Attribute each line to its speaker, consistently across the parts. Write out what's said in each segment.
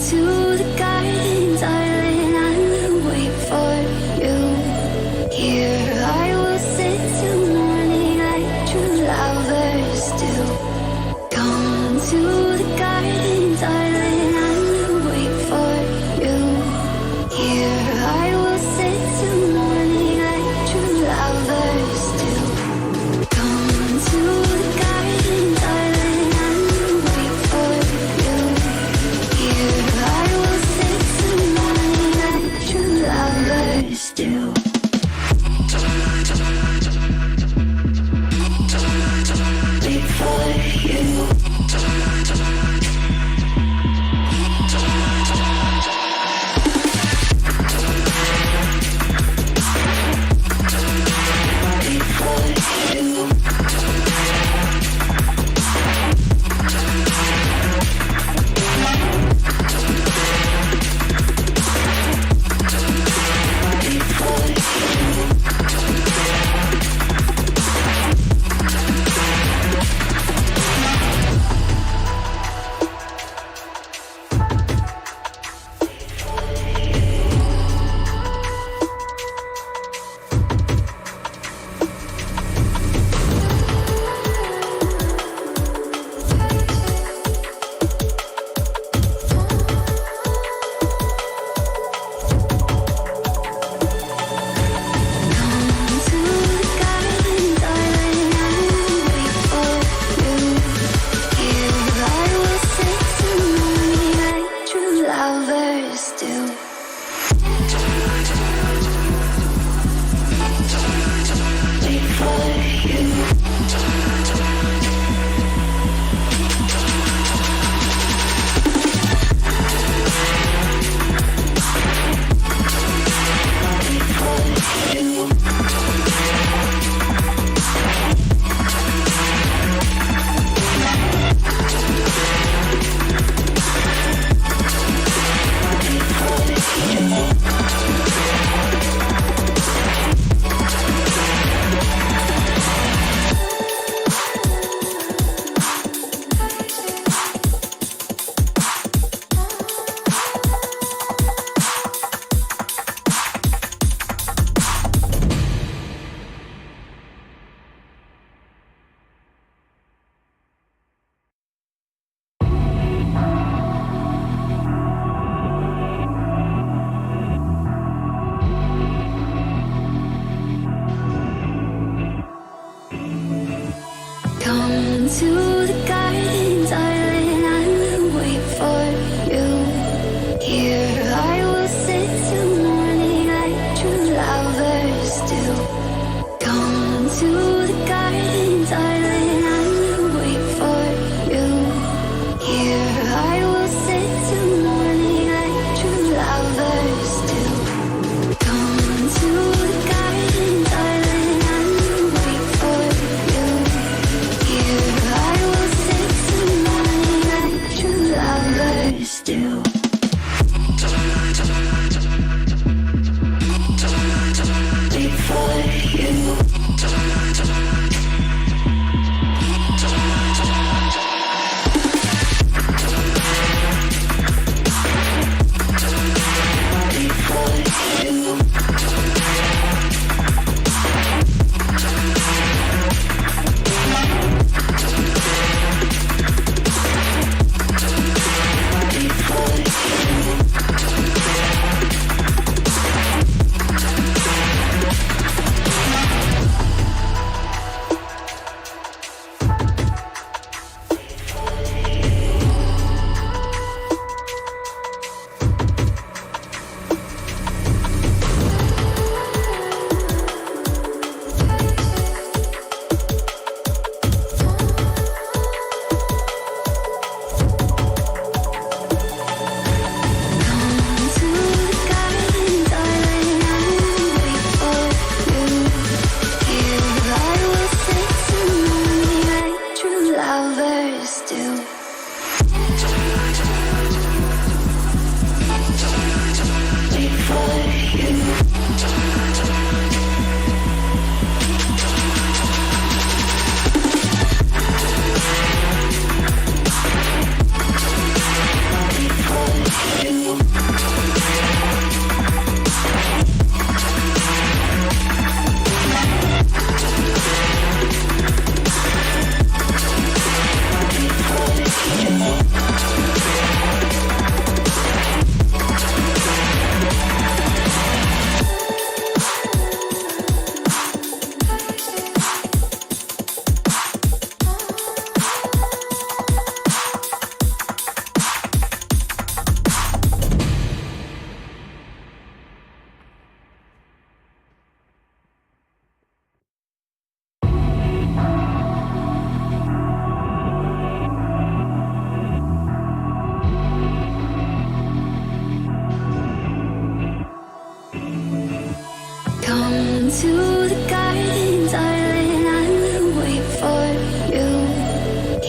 Speaker 1: to the garden, darling, I will wait for you. Here I will sit till morning like true lovers do. Come to the garden, darling, I will wait for you. Here I will sit till morning like true lovers do. Come to the garden, darling, I will wait for you. Here I will sit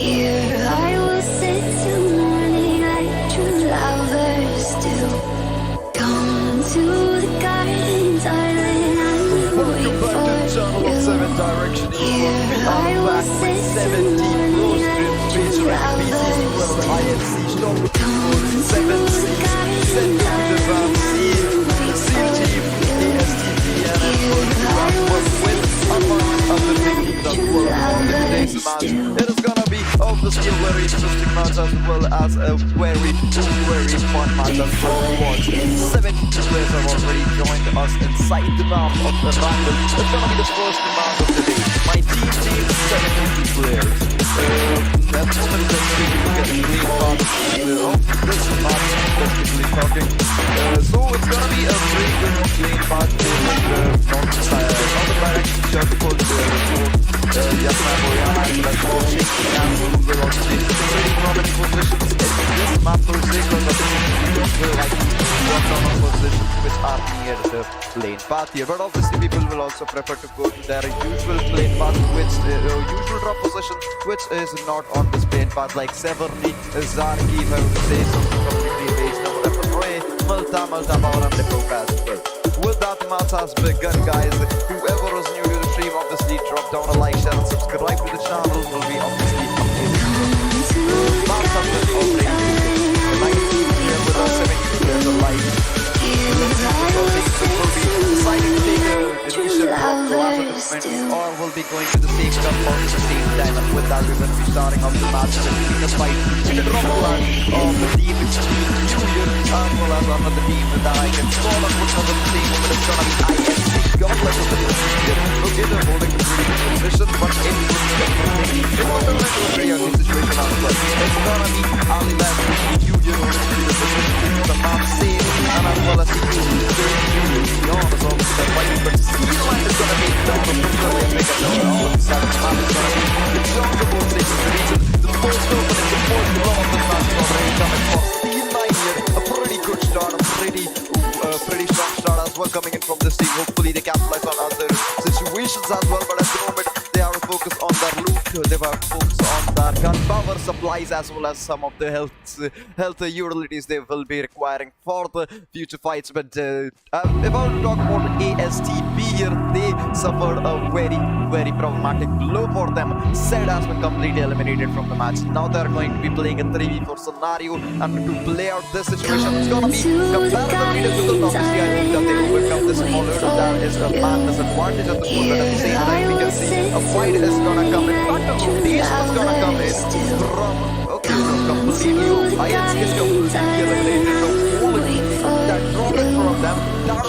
Speaker 1: Here I will sit till morning like true lovers do. Come to the garden, darling, I will wait for you.
Speaker 2: 7 Direction
Speaker 1: Here I will sit till morning like true lovers do. Come to the garden, darling, I will wait for you. Here I will sit till morning like true lovers do.
Speaker 2: It is gonna be obviously a very interesting match as well as a very fun match as well to watch. 70 players have already joined us inside the map of the Rumble. It's gonna be the first match of the day. My team needs 72 players. At the moment, let's see if we can get a clean part of this match, specifically talking. So it's gonna be a very good clean match. Not a direct shot to call yes, man, let's go shaking hands. We'll also see pretty prominent positions in this map per se, because I think we don't really like to work on our positions which are near the lane path here. But obviously people will also prefer to go to their usual lane path, which usual drop position, which is not on this lane path, like Severny, Zarki, if I would say something completely based on Weapon Ray, Malta Power and the PROLEGAZ as well. With that match has begun, guys. Whoever is new to the stream, obviously drop down a like, share and subscribe to the channel. Will be obviously updated. Match has been already the 19 here with us, 70 players alive. Will be deciding to take a initial drop to last movement, or will be going to the same compound at the same time. And with that, we will be starting off the match with a fight in the drop line of the team which is new here, as well as another team that I can call on with another team, but it's gonna be INTL. Gauntlet of the team. Okay, they're holding a pretty good position, but it was a very ugly situation as well. It's gonna be Ali Lab, you know, the position, the map safe, and as well as the beyond as well as the fight, but C-Line is gonna make down the first and make a number all of the seventh map is gonna be the jungle ball station, the reason, the first opening, the fourth blow of this match is already coming for C-Line here, a pretty good start, a pretty strong start as well coming in from this team. Hopefully they capitalize on other situations as well, but at the moment they are focused on their loot, they are focused on their gun power supplies as well as some of the health utilities they will be requiring for the future fights. But if I were to talk about ASTB here, they suffered a very problematic blow for them. Zed has been completely eliminated from the match. Now they're going to be playing a 3v4 scenario, and to play out this situation, it's gonna be comparatively difficult. Obviously, I think that they will overcome this smaller. That is a man disadvantage at the moment. At the same time, we can see a fight is gonna come in. But the rotation is gonna come in from completely. INTL is completely eliminated from all of that rocket from them. That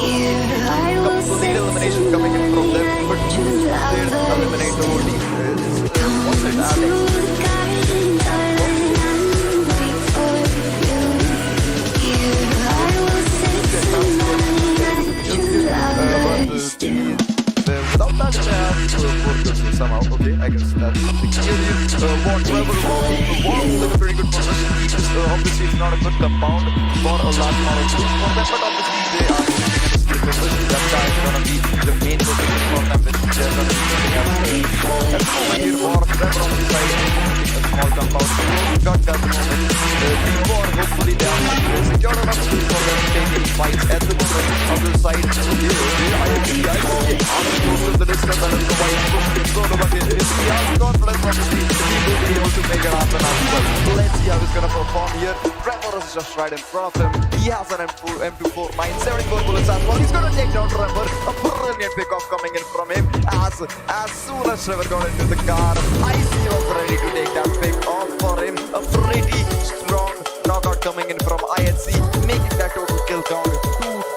Speaker 2: was complete elimination coming in from them. But they eliminate the whole team. What's it, Alex? Without that, somehow, okay, I guess that's something serious. Trevor was in a very good position. Obviously, it's not a good compound for a large amount of troops for them, but obviously they are moving in a skill position. That guy is going to be the main position for them, which they're going to be putting up. At the moment here for Trevor on the side, a small compound. Got that moment. Before, hopefully, they are secure enough for them to take any fights at the moment on the side. I see the distance and the white push control over here. If he has confidence, obviously, he will be able to make it happen as well. Let's see how he's going to perform here. Trevor is just right in front of him. He has an M24 mine, 74 bullets as well. He's going to take down Trevor. A brilliant pickoff coming in from him. As soon as Trevor got into the car, IC was ready to take that pick off for him. A pretty strong knockout coming in from INC, making that total kill count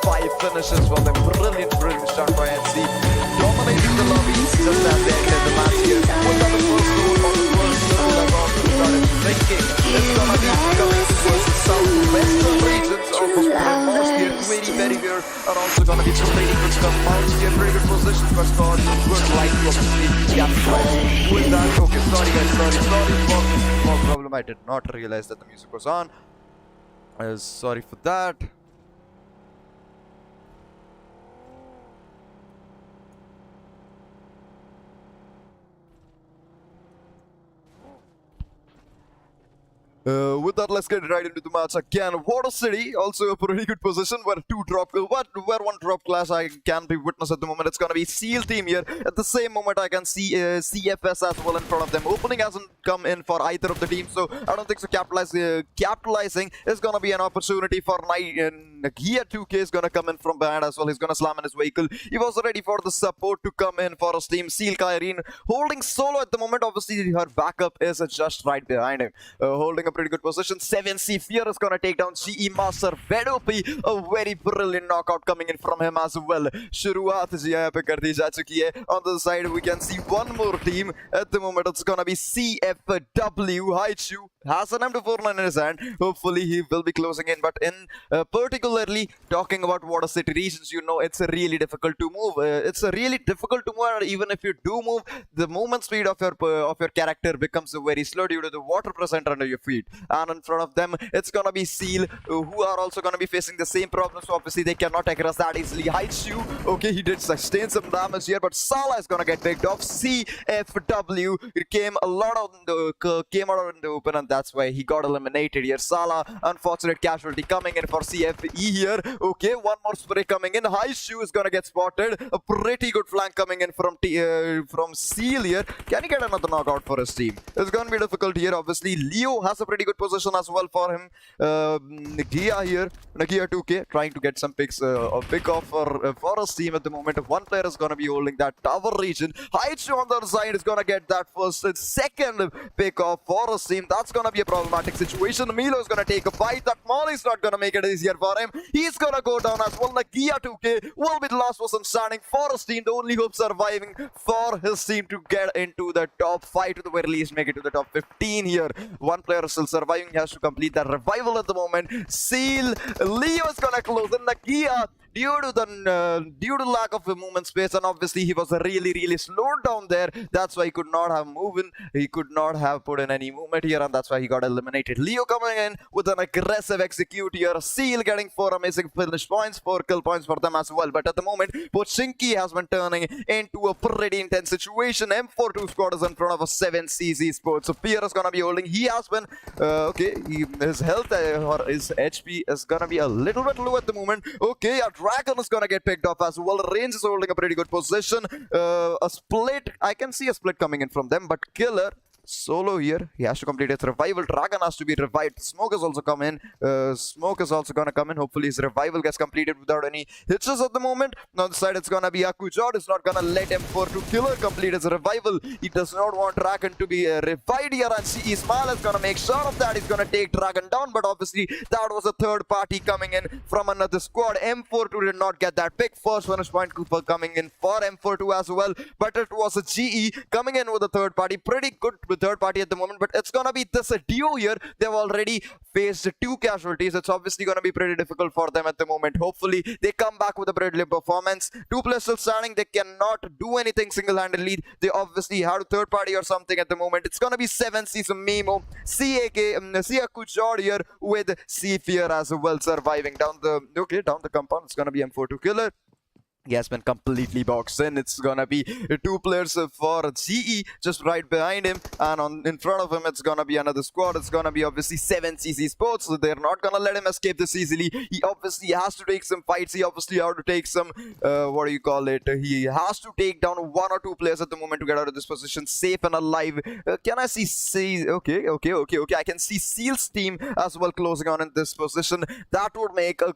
Speaker 2: 2-5 finishes for them. Brilliant start by INC. Dominating the lobby just as they entered the match here. Put on the first goal on the first goal that also started thinking. It's gonna be coming towards the southwestern regions of Primorsk here. 20 Berrivier are also gonna be pretty good compounds here. Very good positions for Scott. Good light to obviously capitalize. With that, okay, sorry guys, sorry for this small problem. I did not realize that the music was on. Sorry for that. With that, let's get right into the match again. Water City, also a pretty good position where one drop clash I can be witnessed at the moment. It's gonna be SEAL team here. At the same moment, I can see CFS as well in front of them. Opening hasn't come in for either of the teams, so I don't think so. Capitalizing is gonna be an opportunity for Nagia 2K is gonna come in from behind as well. He's gonna slam in his vehicle. He was ready for the support to come in for his team. SEAL Kyrene holding solo at the moment. Obviously, her backup is just right behind him, holding a pretty good position. 7C Fear is gonna take down GE Master Vedopi. A very brilliant knockout coming in from him as well. शुरुआत जी यहाँ पे कर दी जा चुकी है. On the side we can see one more team at the moment. It's gonna be CFW. Haichu has an M249 in his hand. Hopefully he will be closing in, but in particularly talking about Water City regions, you know it's really difficult to move. It's really difficult to move. Even if you do move, the movement speed of your character becomes very slow due to the water present under your feet. And in front of them, it's gonna be SEAL, who are also gonna be facing the same problem. So obviously they cannot aggress that easily. Haichu, okay, he did sustain some damage here, but Sala is gonna get picked off. CFW came out in the open, and that's why he got eliminated here. Sala, unfortunate casualty coming in for CFE here. Okay, one more spray coming in. Haichu is gonna get spotted. A pretty good flank coming in from SEAL here. Can he get another knockout for his team? It's gonna be difficult here. Obviously, Leo has a pretty good position as well for him. Nagia here, Nagia 2K trying to get some picks, pick off for his team at the moment. One player is gonna be holding that tower region. Haichu on the other side is gonna get that first and second pick off for his team. That's gonna be a problematic situation. Milo is gonna take a bite. That Molly's not gonna make it easier for him. He's gonna go down as well. Nagia 2K will be the last person standing for his team. The only hope surviving for his team to get into the top 5 to the very least, make it to the top 15 here. One player is still surviving. He has to complete that revival at the moment. SEAL, Leo is gonna close in. Nagia, due to lack of movement space, and obviously he was really slowed down there. That's why he could not have moved in. He could not have put in any movement here, and that's why he got eliminated. Leo coming in with an aggressive execute here. SEAL getting 4 amazing finish points, 4 kill points for them as well. But at the moment, Pochinki has been turning into a pretty intense situation. M42 squad is in front of a 7CZ Sports. So Pierre is gonna be holding. He has been his health or his HP is gonna be a little bit low at the moment. Okay, Dragon is gonna get picked off as well. Range is holding a pretty good position. A split, I can see a split coming in from them, but Killer solo here, he has to complete his revival. Dragon has to be revived. Smoke is also come in. Smoke is also gonna come in. Hopefully his revival gets completed without any hitches at the moment. On the side, it's gonna be Akujod. Is not gonna let M42 Killer complete his revival. He does not want Dragon to be revived here, and Ismail is gonna make sure of that. He's gonna take Dragon down, but obviously that was a third party coming in from another squad. M42 did not get that pick. First finish point Cooper coming in for M42 as well, but it was a GE coming in with a third party. Pretty good with third party at the moment, but it's gonna be this duo here. They've already faced 2 casualties. It's obviously gonna be pretty difficult for them at the moment. Hopefully they come back with a brilliant performance. 2 players still standing. They cannot do anything single-handedly. They obviously have a third party or something at the moment. It's gonna be 7C some Memo, Siakujod here with C Fear as well, surviving down the compound. It's gonna be M42 Killer. He has been completely boxed in. It's gonna be 2 players for GE just right behind him, and in front of him it's gonna be another squad. It's gonna be obviously 7CC Sports, so they're not gonna let him escape this easily. He obviously has to take some fights. He obviously has to take some he has to take down 1 or 2 players at the moment to get out of this position safe and alive. Can I see okay, I can see SEAL's team as well closing on in this position. That would make a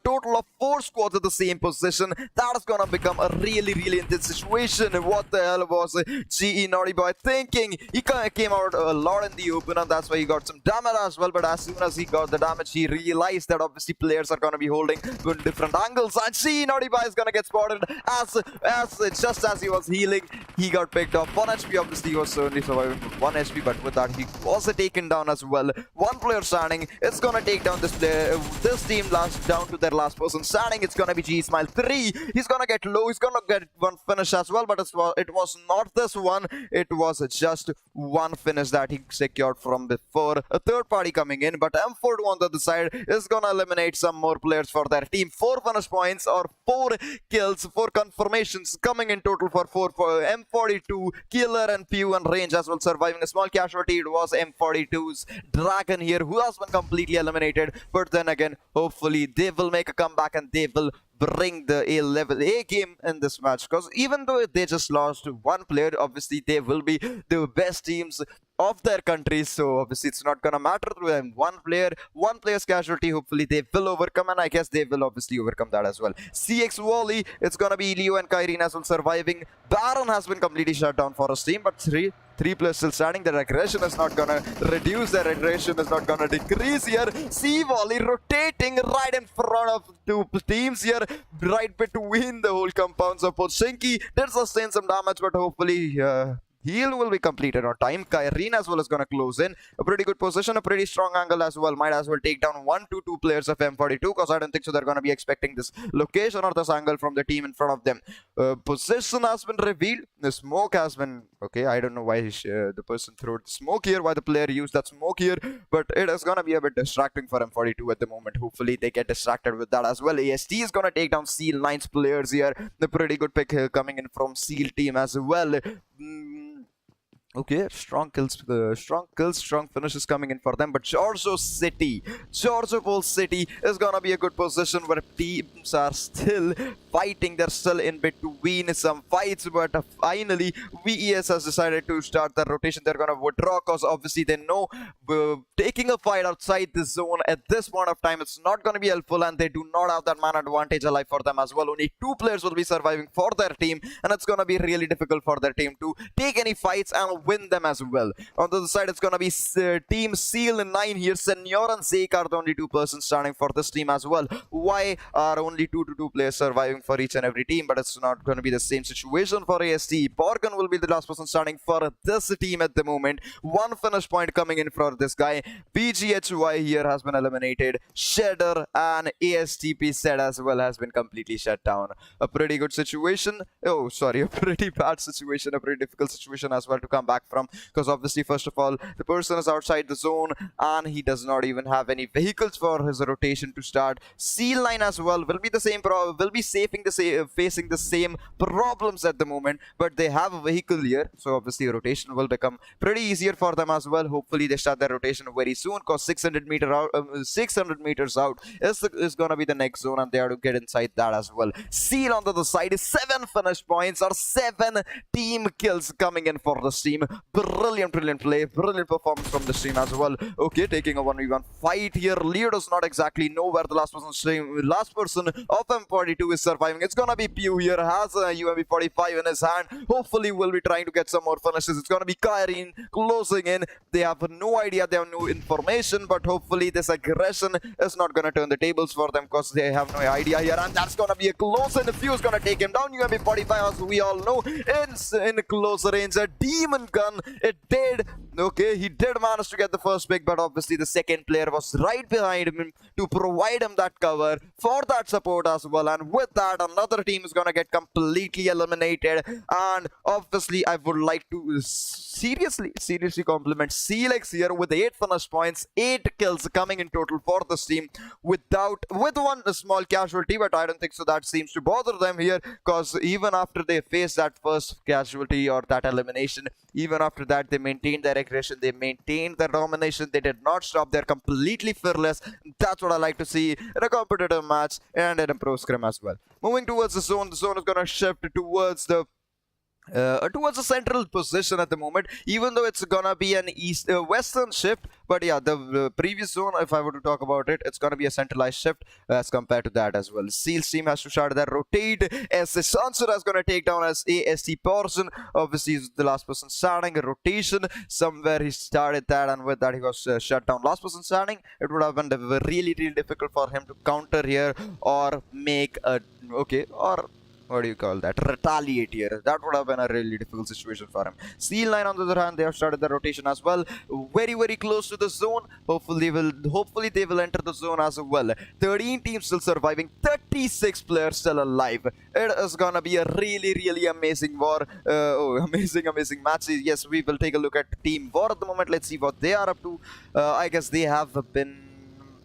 Speaker 2: total of 4 squads at the same position. That is gonna become a really intense situation. What the hell was GE Naughty Boy thinking? He came out a lot in the open, and that's why he got some damage as well. But as soon as he got the damage, he realized that obviously players are gonna be holding good different angles, and GE Naughty Boy is gonna get spotted just as he was healing. He got picked off. 1 HP. Obviously he was only surviving with 1 HP, but with that he was taken down as well. 1 player standing. It's gonna take down this team down to their last person standing. It's gonna be G Smile 3. He's gonna get low. He's gonna get one finish as well, but it was not this one. It was just one finish that he secured from before. A third party coming in, but M42 on the other side is gonna eliminate some more players for their team. 4 finish points or 4 kills, 4 confirmations coming in total for M42, Killer and Pew and Range as well, surviving a small casualty. It was M42's Dragon here who has been completely eliminated, but then again, hopefully they will make a comeback and they will bring the A game in this match, because even though they just lost one player, obviously they will be the best teams of their countries, so obviously it's not gonna matter to them. One player's casualty, hopefully they will overcome, and I guess they will obviously overcome that as well. CX Wally, it's gonna be Leo and Kyrene as well surviving. Baron has been completely shut down for his team, but three players still standing. Their aggression is not gonna reduce, their aggression is not gonna decrease here. C Volley rotating right in front of 2 teams here, right between the whole compounds of Pochinki. Did sustain some damage, but hopefully heal will be completed on time. Kyrene as well is going to close in. A pretty good position, a pretty strong angle as well. Might as well take down 1-2 players of M42, because I don't think so they're going to be expecting this location or this angle from the team in front of them. Position has been revealed. The smoke has been... Okay, I don't know why the person threw the smoke here, why the player used that smoke here, but it is going to be a bit distracting for M42 at the moment. Hopefully they get distracted with that as well. AST is going to take down Seal 9's players here. The pretty good pick coming in from Seal team as well. Okay, strong finishes coming in for them, but Giorgio Pole City is gonna be a good position where teams are still fighting. They're still in between some fights, but finally VES has decided to start the rotation. They're gonna withdraw, because obviously they know taking a fight outside the zone at this point of time, it's not gonna be helpful, and they do not have that man advantage alive for them as well. Only 2 players will be surviving for their team, and it's gonna be really difficult for their team to take any fights and win them as well. On the other side, it's gonna be team Seal 9 here. Senor and Zeke are the only 2 persons starting for this team as well. Why are only 2 players surviving for each and every team? But it's not gonna be the same situation for AST. Borgen will be the last person starting for this team at the moment. 1 finish point coming in for this guy. BGHY here has been eliminated. Shedder and ASTP set as well has been completely shut down. A pretty good situation. Oh, sorry, a pretty bad situation, a pretty difficult situation as well to come back from, because obviously, first of all, the person is outside the zone and he does not even have any vehicles for his rotation to start. Seal 9 as well will be the same will be facing the same problems at the moment, but they have a vehicle here, so obviously rotation will become pretty easier for them as well. Hopefully they start their rotation very soon, because 600 meters out is gonna be the next zone, and they have to get inside that as well. Seal on the other side is 7 finish points or 7 team kills coming in for this team. Brilliant play, brilliant performance from this team as well. Okay, taking a 1v1 fight here. Leo does not exactly know where the last person of M42 is surviving. It's gonna be Pew here, has a UMP 45 in his hand. Hopefully we'll be trying to get some more finishes. It's gonna be Kyrene closing in. They have no idea, they have no information, but hopefully this aggression is not gonna turn the tables for them, because they have no idea here, and that's gonna be a close, and Pew is gonna take him down. UMP 45, as we all know, in close range. A demon gun, it did. Okay, he did manage to get the first pick, but obviously the second player was right behind him to provide him that cover for that support as well. And with that, another team is gonna get completely eliminated. And obviously I would like to seriously compliment Celix here with 8 finish points, 8 kills coming in total for this team, with one small casualty, but I don't think so that seems to bother them here, because even after they faced that first casualty or that elimination, even after that they maintained their aggression, they maintained their domination, they did not stop, they're completely fearless. That's what I like to see in a competitive match and in a pro scrim as well. Moving towards the zone is going to shift towards the central position at the moment, even though it's gonna be an western shift. But yeah, the previous zone, if I were to talk about it, it's gonna be a centralized shift as compared to that as well. Seal's team has to start their rotate, as the Sansa is gonna take down as AST person. Obviously he's the last person starting a rotation. Somewhere he started that, and with that he was shut down. Last person starting, it would have been really difficult for him to counter here or make a what do you call that, retaliate here. That would have been a really difficult situation for him. Seal9 on the other hand, they have started the rotation as well, very close to the zone. Hopefully they will enter the zone as well. 13 teams still surviving, 36 players still alive. It is gonna be a really amazing war. Amazing match. Yes, we will take a look at team war at the moment. Let's see what they are up to. I guess they have been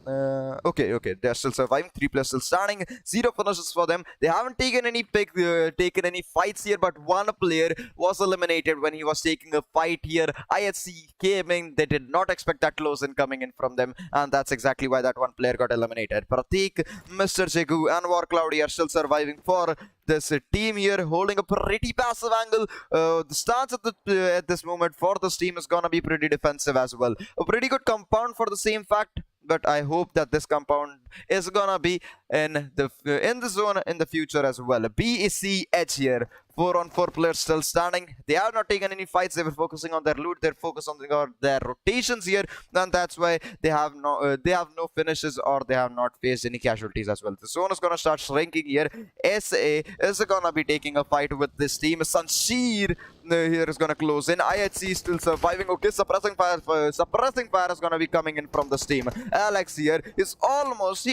Speaker 2: okay, they're still surviving. 3 players still standing, 0 finishes for them. They haven't taken any fights here, but one player was eliminated when he was taking a fight here. IHC came in, they did not expect that close in coming in from them, and that's exactly why that one player got eliminated. Pratik, Mr. Jegu and War Cloudy are still surviving for this team here, holding a pretty passive angle. The stance at this moment for this team is gonna be pretty defensive as well. A pretty good compound for the same fact, but I hope that this compound is gonna be in the zone in the future as well. BECH here, 4-on-4 players still standing. They have not taken any fights. They were focusing on their loot. They're focusing on their rotations here, and that's why they have no finishes, or they have not faced any casualties as well. The zone is gonna start shrinking here. SA is gonna be taking a fight with this team. Sanshir here is gonna close in. IHC is still surviving. Okay, suppressing fire is gonna be coming in from this team. Alex here is almost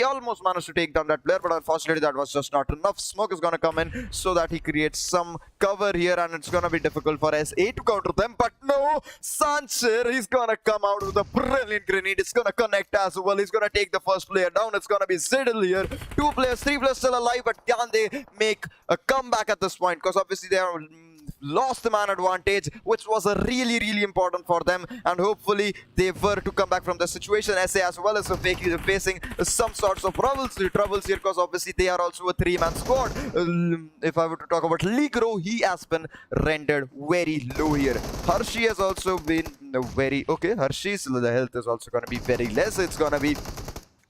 Speaker 2: managed to take down that player, but unfortunately that was just not enough. Smoke is gonna come in so that he creates some cover here, and it's gonna be difficult for SA to counter them. But no, Sanshir, he's gonna come out with a brilliant grenade. It's gonna connect as well. He's gonna take the first player down. It's gonna be Ziddle here. 2 players, 3 players still alive, but can they make a comeback at this point? Because obviously they are lost the man advantage, which was a really important for them, and hopefully they were to come back from the situation. SA as well as facing some sorts of troubles here, because obviously they are also a 3-man squad. If I were to talk about Ligro, he has been rendered very low here. Hershey has also been very okay. Hershey's the health is also going to be very less. It's going to be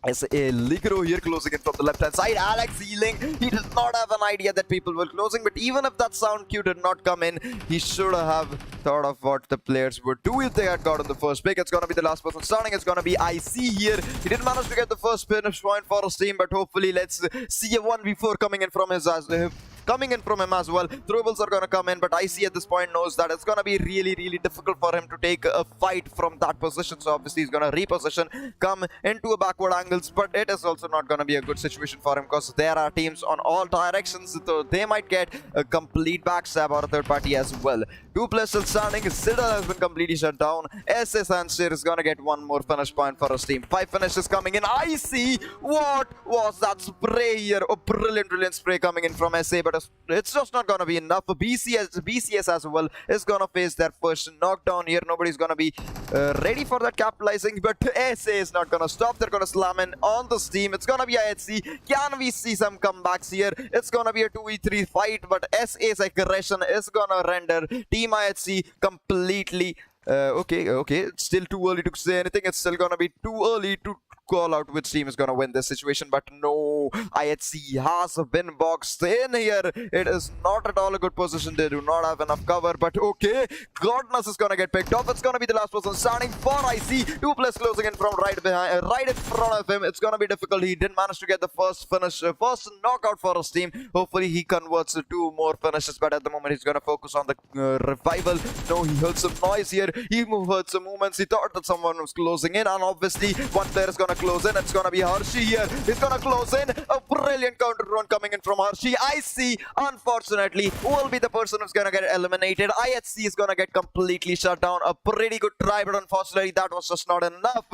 Speaker 2: as a Ligro here closing in from the left hand side. Alex healing. He did not have an idea that people were closing, but even if that sound cue did not come in, he should have thought of what the players would do if they had gotten the first pick. It's gonna be the last person starting. It's gonna be IC here. He didn't manage to get the first finish point for his team, but hopefully let's see a 1v4 coming in from him as well. Throwables are gonna come in, but IC at this point knows that it's gonna be really difficult for him to take a fight from that position. So obviously he's gonna reposition, come into a backward angles, but it is also not gonna be a good situation for him because there are teams on all directions, so they might get a complete backstab or a third party as well. 2 players still standing. Siddle has been completely shut down. SS and Shir is gonna get 1 more finish point for his team. 5 finishes coming in. IC, what was that spray here? A brilliant spray coming in from SA, but it's just not gonna be enough. BCS as well is gonna face their first knockdown here. Nobody's gonna be ready for that capitalizing, but SA is not gonna stop. They're gonna slam in on this team. It's gonna be IHC. Can we see some comebacks here? It's gonna be a 2v3 fight, but SA's aggression is gonna render Team IHC completely okay. It's still too early to say anything. It's still gonna be too early to call out which team is gonna win this situation, but no, IHC has been boxed in here. It is not at all a good position. They do not have enough cover, but okay, Godness is gonna get picked off. It's gonna be the last person standing for IC. 2 players closing in from right in front of him. It's gonna be difficult. He didn't manage to get the first finish, first knockout for his team. Hopefully he converts to 2 more finishes, but at the moment he's gonna focus on the revival. No, he heard some noise here. He heard some movements. He thought that someone was closing in, and obviously one player is gonna close in. It's gonna be Hershey here. He's gonna close in. A brilliant counter run coming in from Hershey. IC, unfortunately, will be the person who's gonna get eliminated. IHC is gonna get completely shut down. A pretty good try, but unfortunately that was just not enough.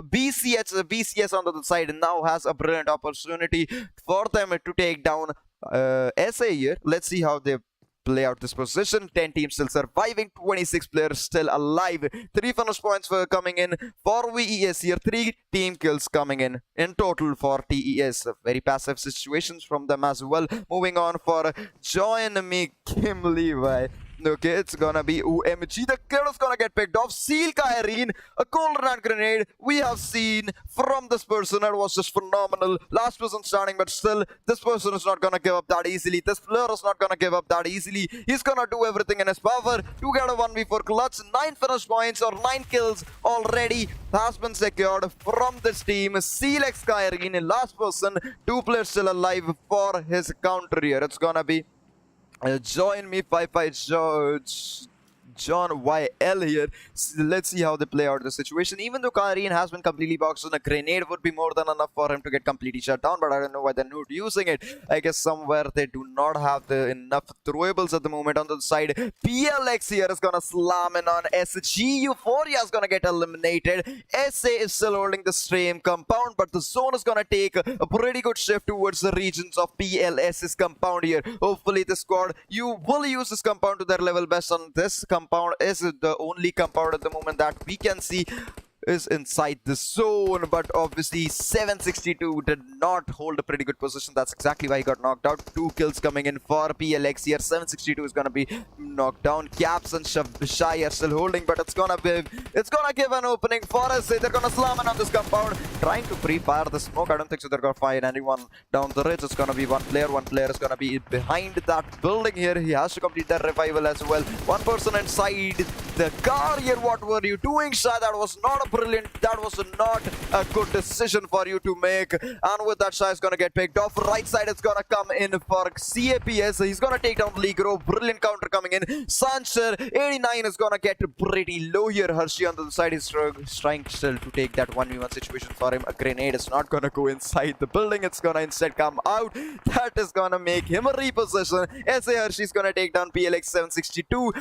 Speaker 2: BCS on the other side now has a brilliant opportunity for them to take down SA here. Let's see how they play out this position. 10 teams still surviving, 26 players still alive. 3 finish points were coming in for VES here. 3 team kills coming in total for TES. Very passive situations from them as well. Moving on for Join Me Kim Levi. Okay, it's gonna be OMG. The kid is gonna get picked off. Seal Kyrene, a cold hand grenade. We have seen from this person. It was just phenomenal. Last person standing, but still, this person is not gonna give up that easily. This player is not gonna give up that easily. He's gonna do everything in his power to get a 1v4 clutch. 9 finish points or 9 kills already has been secured from this team. Seal Kyrene, last person. 2 players still alive for his counter here. It's gonna be Join me, 5-5 John YL here. Let's see how they play out the situation. Even though Karine has been completely boxed on, a grenade would be more than enough for him to get completely shut down, but I don't know why they're not using it. I guess somewhere they do not have the enough throwables at the moment. On the side, PLX here is gonna slam in on SG. Euphoria is gonna get eliminated. SA is still holding the same compound, but the zone is gonna take a pretty good shift towards the regions of PLS's compound here. Hopefully the squad, you will use this compound to their level best. On this compound is the only compound at the moment that we can see is inside the zone, but obviously 762 did not hold a pretty good position. That's exactly why he got knocked out. 2 kills coming in for PLX here. 762 is gonna be knocked down. Caps and Shy are still holding, but it's gonna give an opening for us. They're gonna slam in on this compound, trying to pre-fire the smoke. I don't think so they're gonna fire anyone down the ridge. It's gonna be one player is gonna be behind that building here. He has to complete that revival as well. One person inside the car here. What were you doing, Shy? That was not a that was not a good decision for you to make. And with that, Shai is gonna get picked off. Right side is gonna come in for CAPS. He's gonna take down Ligro. Brilliant counter coming in. Sancher 89 is gonna get pretty low here. Hershey on the side is trying still to take that 1v1 situation for him. A grenade is not gonna go inside the building. It's gonna instead come out. That is gonna make him a reposition. SA Hershey is gonna take down PLX 762.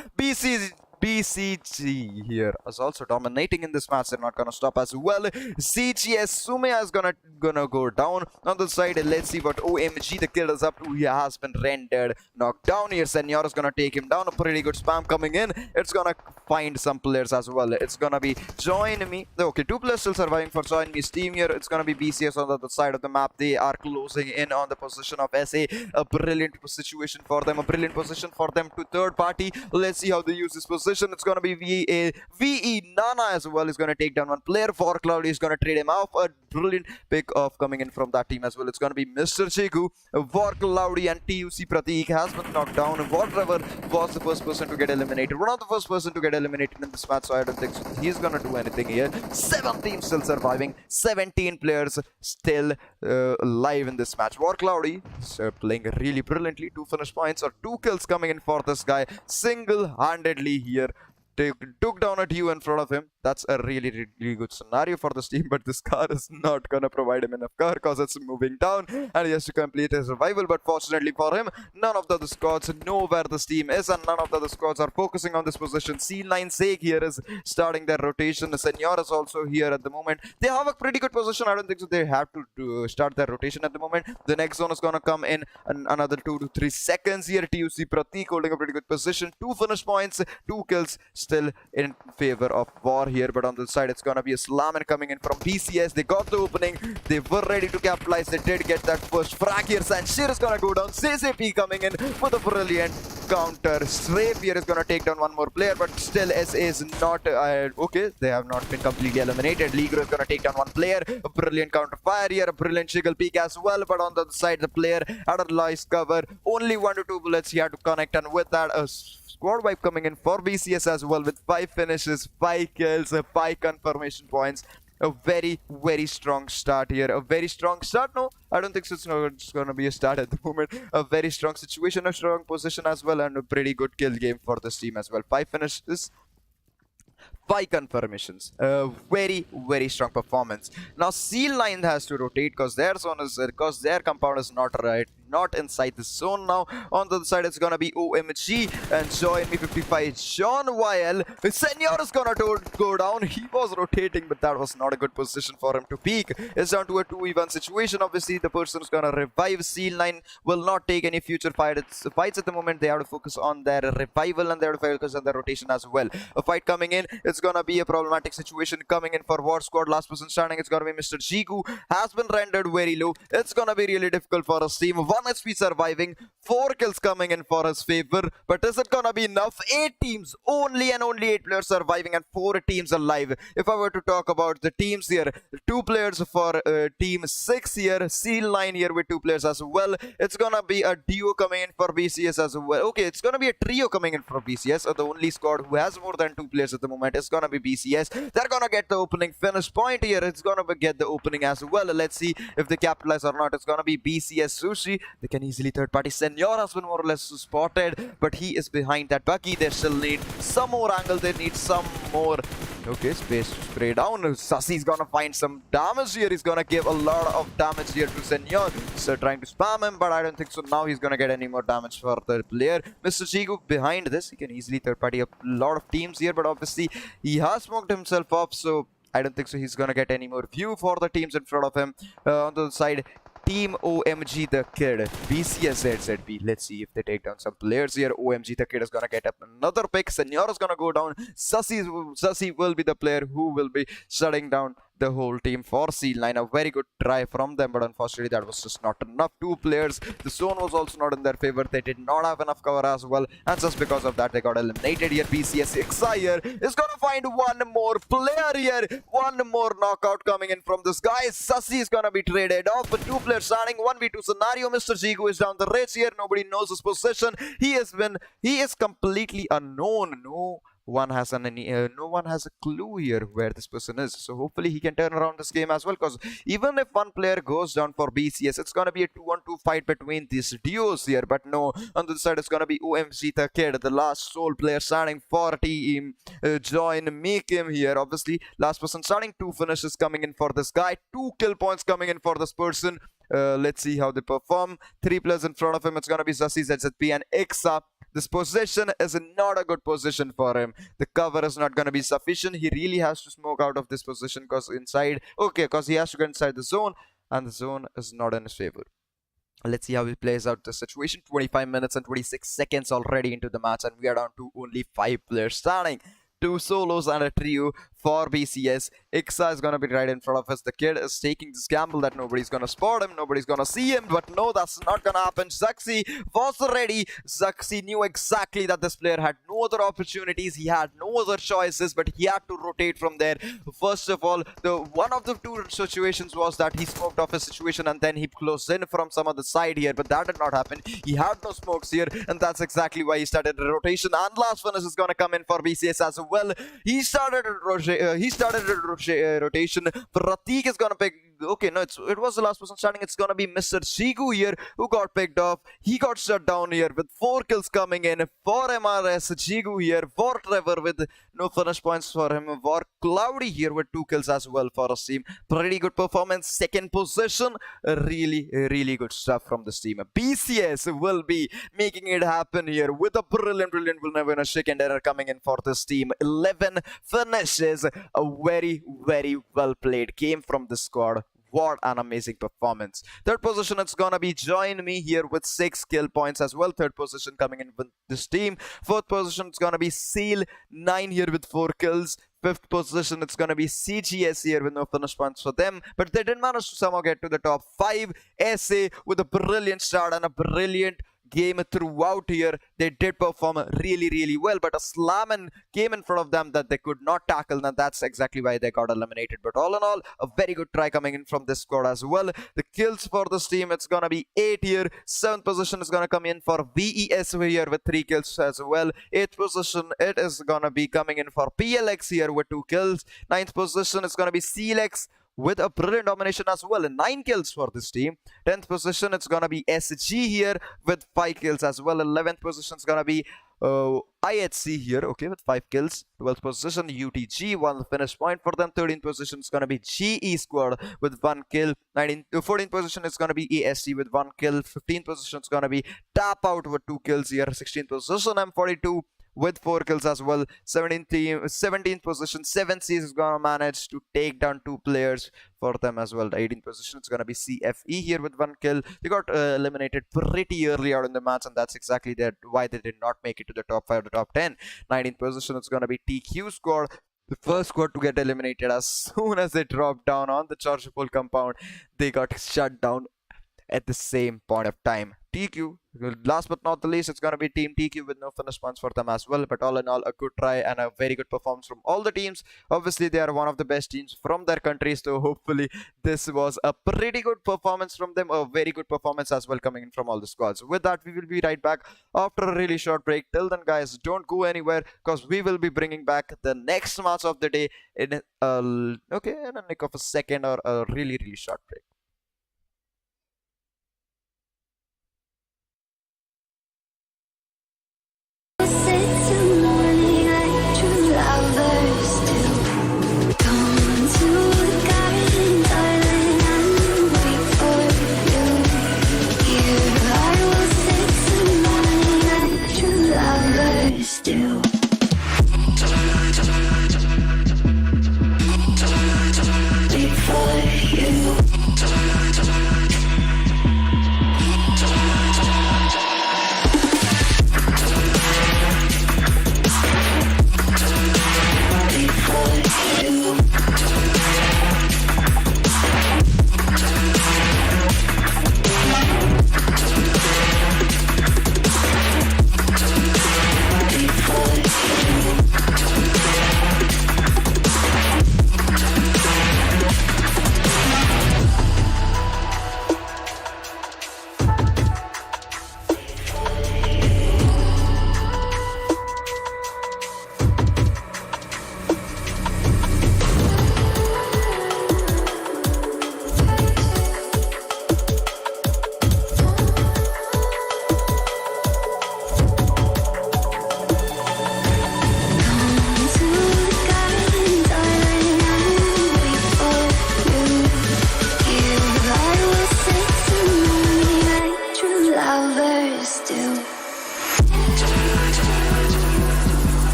Speaker 2: BCG here is also dominating in this match. They're not gonna stop as well. CGS Sumaya is gonna go down on the side. Let's see what OMG the kill is up to. He has been rendered knocked down here. Senor is gonna take him down. A pretty good spam coming in. It's gonna find some players as well. It's gonna be Join Me. Okay, 2 players still surviving for Join Me's team here. It's gonna be BCS on the other side of the map. They are closing in on the position of SA. A brilliant situation for them. A brilliant position for them to third party. Let's see how they use this position. It's going to be VE Nana as well. Is going to take down one player. For Cloudy is going to trade him off. A brilliant pick off coming in from that team as well. It's going to be Mr. Chiku, Vor Cloudy, and TUC Pratik has been knocked down. Whatever was the first person to get eliminated. One of the first person to get eliminated in this match, so I don't think so he's going to do anything here. 7 teams still surviving. 17 players still alive in this match. Vor Cloudy playing really brilliantly. 2 finish points or 2 kills coming in for this guy. Single-handedly here. Took down a DU in front of him. That's a really good scenario for this team, but this car is not gonna provide him enough cover because it's moving down and he has to complete his revival. But fortunately for him, none of the other squads know where this team is and none of the other squads are focusing on this position. C9 Sake here is starting their rotation. Senor is also here at the moment. They have a pretty good position. I don't think so they have to start their rotation at the moment. The next zone is gonna come in another 2 to 3 seconds here. TUC Pratik holding a pretty good position. 2 finish points, 2 kills, still in favor of War here, but on the side it's gonna be a slam coming in from BCS. They got the opening, they were ready to capitalize. They did get that first frag here. Sanshir is gonna go down. CCP coming in with a brilliant counter. Strafe here is gonna take down one more player, but still SA is not okay. They have not been completely eliminated. Ligro is gonna take down one player. A brilliant counter fire here, a brilliant jiggle peek as well, but on the other side the player had a nice cover. Only 1 to 2 bullets he had to connect, and with that a squad wipe coming in for BCS as well with 5 finishes, 5 kills, 5 confirmation points. A very strong start here. A very strong start. No, I don't think so. It's going to be a start at the moment. A very strong situation, a strong position as well, and a pretty good kill game for this team as well. 5 finishes, 5 confirmations. Very strong performance. Now C9 has to rotate because their zone is their compound is not inside the zone now. On the other side it's gonna be OMG and Join Me 55 John YL. Senor is gonna go down. He was rotating, but that was not a good position for him to peek. It's down to a 2v1 situation. Obviously the person is gonna revive. C9 will not take any future fights at the moment. They have to focus on their revival and they have to focus on their rotation as well. A fight coming in. It's gonna be a problematic situation coming in for War Squad. Last person standing, it's gonna be Mr. Jigu. Has been rendered very low. It's gonna be really difficult for his team. 1 SP surviving, 4 kills coming in for his favor. But is it gonna be enough? 8 teams, only 8 players surviving and 4 teams alive. If I were to talk about the teams here, 2 players for team 6 here, Seal 9 here with 2 players as well. It's gonna be a duo coming in for BCS as well. Okay, it's gonna be a trio coming in for BCS. The only squad who has more than 2 players at the moment is gonna be BCS. They're gonna get the opening finish point here. It's gonna get the opening as well. Let's see if they capitalize or not. It's gonna be BCS Sushi They can easily third party. Senor has been more or less spotted, but he is behind that buggy. They still need some more angle. They need some more. Okay, space to spray down. Sassy's gonna find some damage here. He's gonna give a lot of damage here to Senor. So trying to spam him, but I don't think so. Now he's gonna get any more damage for the player. Mr. Jigu behind this. He can easily third party a lot of teams here, but obviously he has smoked himself up, so I don't think so he's gonna get any more view for the teams in front of him. On the side, Team OMG the Kid, BCS ZZB. Let's see if they take down some players here. OMG the Kid is gonna get up another pick. Senor is gonna go down. Sassy will be the player who will be shutting down the whole team for C9. A very good try from them, but unfortunately that was just not enough. Two players. The zone was also not in their favor. They did not have enough cover as well, and just because of that they got eliminated here. BCS Xire is gonna find one more player here. One more knockout coming in from this guy. Sassy is gonna be traded off with two players standing 1v2 scenario. Mr. Jigu is down the ridge here. Nobody knows his position. He is completely unknown. No one has a clue here where this person is, so hopefully he can turn around this game as well, because even if one player goes down for BCS, it's gonna be a 2-on-2 fight between these duos here. But no, on the side it's gonna be OMG the Kid, the last sole player standing for team join make him here. Obviously last person starting, 2 finishes coming in for this guy, 2 kill points coming in for this person. Let's see how they perform. 3 players in front of him. It's gonna be Sassy, ZZP and Ixa. This position is not a good position for him. The cover is not going to be sufficient. He really has to smoke out of this position because he has to get inside the zone, and the zone is not in his favor. Let's see how he plays out the situation. 25 minutes and 26 seconds already into the match, and we are down to only 5 players standing. 2 solos and a trio for BCS. Ixa is going to be right in front of us. The Kid is taking this gamble that nobody's going to spot him, nobody's going to see him, but no, that's not going to happen. Zaxi was ready. Zaxi knew exactly that this player had no other opportunities. He had no other choices, but he had to rotate from there. First of all, one of the 2 situations was that he smoked off his situation and then he closed in from some other side here, but that did not happen. He had no smokes here, and that's exactly why he started the rotation. And last finish is going to come in for BCS as well. He started a rotation. Pratik is gonna pick. Okay, no, it was the last person starting. It's gonna be Mr. Jigu here who got picked off. He got shut down here with 4 kills coming in for MRS. Jigu here for Trevor with no finish points for him. For Cloudy here with 2 kills as well for us team. Pretty good performance. Second position. Really good stuff from this team. BCS will be making it happen here with a brilliant winner second error coming in for this team. 11 finishes. A very well played game from the squad. What an amazing performance. Third position, it's gonna be Join Me here with 6 kill points as well. Third position coming in with this team. Fourth position, it's gonna be Seal 9 here with 4 kills. Fifth position, it's gonna be CGS here with no finish points for them, but they did manage to somehow get to the top 5. SA with a brilliant start and a brilliant game throughout here. They did perform really well, but a slam came in front of them that they could not tackle, and that's exactly why they got eliminated. But all in all, a very good try coming in from this squad as well. The kills for this team, it's gonna be 8 here. 7th position is gonna come in for VES here with 3 kills as well. 8th position, it is gonna be coming in for PLX here with 2 kills. 9th position is gonna be CLX with a brilliant domination as well, and 9 kills for this team. 10th position, it's gonna be SG here with 5 kills as well. 11th position is gonna be IHC here, okay, with 5 kills. 12th position, UTG, 1 finish point for them. 13th position is gonna be GE squad with 1 kill. 14th position is gonna be ESC with 1 kill. 15th position is gonna be Tap Out with 2 kills here. 16th position, M42 with 4 kills as well. 17th position, 7C is gonna manage to take down 2 players for them as well. The 18th position, it's gonna be CFE here with 1 kill. They got eliminated pretty early out in the match, and that's exactly why they did not make it to the top 5 or the top 10. 19th position, it's gonna be TQ squad, the first squad to get eliminated. As soon as they dropped down on the chargeable compound, they got shut down at the same point of time. TQ, last but not the least, it's gonna be Team TQ with no finish points for them as well. But all in all, a good try and a very good performance from all the teams. Obviously, they are one of the best teams from their country, so hopefully this was a pretty good performance from them. A very good performance as well coming in from all the squads. With that, we will be right back after a really short break. Till then, guys, don't go anywhere, because we will be bringing back the next match of the day in a nick of a second, or a really short break.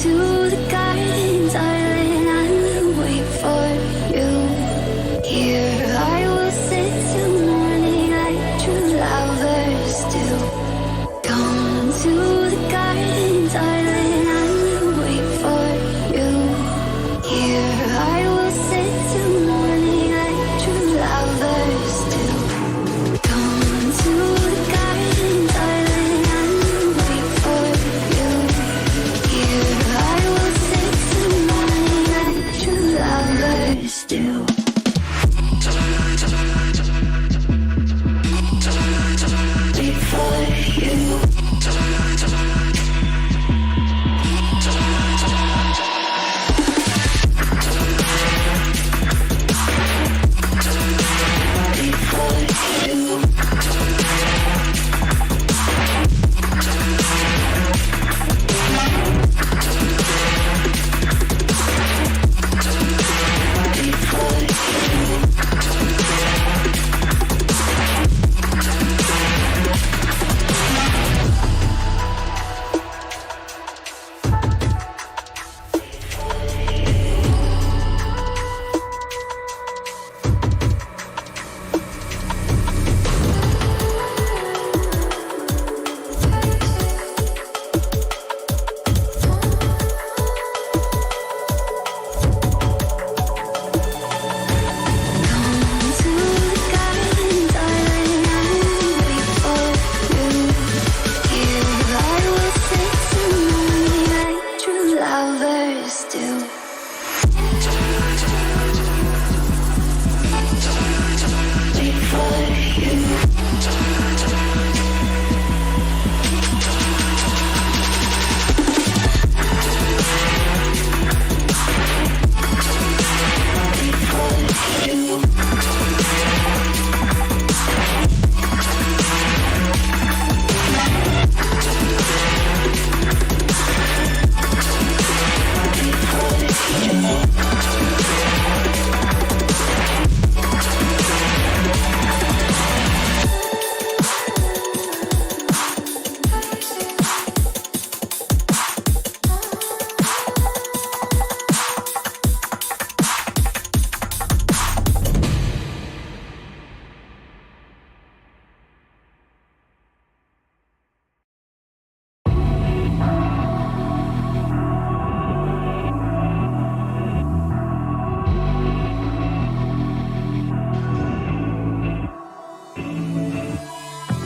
Speaker 1: to the garden, darling, I will wait for you. Here I will sit till morning like true lovers do. Come to the garden, darling, I will wait for you. Here I will sit till morning like true lovers do. Come to the garden, darling, I will wait for you. Here I will sit till morning like true lovers do. Wait for you.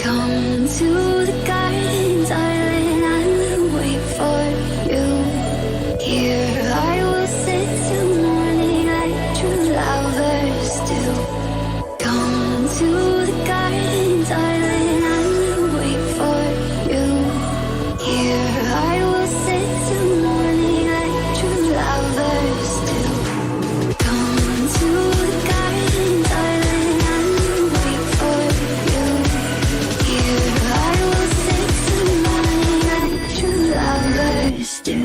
Speaker 1: Come to the garden, darling, I will wait for you. Here I will sit till morning like true lovers do. Come to the garden, darling, I will wait for you. Here I will sit till morning like true lovers do. Come to the garden, darling, I will wait for you. Here I will sit till morning like true lovers do.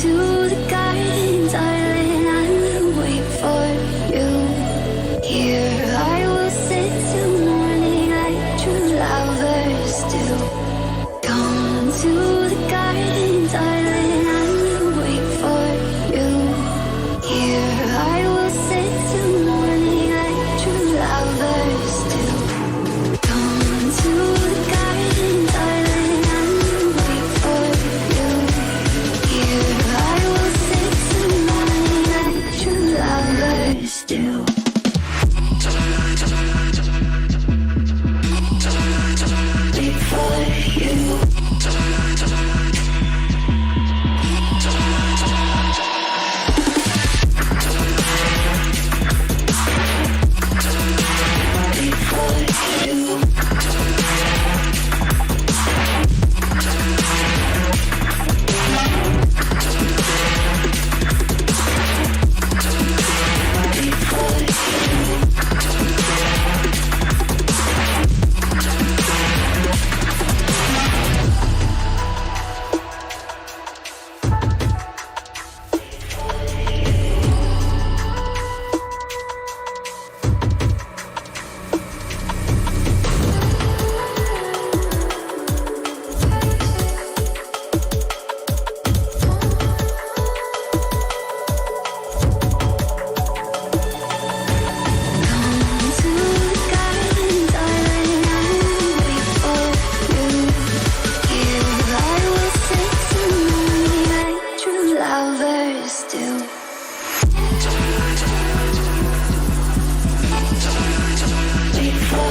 Speaker 1: to the garden, darling, I will wait for you. Here I will sit till morning like true lovers do. Come to the garden, darling, I will wait for you. Here I will sit till morning like true lovers do. Come to the garden, darling, I will wait for you. Here I will sit till morning like true lovers do. Wait for you. Wait for you. Wait for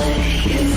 Speaker 1: you.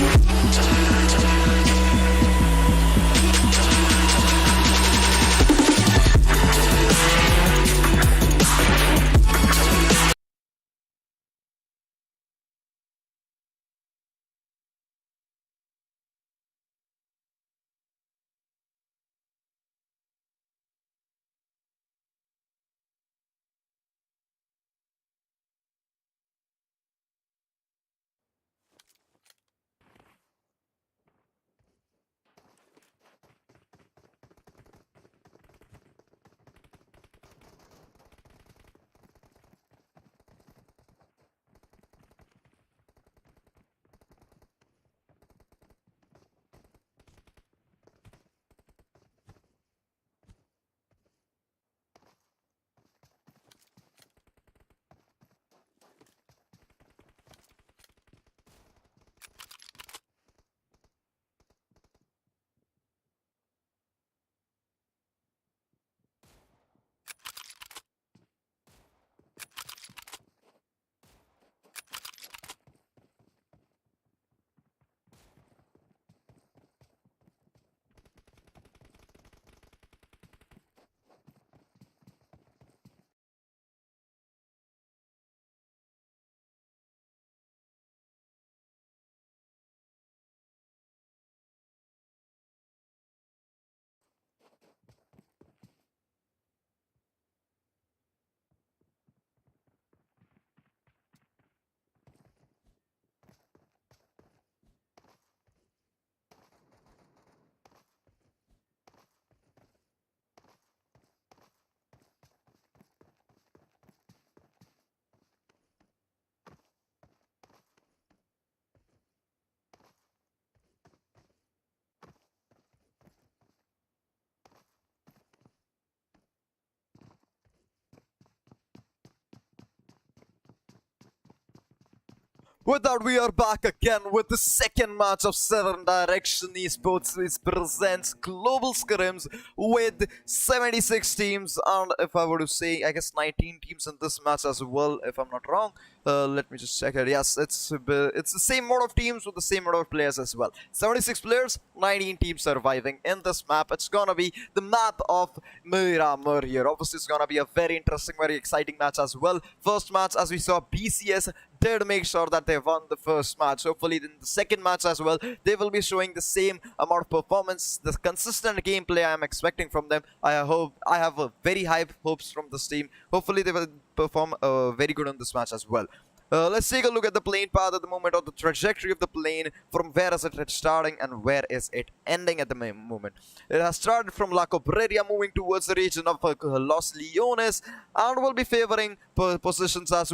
Speaker 2: With that, we are back again with the second match of Seven Direction Esports, which presents Global Scrims with 76 teams, and if I were to say, I guess 19 teams in this match as well, if I'm not wrong. Let me just check it. Yes, it's the same amount of teams with the same amount of players as well. 76 players, 19 teams surviving in this map. It's gonna be the map of Miramar here. Obviously, it's gonna be a very interesting, very exciting match as well. First match, as we saw, BCS did make sure that they won the first match. Hopefully in the second match as well, they will be showing the same amount of performance, the consistent gameplay I am expecting from them. I have a very high hopes from this team. Hopefully they will perform very good on this match as well. Let's take a look at the plane path at the moment, or the trajectory of the plane. From where is it starting and where is it ending at the moment? It has started from La Cobreria, moving towards the region of Los Leones, and will be favoring positions as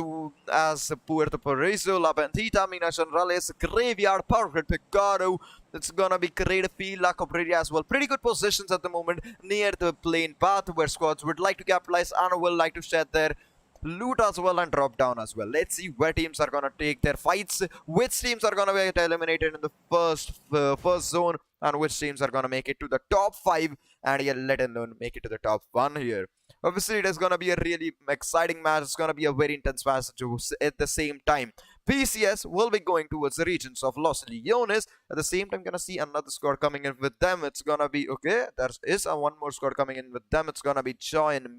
Speaker 2: Puerto Paraiso, La Bendita, Minas Generales, Graveyard, Parque Picado. It's gonna be Craterfield, La Cobreria as well. Pretty good positions at the moment near the plane path where squads would like to capitalize and will like to shed their loot as well and drop down as well. Let's see where teams are gonna take their fights, which teams are gonna get eliminated in the first zone, and which teams are gonna make it to the top 5 and let alone make it to the top 1 here. Obviously, it is gonna be a really exciting match. It's gonna be a very intense match at the same time. PCS will be going towards the regions of Los Leones. At the same time, gonna see another squad coming in with them. It's gonna be okay. There is one more squad coming in with them. It's gonna be Join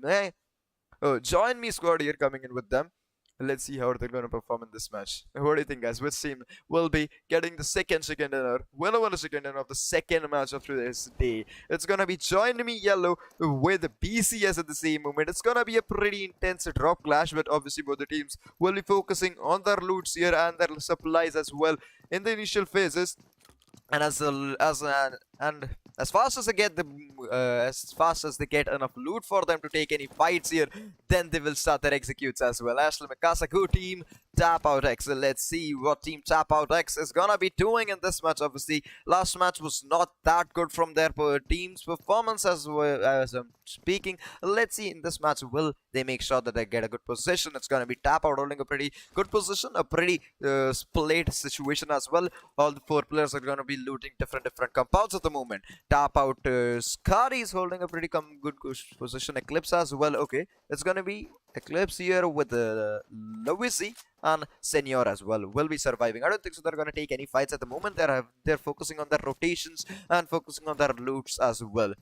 Speaker 2: Me squad here coming in with them. Let's see how they're going to perform in this match. What do you think, guys? Which team will be getting the second dinner? Winner of the second match of today's day. It's going to be Join Me Yellow with BCS at the same moment. It's going to be a pretty intense drop clash, but obviously both the teams will be focusing on their loots here and their supplies as well in the initial phases. And as fast as they get enough loot for them to take any fights here, then they will start their executes as well. Ashley Makasaku team TAPOUTX. Let's see what team TAPOUTX is gonna be doing in this match. Obviously, last match was not that good from their team's performance as well as I'm speaking. Let's see in this match, will they make sure that they get a good position? It's gonna be TAPOUT holding a pretty good position, a pretty split situation as well. All the 4 players are gonna be looting different compounds at the moment. TAPOUT Scary is holding a pretty good position. Eclipse as well. Okay, it's gonna be Eclipse here with Luisi and Senor as well will be surviving. I don't think so they're gonna take any fights at the moment. They're focusing on their rotations and focusing on their loots as well.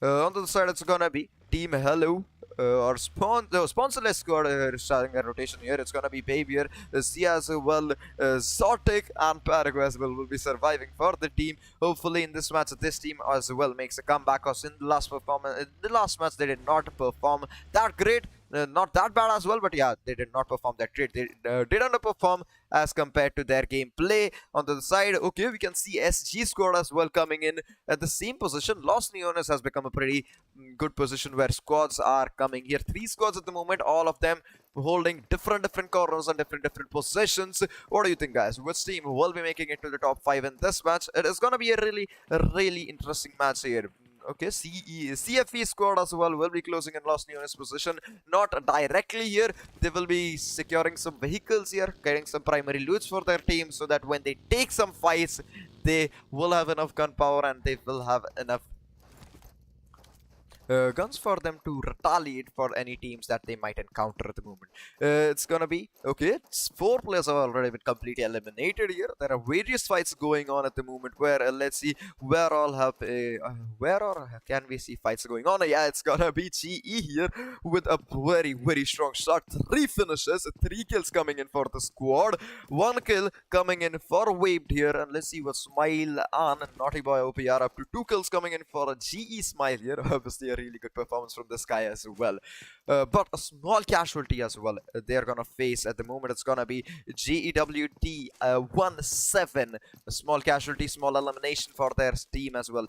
Speaker 2: On the other side, it's gonna be Team Hello or sponsorless squad starting a rotation here. It's gonna be Baby here, Sia as well, Zotic and Paraguay as well will be surviving for the team. Hopefully in this match, this team as well makes a comeback. Cause in the last match they did not perform that great. Not that bad as well, but yeah, they did not perform that great. They did underperform as compared to their gameplay. On the side, okay, we can see SG squad as well coming in at the same position. Los Leones has become a pretty good position where squads are coming here. 3 squads at the moment, all of them holding different corners and different positions. What do you think, guys? Which team will be making it to the top 5 in this match? It is gonna be a really interesting match here. Okay, CFE squad as well will be closing in Los Leones position. Not directly here. They will be securing some vehicles here, getting some primary loots for their team so that when they take some fights, they will have enough gunpowder and they will have enough guns for them to retaliate for any teams that they might encounter at the moment. It's gonna be okay. 4 players have already been completely eliminated here. There are various fights going on at the moment. Where let's see where can we see fights going on? Yeah, it's gonna be GE here with a very strong start. 3 finishes, 3 kills coming in for the squad. 1 kill coming in for Waved here, and let's see what Smile and Naughty Boy OP are up to. 2 kills coming in for a GE Smile here. Obviously a really good performance from this guy as well, but a small casualty as well they're gonna face at the moment. It's gonna be GEWT 1-7, a small casualty, small elimination for their team as well.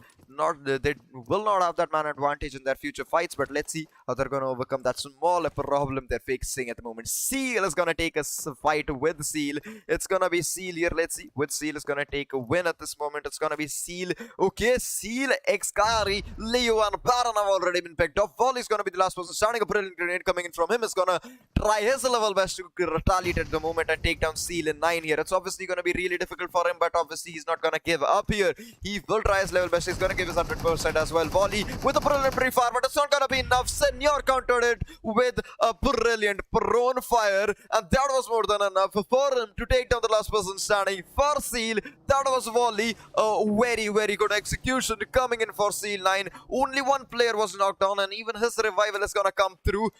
Speaker 2: They will not have that man advantage in their future fights, but let's see how they're gonna overcome that small problem they're facing at the moment. Seal is gonna take a fight with Seal. It's gonna be Seal here. Let's see which Seal is gonna take a win at this moment. It's gonna be Seal. Okay, Seal, Xkari, Leo and Baron have already been picked up. Volley is gonna be the last person starting. A brilliant grenade coming in from him is gonna try his level best to retaliate at the moment and take down Seal in 9 here. It's obviously gonna be really difficult for him, but obviously he's not gonna give up here. He will try his level best. He's gonna give his 100% as well. Volley with a brilliant pre-fire, but it's not gonna be enough. Senor countered it with a brilliant prone fire, and that was more than enough for him to take down the last person standing for Seal. That was Volley. A very good execution coming in for Seal 9. Only 1 player was knocked down, and even his revival is gonna come through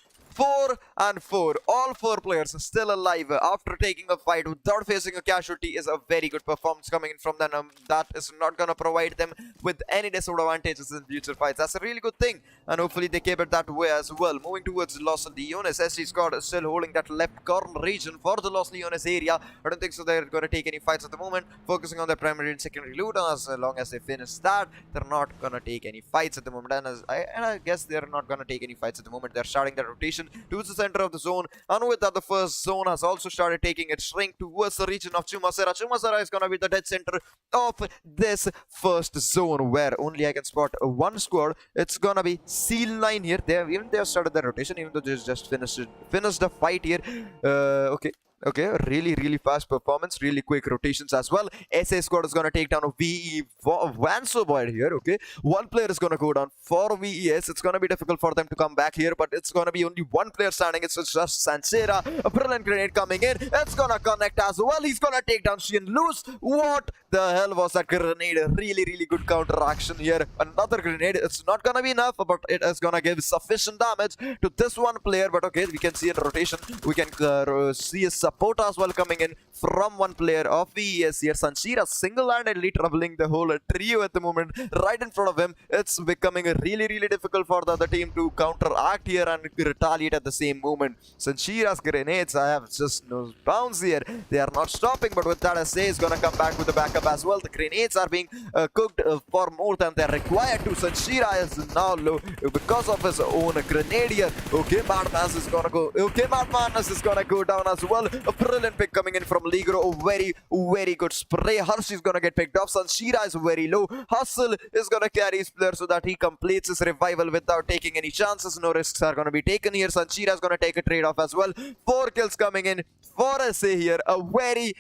Speaker 2: 4 and 4. All 4 players are still alive after taking a fight without facing a casualty is a very good performance coming in from them. That is not gonna provide them with any disadvantages in future fights. That's a really good thing, and hopefully they keep it that way as well. Moving towards Los Leones, SG squad is still holding that left corner region for the Los Leones area. I don't think so they're gonna take any fights at the moment, focusing on their primary and secondary loot. As long as they finish that, they're not gonna take any fights at the moment. And I guess they're not gonna take any fights at the moment. They're starting their rotation towards the center of the zone, and with that, the first zone has also started taking its shrink towards the region of Chumasera. Chumasera is gonna be the dead center of this first zone, where only I can spot one squad. It's gonna be Seal 9 here. They have started their rotation, even though they just finished the fight here. Okay, really fast performance, really quick rotations as well. SA squad is gonna take down a VE Vansoboid here. Okay, one player is gonna go down for VES. It's gonna be difficult for them to come back here, but it's gonna be only one player standing. It's just Sansera. A brilliant grenade coming in. It's gonna connect as well. He's gonna take down Shein Loose. What the hell was that grenade? Really good counter action here. Another grenade. It's not gonna be enough, but it is gonna give sufficient damage to this one player. But okay, we can see in rotation, we can see a support as well coming in from one player of VES here. Sanshira single-handedly troubling the whole trio at the moment right in front of him. It's becoming really difficult for the other team to counteract here and retaliate at the same moment. Sanshira's grenades, I have just no bounds here. They are not stopping, but with that, SA is gonna come back with the backup as well. The grenades are being cooked for more than they're required to. Sanshira is now low because of his own grenade here. Okay, Madness is gonna go. Okay, Madness is gonna go down as well. A brilliant pick coming in from Ligro. A very good spray. Hershey is gonna get picked off. Sanshira is very low. Hustle is gonna carry his player so that he completes his revival without taking any chances. No risks are gonna be taken here. Sanshira is gonna take a trade off as well. 4 kills coming in for SA here. A very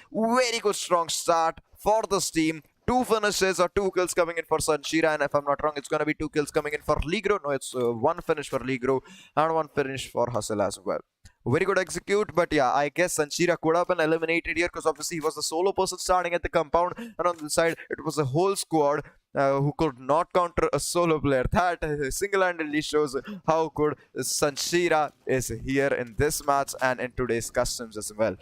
Speaker 2: good strong start for this team. 2 finishes or 2 kills coming in for Sanshira, and if I'm not wrong, it's gonna be 2 kills coming in for Ligro. No, it's 1 finish for Ligro and 1 finish for Hustle as well. Very good execute, but yeah, I guess Sanshira could have been eliminated here because obviously he was the solo person starting at the compound, and on the side it was a whole squad who could not counter a solo player. That single-handedly shows how good Sanshira is here in this match and in today's customs as well.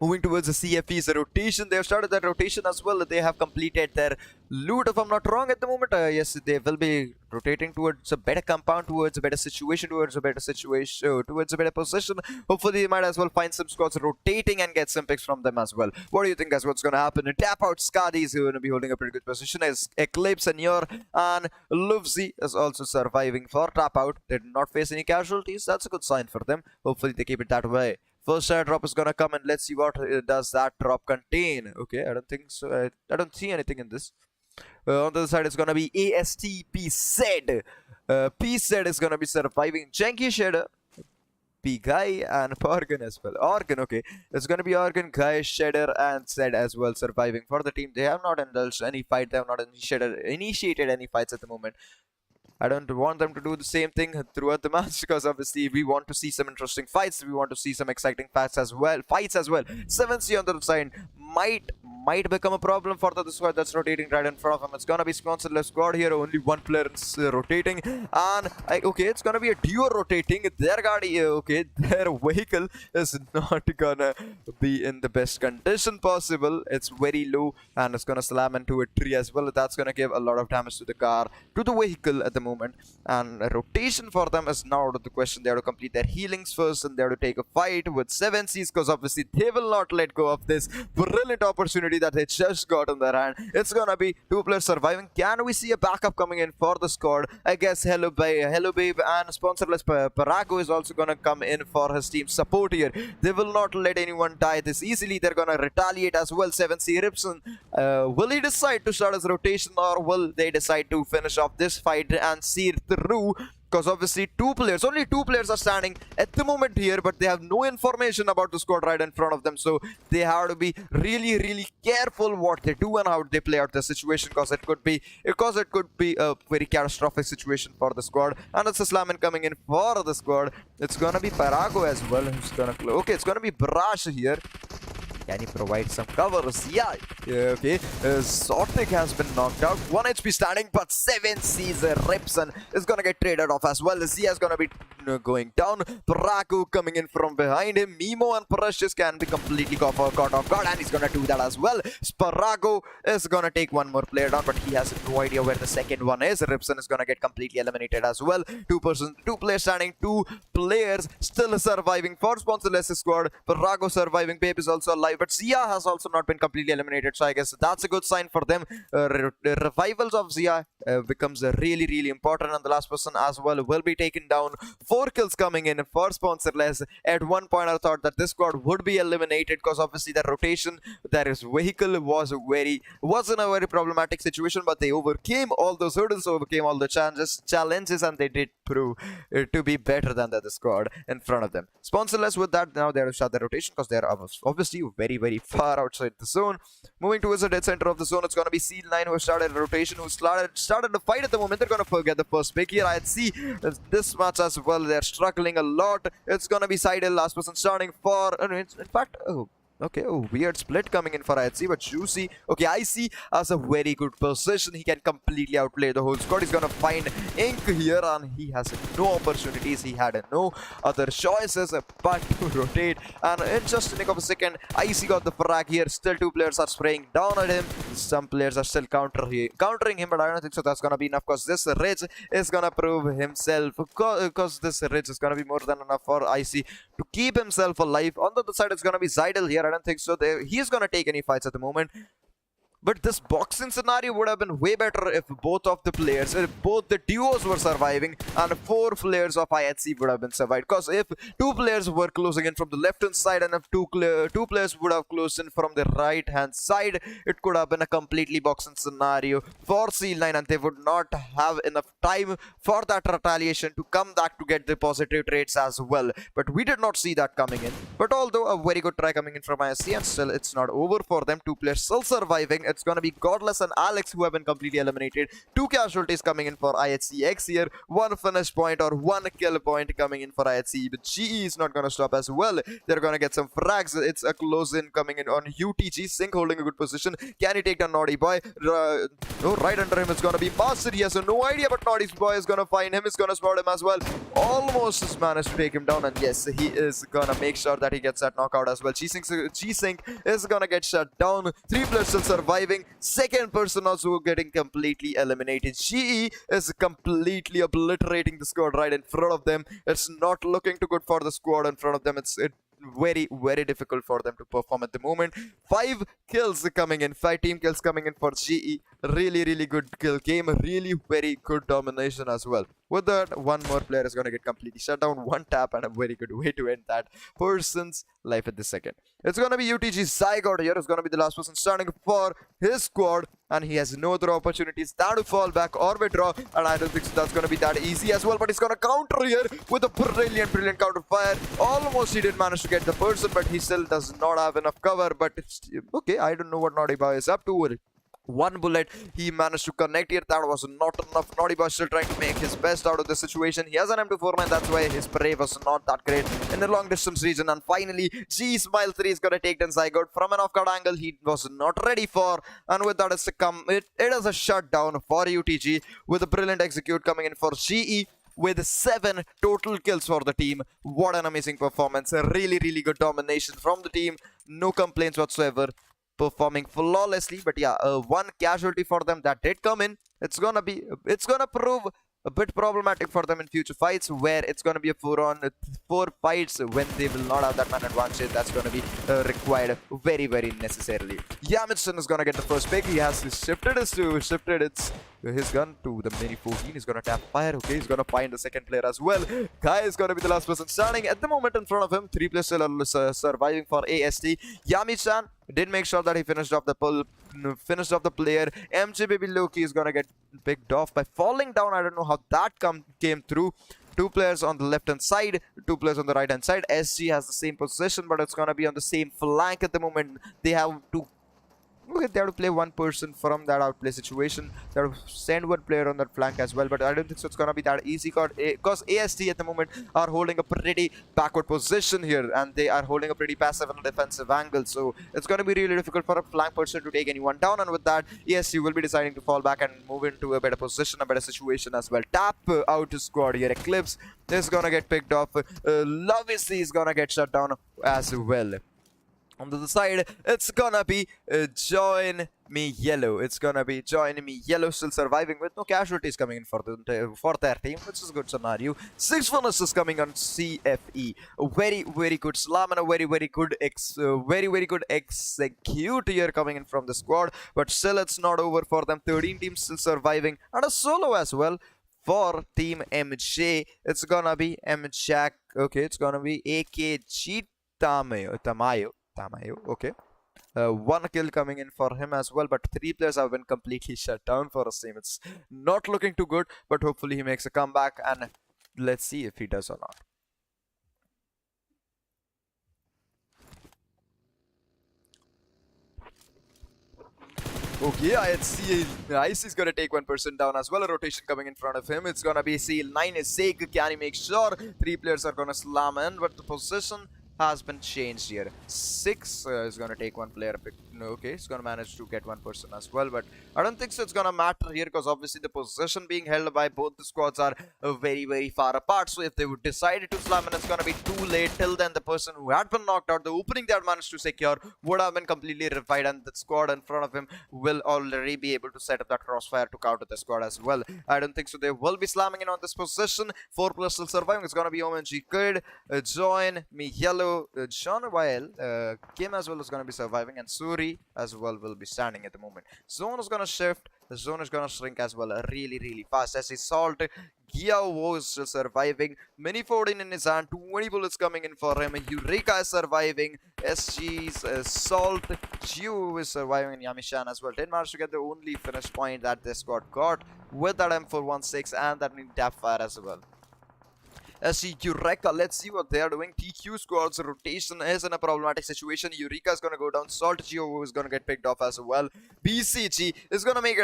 Speaker 2: Moving towards the CFE's rotation, they have started that rotation as well. They have completed their loot, if I'm not wrong, at the moment. Yes, they will be rotating towards a better compound, towards a better situation, towards a better position. Hopefully, they might as well find some squads rotating and get some picks from them as well. What do you think, guys? What's going to happen? TAPOUTX Skadi is going to be holding a pretty good position as Eclipse, Senior, and Luvzi is also surviving for TAPOUT. They did not face any casualties. That's a good sign for them. Hopefully, they keep it that way. First airdrop is gonna come, and let's see what does that drop contain. Okay, I don't think so. I don't see anything in this. On the other side, it's gonna be ASTP said. PZ is gonna be surviving. Janky Shader, P Guy, and Organ as well. Organ, okay. It's gonna be Organ, Guy, Shader, and Zed as well surviving for the team. They have not indulged any fight. They have not initiated any fights at the moment. I don't want them to do the same thing throughout the match because obviously we want to see some interesting fights. We want to see some exciting fights as well. 7C on the other side might become a problem for the squad that's rotating right in front of him. It's gonna be sponsorless squad here. Only one player is rotating, and okay, it's gonna be a duo rotating. Their vehicle is not gonna be in the best condition possible. It's very low, and it's gonna slam into a tree as well. That's gonna give a lot of damage to the car, to the vehicle at the moment. And rotation for them is now out of the question. They have to complete their healings first, and they have to take a fight with 7Cs because obviously they will not let go of this brilliant opportunity that they just got in their hand. It's gonna be 2 players surviving. Can we see a backup coming in for the squad? I guess Hello Babe and sponsorless Parago is also gonna come in for his team support here. They will not let anyone die this easily. They're gonna retaliate as well. 7C Ripson, will he decide to start his rotation, or will they decide to finish off this fight and see it through? Because obviously only two players are standing at the moment here, but they have no information about the squad right in front of them. So they have to be really careful what they do and how they play out the situation, because it could be a very catastrophic situation for the squad. And it's a slam coming in for the squad. It's gonna be Parago as well who's gonna okay, it's gonna be Brash here. Can he provide some covers? Yeah, okay. Zotic has been knocked out. 1 HP standing, but 7 sees Ripson is gonna get traded off as well. Zia is gonna be going down. Paraku coming in from behind him. Mimo and Precious can be completely caught off guard, and he's gonna do that as well. Sparago is gonna take one more player down, but he has no idea where the second one is. Ripson is gonna get completely eliminated as well. Two players standing, 2 players still surviving for sponsorless squad. Parago surviving. Babe is also alive, but Zia has also not been completely eliminated, so I guess that's a good sign for them. Revivals of Zia becomes really, really important, and the last person as well will be taken down. 4 kills coming in for sponsorless. At one point I thought that this squad would be eliminated because obviously the rotation, that is vehicle, was in a very problematic situation, but they overcame all those hurdles, overcame all the challenges, and they did prove to be better than the other squad in front of them. Sponsorless with that, now they have to start the rotation because they're obviously very, very far outside the zone. Moving towards the dead center of the zone, it's going to be Seal9 who started a rotation, who started the fight at the moment. They're going to get the first pick here. I'd see this match as well. They're struggling a lot. It's going to be Seidel, last person starting for... in fact... Okay, weird split coming in for IC, but Juicy, okay, IC has a very good position. He can completely outplay the whole squad. He's gonna find Ink here, and he has no opportunities. He had no other choices but to rotate. And in just a nick of a second, IC got the frag here. Still 2 players are spraying down at him. Some players are still countering him, but I don't think so that's gonna be enough, because this Ridge is gonna prove himself. Because this Ridge is gonna be more than enough for IC to keep himself alive. On the other side, it's gonna be Zydel here. I don't think so. He's gonna take any fights at the moment. But this boxing scenario would have been way better if both of the players, both the duos were surviving, and 4 players of IHC would have been survived. Because if 2 players were closing in from the left hand side, and if 2 players would have closed in from the right hand side, it could have been a completely boxing scenario for Seal9, and they would not have enough time for that retaliation to come back to get the positive trades as well. But we did not see that coming in. But although a very good try coming in from IHC, and still it's not over for them. 2 players still surviving. It's going to be Godless and Alex who have been completely eliminated. 2 casualties coming in for IHCX here. 1 finish point or 1 kill point coming in for IHC. But GE is not going to stop as well. They're going to get some frags. It's a close in coming in on UTG. Sync holding a good position. Can he take down Naughty Boy? Right under him is going to be Master. He has no idea, but Naughty Boy is going to find him. He's going to spot him as well. Almost has managed to take him down. And yes, he is going to make sure that he gets that knockout as well. G-Sync is going to get shut down. 3 players still surviving. Second person also getting completely eliminated. GE is completely obliterating the squad right in front of them. It's not looking too good for the squad in front of them. It's very, very difficult for them to perform at the moment. 5 kills coming in, 5 team kills coming in for GE. Really, really good kill game. Really very good domination as well. With that, 1 more player is going to get completely shut down. 1 tap, and a very good way to end that person's life at this second. It's going to be UTG Zygote here. It's going to be the last person starting for his squad, and he has no other opportunities than to fall back or withdraw, and I don't think so that's going to be that easy as well. But he's going to counter here with a brilliant counter fire. Almost he did manage to get the person, but he still does not have enough cover. But it's okay. I don't know what Naughty Boy is up to. 1 bullet he managed to connect here. That was not enough. Naughty Boy still trying to make his best out of the situation. He has an M249. That's why his spray was not that great in the long distance region. And finally, G Smile 3 is going to take down Zygote from an off-guard angle he was not ready for. And with that, it is a shutdown for UTG with a brilliant execute coming in for GE. With 7 total kills for the team. What an amazing performance. A really, really good domination from the team. No complaints whatsoever. Performing flawlessly. But yeah, 1 casualty for them that did come in. It's gonna prove a bit problematic for them in future fights, where it's going to be a 4-on-4 fights when they will not have that man advantage. That's going to be required very, very necessarily. Yamitson is going to get the first pick. He has shifted his gun to the mini 14. He's going to tap fire. Okay, he's going to find the second player as well. Kai is going to be the last person standing at the moment in front of him. 3 players still are surviving for AST. Yami-chan did make sure that he finished off the player. MJ Baby Loki is going to get picked off by falling down. I don't know how that came through. 2 players on the left hand side, 2 players on the right hand side. SG has the same position, but it's going to be on the same flank at the moment. They have to Okay, they have to play one person from that outplay situation. They have to send one player on that flank as well, but I don't think so it's gonna be that easy because AST at the moment are holding a pretty backward position here, and they are holding a pretty passive and defensive angle. So it's gonna be really difficult for a flank person to take anyone down, and with that, AST will be deciding to fall back and move into a better position, a better situation as well. Tap out squad here. Eclipse is gonna get picked off. Lovely is gonna get shut down as well. On the other side, it's gonna be Join Me Yellow. It's gonna be Join Me Yellow still surviving with no casualties coming in for their team, which is a good scenario. 6 finishes coming on CFE. A very good slam and a very good execute here coming in from the squad. But still, it's not over for them. 13 teams still surviving, and a solo as well for Team MJ. It's gonna be MJack. Okay, it's gonna be AKG Tamayo. Okay. 1 kill coming in for him as well, but 3 players have been completely shut down for his team. It's not looking too good, but hopefully he makes a comeback, and let's see if he does or not. Okay, I see Ice is gonna take 1 person down as well. A rotation coming in front of him. It's gonna be Seal 9 is Sake. Can he make sure 3 players are gonna slam in, but the position has been changed here. 6 is gonna take 1 player. Okay, it's gonna manage to get 1 person as well, but I don't think so it's gonna matter here, because obviously the position being held by both the squads are very far apart. So if they would decide to slam in, it's gonna be too late. Till then, the person who had been knocked out, the opening they had managed to secure, would have been completely revived, and the squad in front of him will already be able to set up that crossfire to counter the squad as well. I don't think so they will be slamming in on this position. 4 players still surviving. It's gonna be OMG Kid, Join Me Yellow, John Weil, Kim as well is gonna be surviving, and Suri as well will be standing at the moment. Zone is gonna shift, the zone is gonna shrink as well really fast. As he Salt, Giao is still surviving, Mini 14 in his hand, 20 bullets coming in for him. Eureka is surviving, SG's Salt, Gio is surviving, and Yamishan as well. Didn't manage to get the only finish point that this squad got with that M416 and that new tap fire as well. SG Eureka, let's see what they are doing. TQ squad's rotation is in a problematic situation. Eureka is gonna go down. Salt Geo is gonna get picked off as well. BCG is gonna make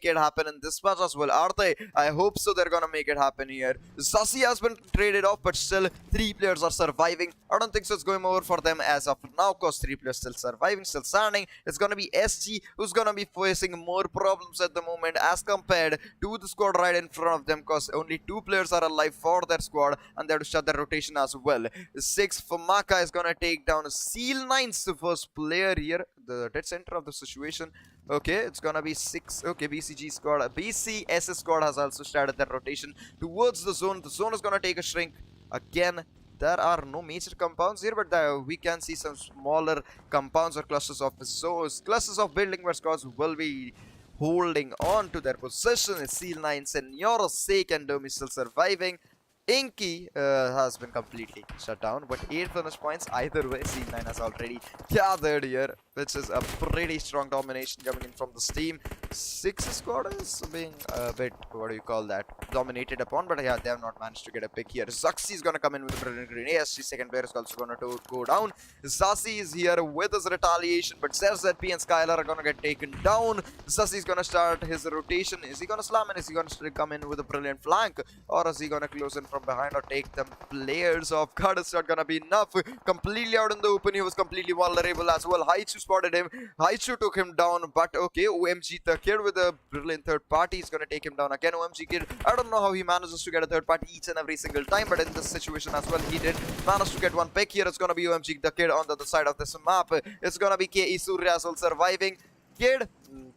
Speaker 2: it happen in this match as well. Are they? I hope so. They're gonna make it happen here. Zassi has been traded off, but still 3 players are surviving. I don't think so it's going over for them as of now, because 3 players still surviving, still standing. It's gonna be SG who's gonna be facing more problems at the moment as compared to the squad right in front of them, because only 2 players are alive for their squad, and they have to shut their rotation as well. 6 Famaka is gonna take down Seal 9's first player here, the dead center of the situation. Okay, it's gonna be 6. Okay, BCG squad, BCS squad has also started their rotation towards the zone. The zone is gonna take a shrink again. There are no major compounds here, but we can see some smaller compounds or clusters of building where squads will be holding on to their position. Seal 9, Senor Sake, and Dome is still surviving. Inky has been completely shut down, but 8 finish points either way. C9 has already gathered here, which is a pretty strong domination coming in from this team. 6 squad is being a bit, what do you call that, dominated upon, but yeah, they have not managed to get a pick here. Zaxi is gonna come in with a brilliant green. ASG second player is also gonna go down. Zaxi is here with his retaliation, but ZZP and Skylar are gonna get taken down. Zaxi is gonna start his rotation. Is he gonna slam in? Is he gonna come in with a brilliant flank, or is he gonna close in from behind or take them players off guard? It's not gonna be enough. Completely out in the open, he was completely vulnerable as well. Haichu spotted him. Haichu took him down, but okay, OMG the kid with a brilliant third party is gonna take him down again. OMG kid, I don't know how he manages to get a third party each and every single time, but in this situation as well, he did manage to get 1 pick here. It's gonna be OMG the kid on the other side of this map. It's gonna be KE Surya as well surviving. Kid,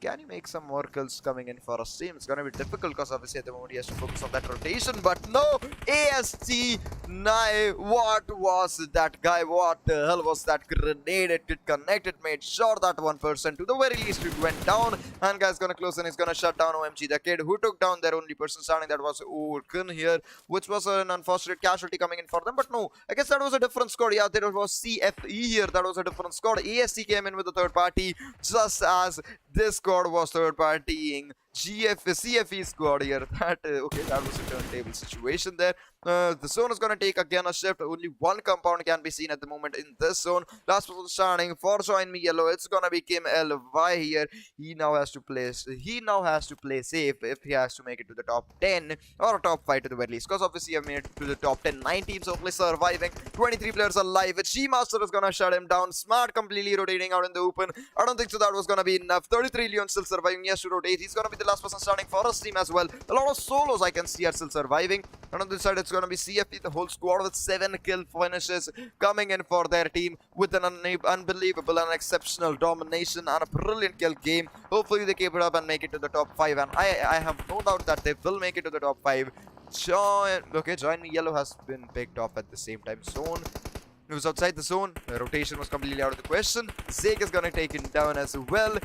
Speaker 2: can you make some more kills coming in for us team? It's gonna be difficult because obviously at the moment he has to focus on that rotation, but no! AST, what was that guy? What the hell was that grenade? It did connect, it made sure that 1 person to the very least it went down, and guy's gonna close and he's gonna shut down OMG the kid, who took down their only person standing. That was Orkun here, which was an unfortunate casualty coming in for them, but no, I guess that was a different squad. Yeah, there was CFE here, that was a different squad. AST came in with the third party just as this squad was third partying CFE squad here. That okay, that was a turntable situation there. The zone is gonna take again a shift. Only one compound can be seen at the moment in this zone. Last person starting for Join Me Yellow. It's gonna be Kim LY here. He now has to play safe if he has to make it to the top 10 or top 5 to the very least. Because obviously I've made it to the top 10. 9 teams only surviving. 23 players alive. G Master is gonna shut him down. Smart completely rotating out in the open. I don't think so that was gonna be enough. 33 Leon still surviving. He has to rotate. He's gonna be the last person starting for his team as well. A lot of solos I can see are still surviving. And on this side it's gonna be CFE, the whole squad with 7 kill finishes coming in for their team with an unbelievable and exceptional domination and a brilliant kill game. Hopefully they keep it up and make it to the top 5, and I have no doubt that they will make it to the top 5. Join Me Yellow has been picked off at the same time. Zone. It was outside the zone. The rotation was completely out of the question. Zeke is gonna take him down as well.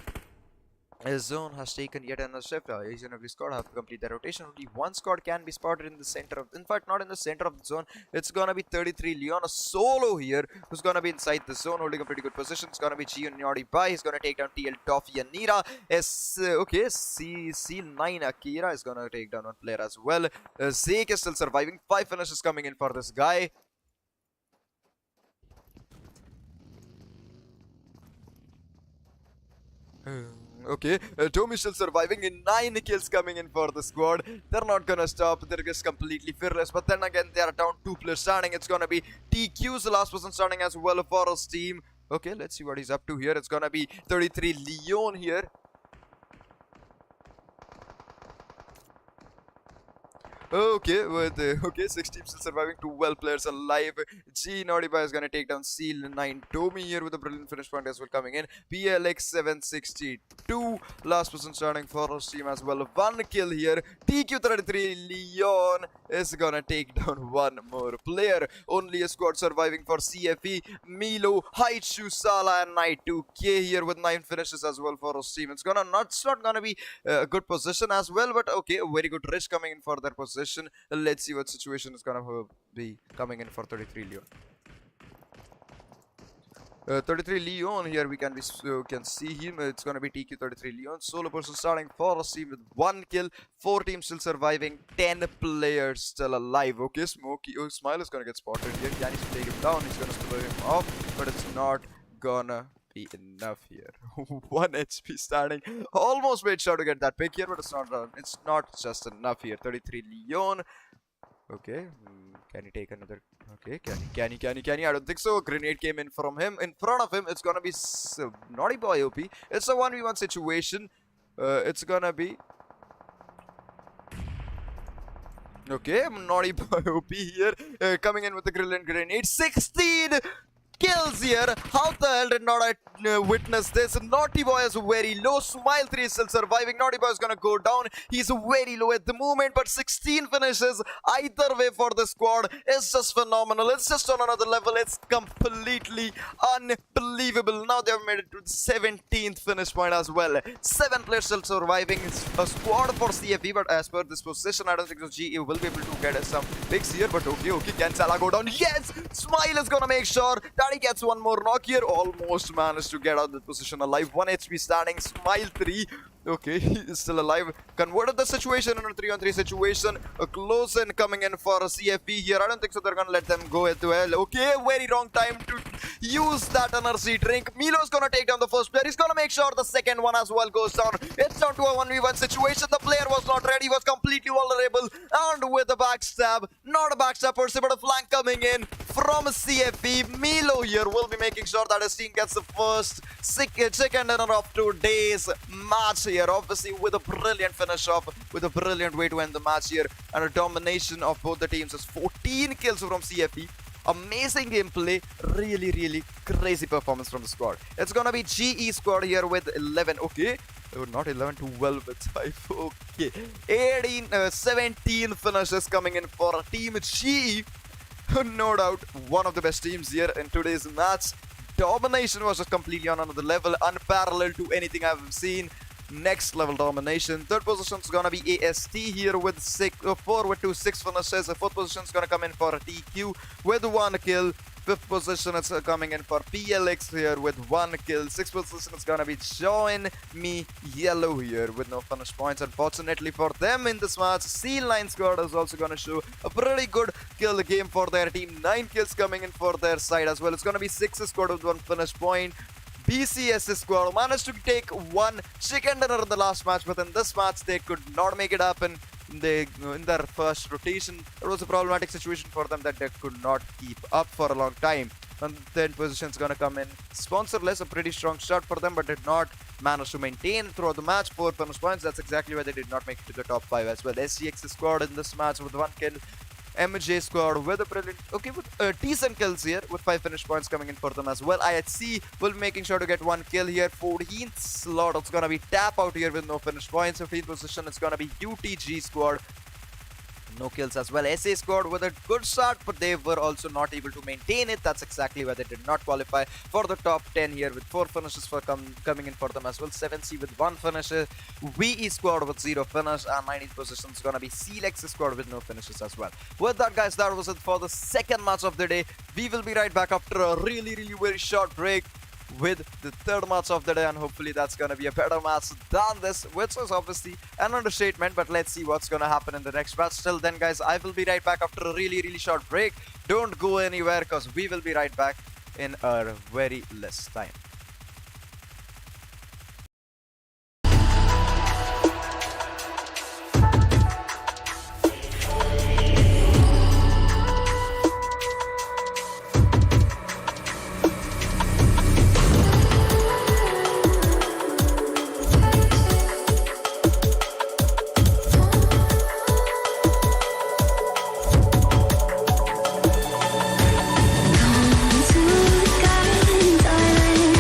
Speaker 2: His zone has taken yet another shift. Each and every squad have to complete their rotation. Only one squad can be spotted in the center of, in fact, not in the center of the zone. It's gonna be 33 Leon, a solo here, who's gonna be inside the zone, holding a pretty good position. It's gonna be Gio Nyori Bai. He's gonna take down TL Toffee and Nira. C9 Akira is gonna take down one player as well. Zeke is still surviving. 5 finishes coming in for this guy. Okay, Tommy still surviving in 9 kills coming in for the squad. They're not gonna stop. They're just completely fearless. But then again, they are down 2 players starting. It's gonna be TQ's the last person starting as well for his team. Okay, let's see what he's up to here. It's gonna be 33 Leon here. Okay, with 6 teams still surviving, 12 players alive. G Nodiba is gonna take down Seal 9 Tommy here with a brilliant finish point as well coming in. PLX 762, last person starting for his team as well. 1 kill here. TQ33 Leon is gonna take down 1 more player. Only a squad surviving for CFE. Milo, Haichu, Sala, and Knight 2K here with 9 finishes as well for his team. It's not gonna be a good position as well, but okay, a very good risk coming in for their position. Let's see what situation is gonna be coming in for 33 Leon. 33 Leon here we can see him. It's gonna be TQ33 Leon, solo person starting for a team with 1 kill. 4 teams still surviving, 10 players still alive. Okay, Smile is gonna get spotted here. Can he take him down? He's gonna split him off, but it's not gonna be enough here. 1 HP starting. Almost made sure to get that pick here, but it's not just enough here. 33 Leon. Okay, can he take another? Okay, can he? I don't think so. Grenade came in from him. In front of him, it's gonna be Naughty Boy OP. It's a 1v1 situation. It's gonna be okay, Naughty Boy OP here, coming in with the brilliant grenade. 16 kills here. How the hell did not I witness this? Naughty Boy is very low. Smile 3 is still surviving. Naughty Boy is gonna go down. He's very low at the moment, but 16 finishes either way for the squad is just phenomenal. It's just on another level. It's completely unbelievable. Now they have made it to the 17th finish point as well. 7 players still surviving. It's a squad for CFE, but as per this position, I don't think so GE will be able to get some picks here. But okay, can Salah go down? Yes! Smile is gonna make sure that he gets 1 more knock here. Almost managed to get out of the position alive. 1 HP standing. Smile 3. Okay, he is still alive. Converted the situation in a 3-on-3 situation. A close in coming in for a CFE here. I don't think so they're gonna let them go as well. Okay, very wrong time to use that energy drink. Milo's gonna take down the first player. He's gonna make sure the second one as well goes down. It's down to a 1v1 situation. The player was not ready. He was completely vulnerable. And with a backstab, not a backstab per se, but a flank coming in from CFE. Milo here will be making sure that his team gets the first chicken dinner of today's match here. Obviously with a brilliant finish off, with a brilliant way to end the match here, and a domination of both the teams. Is 14 kills from CFE. Amazing gameplay, really crazy performance from the squad. It's gonna be GE squad here with 11. Okay, not 11, 12 with 5. Okay, 17 finishes coming in for Team GE. No doubt one of the best teams here in today's match. Domination was just completely on another level, unparalleled to anything I've seen. next level domination. Third position is gonna be AST here with 4 with 2 6 finishes. The fourth position is gonna come in for TQ with 1 kill. Fifth position is coming in for PLX here with 1 kill. Sixth position is gonna be Join Me Yellow here with no finish points. Unfortunately for them in this match, C9 squad is also gonna show a pretty good kill game for their team. 9 kills coming in for their side as well. It's gonna be 6 squad with 1 finish point. BCS squad managed to take 1 chicken dinner in the last match, but in this match they could not make it happen. In their first rotation, it was a problematic situation for them that they could not keep up for a long time. And 10th position is gonna come in sponsorless, a pretty strong start for them, but did not manage to maintain throughout the match. 4 finish points, that's exactly why they did not make it to the top 5 as well. SCX squad in this match with 1 kill. MJ squad with a brilliant, with decent kills here with 5 finish points coming in for them as well. IHC will be making sure to get 1 kill here. 14th slot, it's gonna be tap out here with no finish points. 15th position, it's gonna be UTG squad. No kills as well. SA squad with a good start, but they were also not able to maintain it. That's exactly why they did not qualify for the top 10 here with 4 finishes for coming in for them as well. 7C with 1 finisher. VE squad with 0 finish, and 19th position is gonna be Clex squad with no finishes as well. With that, guys, that was it for the second match of the day. We will be right back after a really very short break with the third match of the day, and hopefully that's gonna be a better match than this, which is obviously an understatement, but let's see what's gonna happen in the next match. Till then, guys, I will be right back after a really short break. Don't go anywhere, because we will be right back in a very less time.
Speaker 1: To the garden, darling,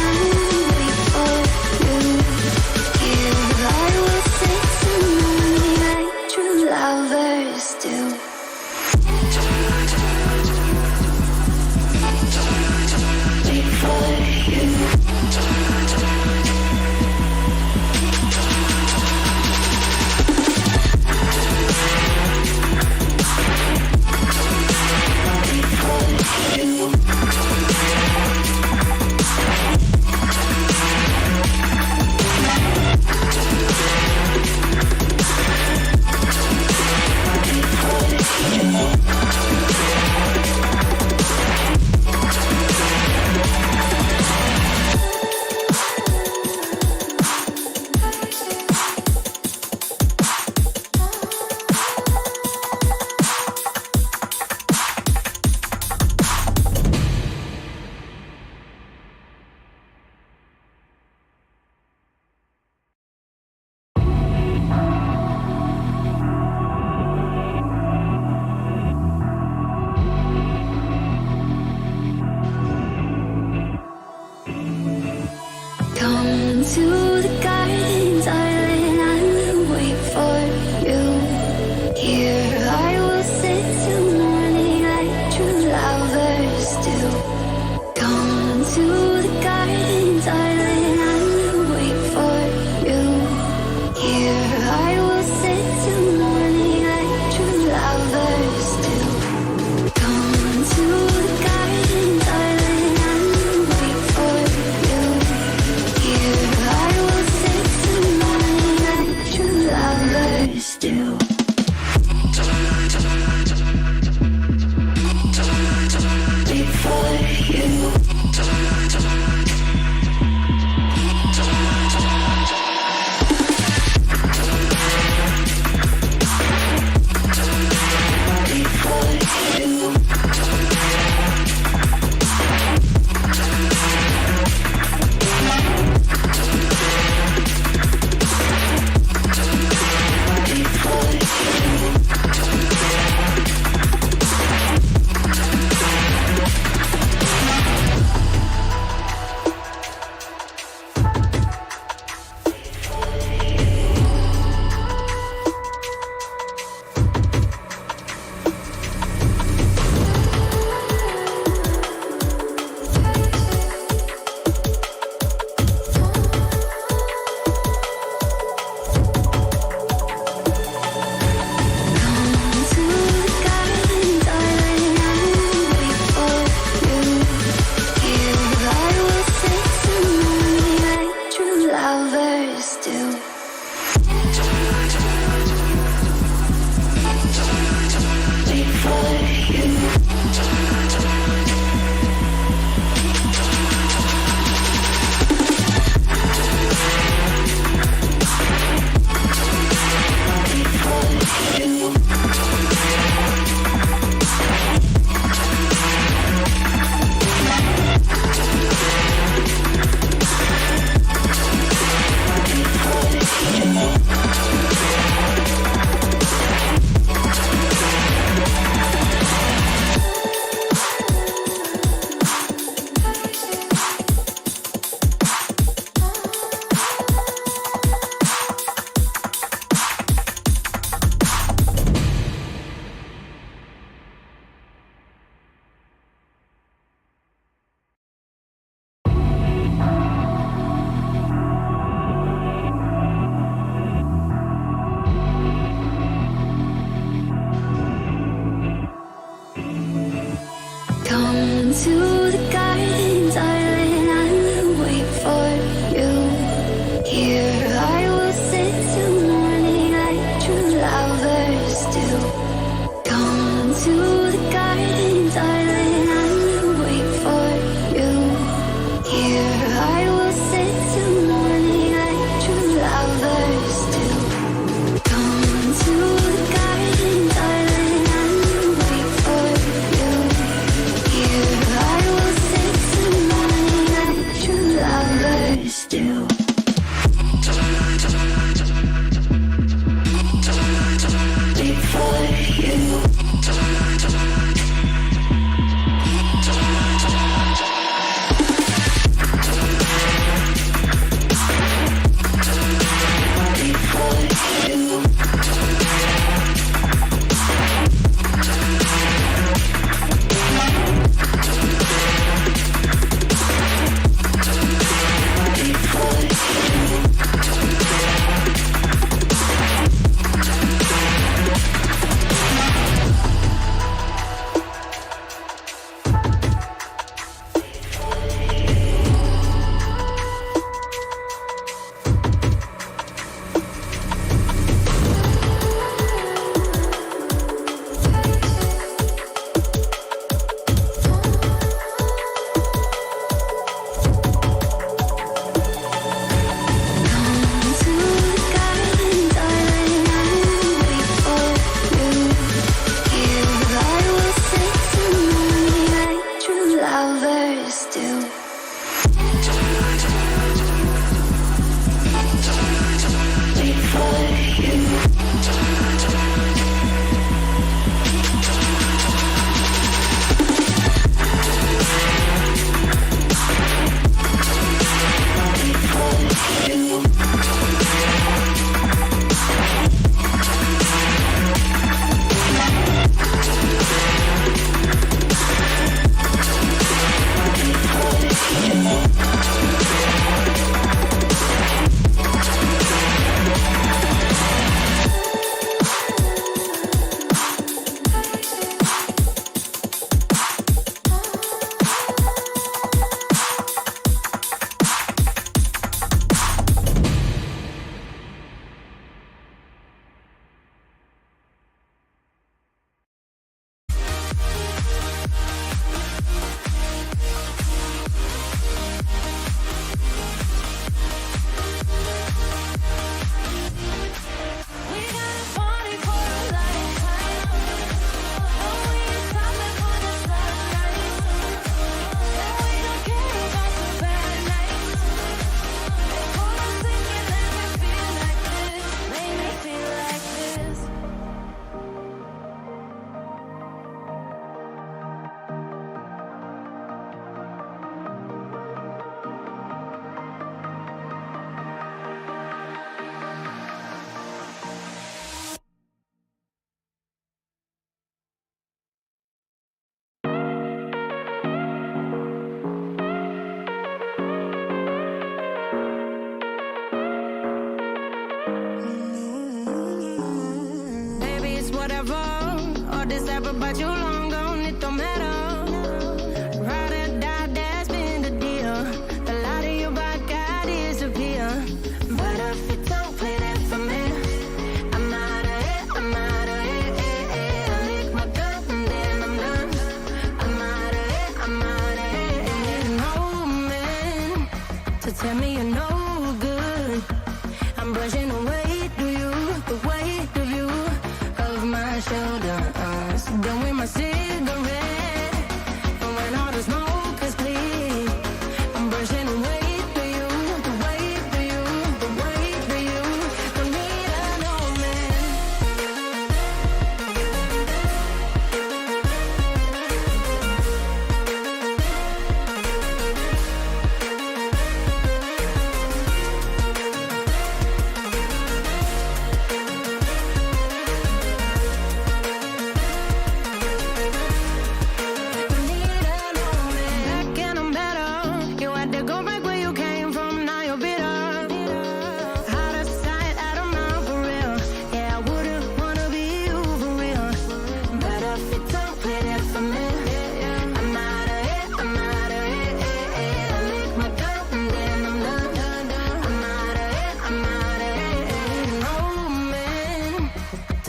Speaker 1: to the garden, darling, I will wait for you. Here I will sit till morning like true lovers do. Come to the garden, darling, I will wait for you. Here I will sit till morning like true lovers do. Come to the garden, darling, I will wait for you. Here I will sit till morning like true lovers do. Wait for you.
Speaker 3: But you long gone, it don't matter. Ride or die, that's been the deal. A lot of you bad guys disappear. But if you don't play that for me, I'm out of it, I'm out of it. I lick my gun and then I'm done. I'm out of it, I'm out of it. And there's no man to tell me you're no good. I'm brushing away to you, the weight of you, of my shoulder. Done with my cigarette, and when all the smoke is clear, I'm brushing away to you, the weight for you, the weight for you. Don't need a no man.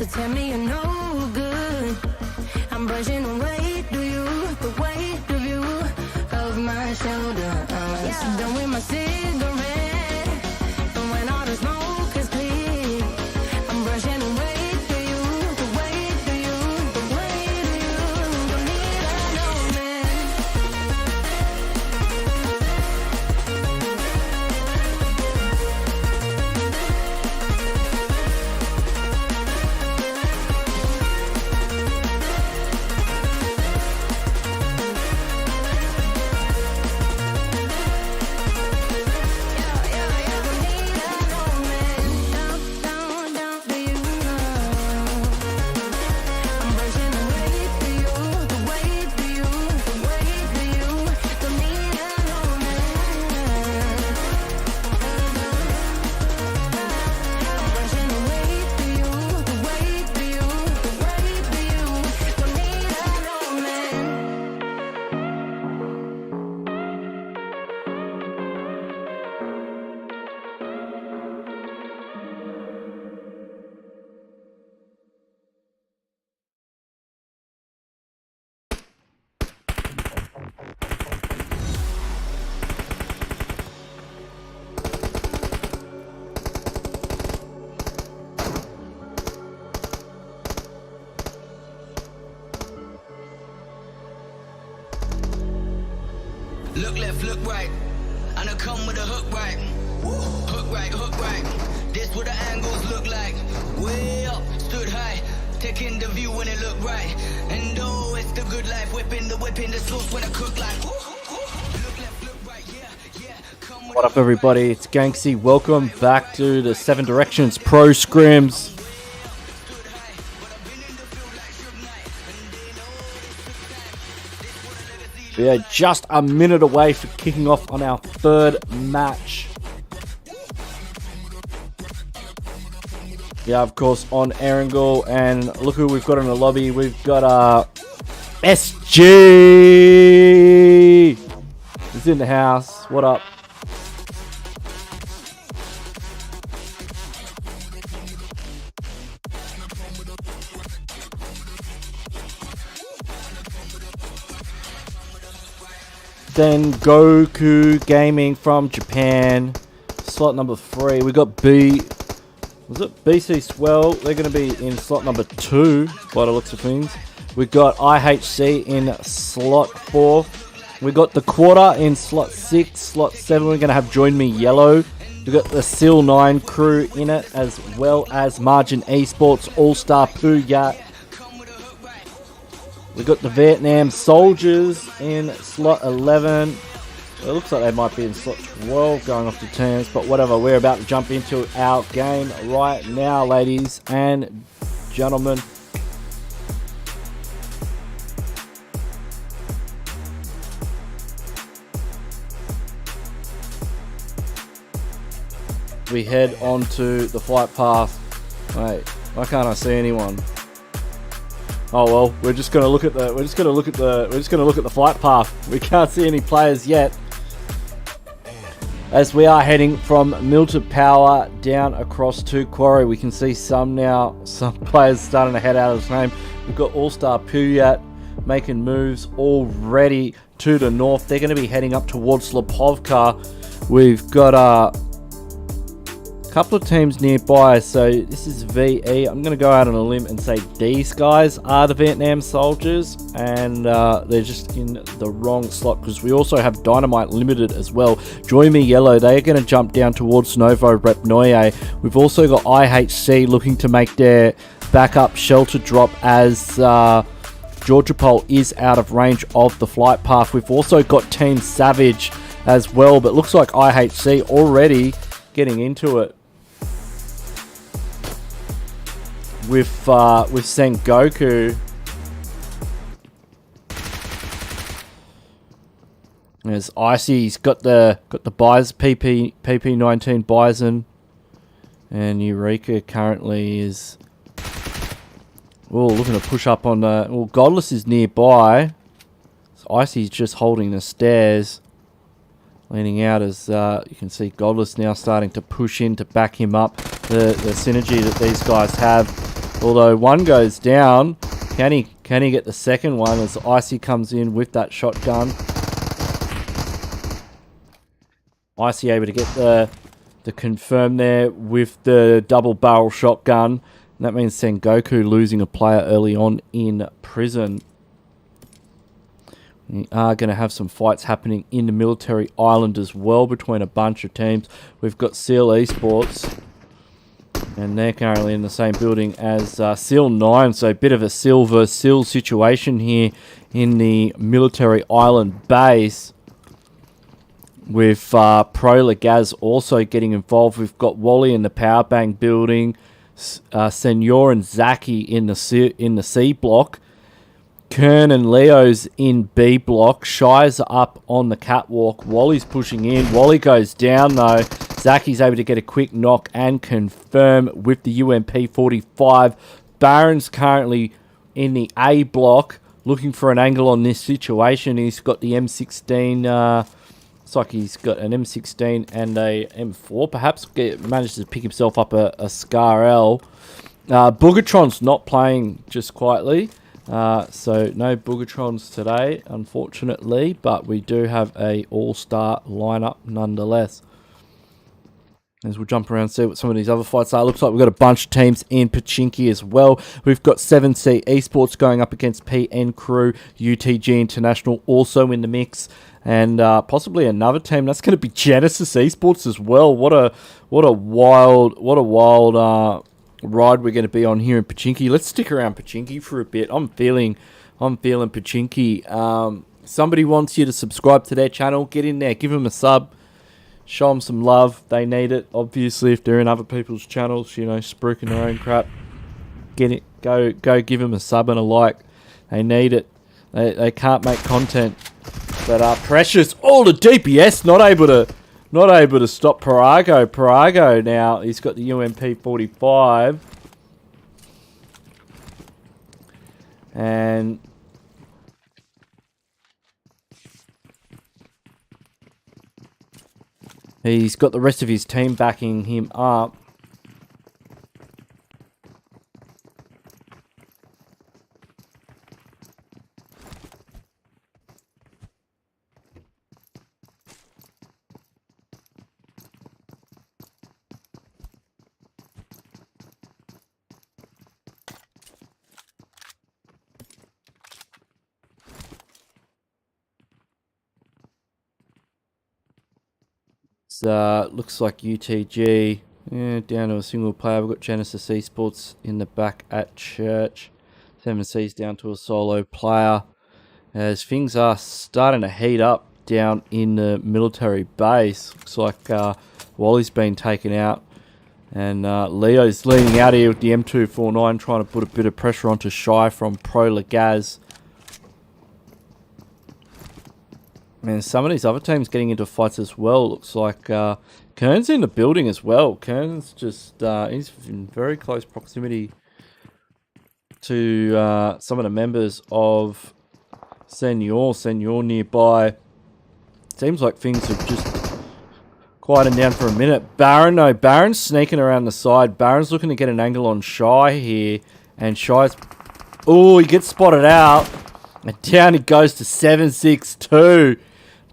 Speaker 3: to tell me you're no good. I'm brushing away to you, the weight of you, of my shoulders. Done with my cigarette, and when all the smoke is clear, I'm brushing away to you, the weight of you, the weight of you. Don't need another man.
Speaker 4: Look left, look right, and I come with a hook right. Hook right, hook right. This what the angles look like. Way up, stood high, taking the view when it look right. And oh, it's the good life, whipping the sauce when I cook like. Look left, look right, yeah. Come with
Speaker 5: What up, everybody? It's Ganksy. Welcome back to the Seven Directions Pro Scrims. We are just a minute away from kicking off on our third match. Yeah, of course, on Erangel, and look who we've got in the lobby. We've got SG is in the house. What up? SENGOKU Gaming from Japan. Slot number 3. We got BC SWELL. They're going to be in slot number 2 by the looks of things. We got IHC in slot 4. We got the Quarter in slot 6. Slot 7 we're going to have Join Me Yellow. We got the SEAL 9 crew in it, as well as MARJIN Esports, All-Star PUYAT. We got the Vietnam Soldiers in slot 11. It looks like they might be in slot 12 going off the turns, but whatever. We're about to jump into our game right now, ladies and gentlemen. We head onto the flight path. Wait, why can't I see anyone? Oh well, we're just gonna look at the flight path. We can't see any players yet, as we are heading from Milton Power down across to Quarry. We can see some players starting to head out of the game. We've got All-Star PUYAT making moves already to the north. They're going to be heading up towards Lipovka. We've got a couple of teams nearby, so this is VE. I'm going to go out on a limb and say these guys are the Vietnam Soldiers, and they're just in the wrong slot, because we also have Dynamite Limited as well. Join Me Yellow, they're going to jump down towards Novo Repnoye. We've also got IHC looking to make their backup shelter drop, as Georgia Pole is out of range of the flight path. We've also got Team Savage as well, but looks like IHC already getting into it with SENGOKU. As Icy's got the Bison PP19 Bison, and Eureka currently is looking to push up on the. Well, Godless is nearby. So Icy's just holding the stairs, leaning out, as you can see Godless now starting to push in to back him up. The synergy that these guys have Although one goes down. Can he get the second one as Icy comes in with that shotgun? Icy able to get the confirm there with the double barrel shotgun. And that means Sengoku losing a player early on in prison. We are going to have some fights happening in the military island as well between a bunch of teams. We've got SEAL Esports, and they're currently in the same building as SEAL 9. So a bit of a SEAL versus SEAL situation here in the military island base, with PROLEGAZ also getting involved. We've got Wally in the power bank building, Senor and Zaki in the C block. Kern and Leo's in B block. Shy's up on the catwalk. Wally's pushing in. Wally goes down though. Zaki's able to get a quick knock and confirm with the UMP 45. Baron's currently in the A block looking for an angle on this situation. He's got the M16. Looks like he's got an M16 and a M4. Perhaps manages to pick himself up a Scar L. Boogatron's not playing just quietly. So no Boogatrons today, unfortunately, but we do have a all-star lineup nonetheless. As we'll jump around and see what some of these other fights are. Looks like we've got a bunch of teams in Pachinki as well. We've got 7C Esports going up against PN Crew, UTG International also in the mix, and possibly another team that's going to be Genesis Esports as well. What a wild ride we're going to be on here in Pachinki. Let's stick around Pachinki for a bit. I'm feeling Pachinki. Somebody wants you to subscribe to their channel. Get in there, give them a sub, show them some love. They need it. Obviously, if they're in other people's channels, you know, spruiking their own crap, get it. Go give them a sub and a like. They need it. They can't make content. But Precious, all the DPS not able to stop Parago. Parago now, he's got the UMP 45. And he's got the rest of his team backing him up. Looks like UTG down to a single player. We've got Genesis Esports in the back at Church. 7C's down to a solo player. As things are starting to heat up down in the military base. Looks like Wally's been taken out. And Leo's leaning out here with the M249, trying to put a bit of pressure onto Shy from PROLEGAZ. And some of these other teams getting into fights as well. Looks like Kern's in the building as well. Kern's just, he's in very close proximity to some of the members of Senor nearby. Seems like things have just quieted down for a minute. Baron, no, Baron's sneaking around the side. Baron's looking to get an angle on Shy here. And Shy's, oh, he gets spotted out. And down he goes to 762.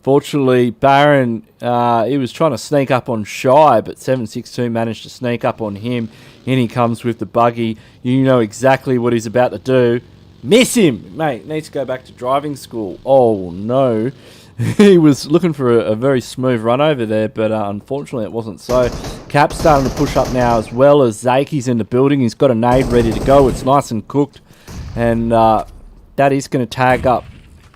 Speaker 5: Fortunately, Baron, he was trying to sneak up on Shy, but 762 managed to sneak up on him. In he comes with the buggy. You know exactly what he's about to do. Miss him! Mate, needs to go back to driving school. Oh, no. He was looking for a very smooth run over there, but unfortunately it wasn't so. Cap's starting to push up now as well as Zaki's in the building. He's got a nade ready to go. It's nice and cooked. And that is going to tag up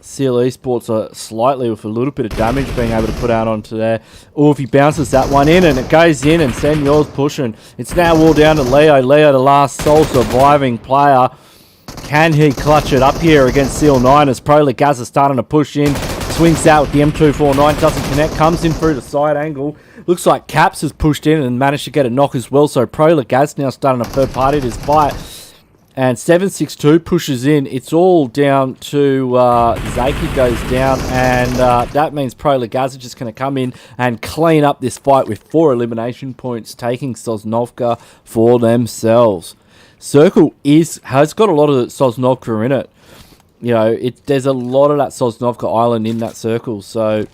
Speaker 5: SEAL Esports slightly with a little bit of damage being able to put out onto there. Or if he bounces that one in and it goes in and Senor's pushing. It's now all down to Leo. Leo, the last sole surviving player. Can he clutch it up here against SEAL 9 as PROLEGAZ is starting to push in. Swings out with the M249, doesn't connect, comes in through the side angle. Looks like Caps has pushed in and managed to get a knock as well. So PROLEGAZ now starting to third party this fight. And 762 pushes in. It's all down to Zaki goes down. And that means PROLEGAZ are just going to come in and clean up this fight with 4 elimination points, taking Sosnovka for themselves. Circle has got a lot of the Sosnovka in it. You know, there's a lot of that Sosnovka Island in that circle, so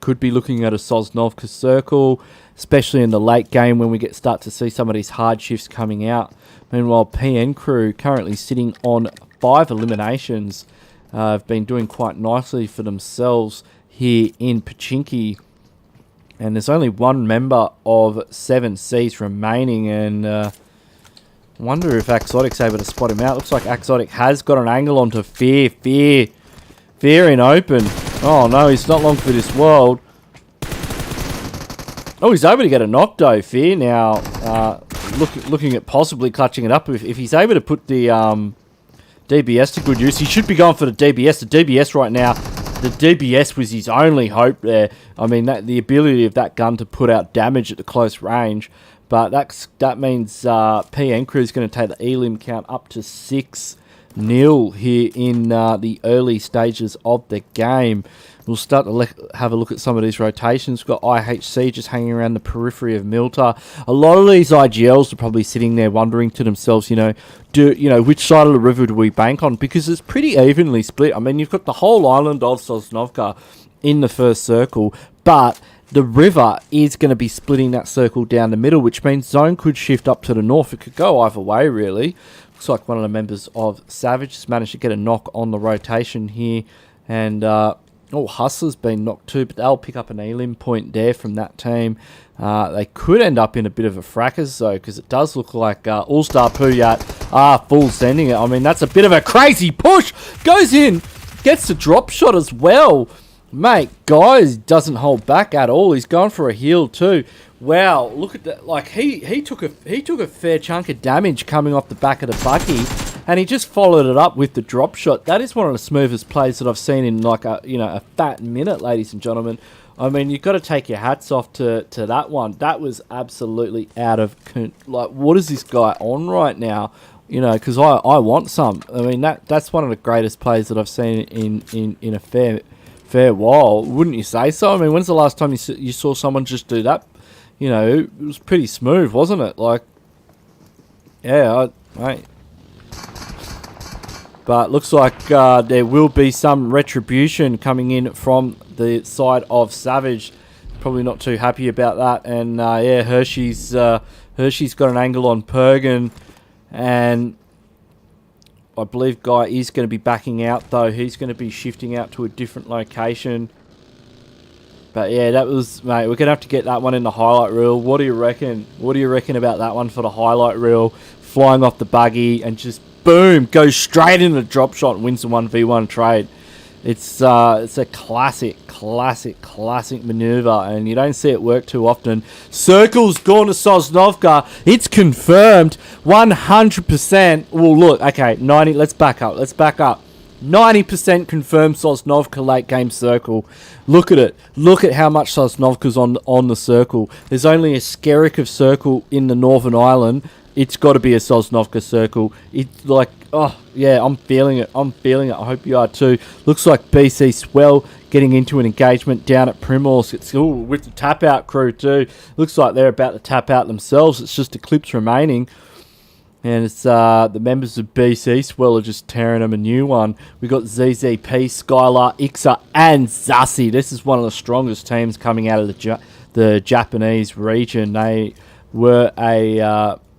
Speaker 5: could be looking at a Sosnovka circle, especially in the late game when we start to see some of these hard shifts coming out. Meanwhile, PN Crew currently sitting on 5 eliminations, have been doing quite nicely for themselves here in Pachinki. And there's only one member of 7Cs remaining, and wonder if Axotic's able to spot him out. Looks like Axotic has got an angle onto Fear. Fear in open. Oh no, he's not long for this world. Oh, he's able to get a knock though, Fear. Now, looking at possibly clutching it up. If he's able to put the DBS to good use, he should be going for the DBS. The DBS right now, the DBS was his only hope there. I mean, the ability of that gun to put out damage at the close range. But that means PN Crew is going to take the elim count up to 6-0 here in the early stages of the game. We'll start to have a look at some of these rotations. We've got IHC just hanging around the periphery of Milta. A lot of these IGLs are probably sitting there wondering to themselves, which side of the river do we bank on? Because it's pretty evenly split. I mean, you've got the whole island of Sosnovka in the first circle, but the river is going to be splitting that circle down the middle, which means zone could shift up to the north. It could go either way, really. Looks like one of the members of Savage has managed to get a knock on the rotation here. And, Hustler's been knocked too, but they'll pick up an elim point there from that team. They could end up in a bit of a fracas, though, because it does look like All-Star PUYAT are full sending it. I mean, that's a bit of a crazy push. Goes in, gets the drop shot as well. Mate, guys, doesn't hold back at all. He's going for a heal too. Wow, look at that! Like he took a fair chunk of damage coming off the back of the buggy, and he just followed it up with the drop shot. That is one of the smoothest plays that I've seen in like a fat minute, ladies and gentlemen. I mean, you've got to take your hats off to that one. That was absolutely out of what is this guy on right now? Because I want some. I mean, that's one of the greatest plays that I've seen in a fair while, wouldn't you say so? I mean, when's the last time you saw someone just do that? It was pretty smooth, wasn't it? Like, yeah, mate. But looks like there will be some retribution coming in from the side of Savage. Probably not too happy about that. And yeah, Hershey's got an angle on Pergan, and I believe Guy is going to be backing out, though. He's going to be shifting out to a different location. But yeah, that was, mate, we're going to have to get that one in the highlight reel. What do you reckon? What do you reckon about that one for the highlight reel? Flying off the buggy and just, boom, goes straight into the drop shot and wins the 1v1 trade. It's a classic maneuver, and you don't see it work too often. Circle's gone to Sosnovka. It's confirmed 100%. Well, look, okay, 90. Let's back up. 90% confirmed Sosnovka late game circle. Look at it. Look at how much Sosnovka's on the circle. There's only a skerrick of circle in the Northern Island. It's got to be a Sosnovka circle. It's like, oh, yeah, I'm feeling it. I hope you are too. Looks like BC SWELL getting into an engagement down at Primorsk. It's with the tap-out crew too. Looks like they're about to tap out themselves. It's just Eclipse remaining. And it's the members of BC SWELL are just tearing them a new one. We got ZZP, Skylar, Ixa, and Zassi. This is one of the strongest teams coming out of the Japanese region. They were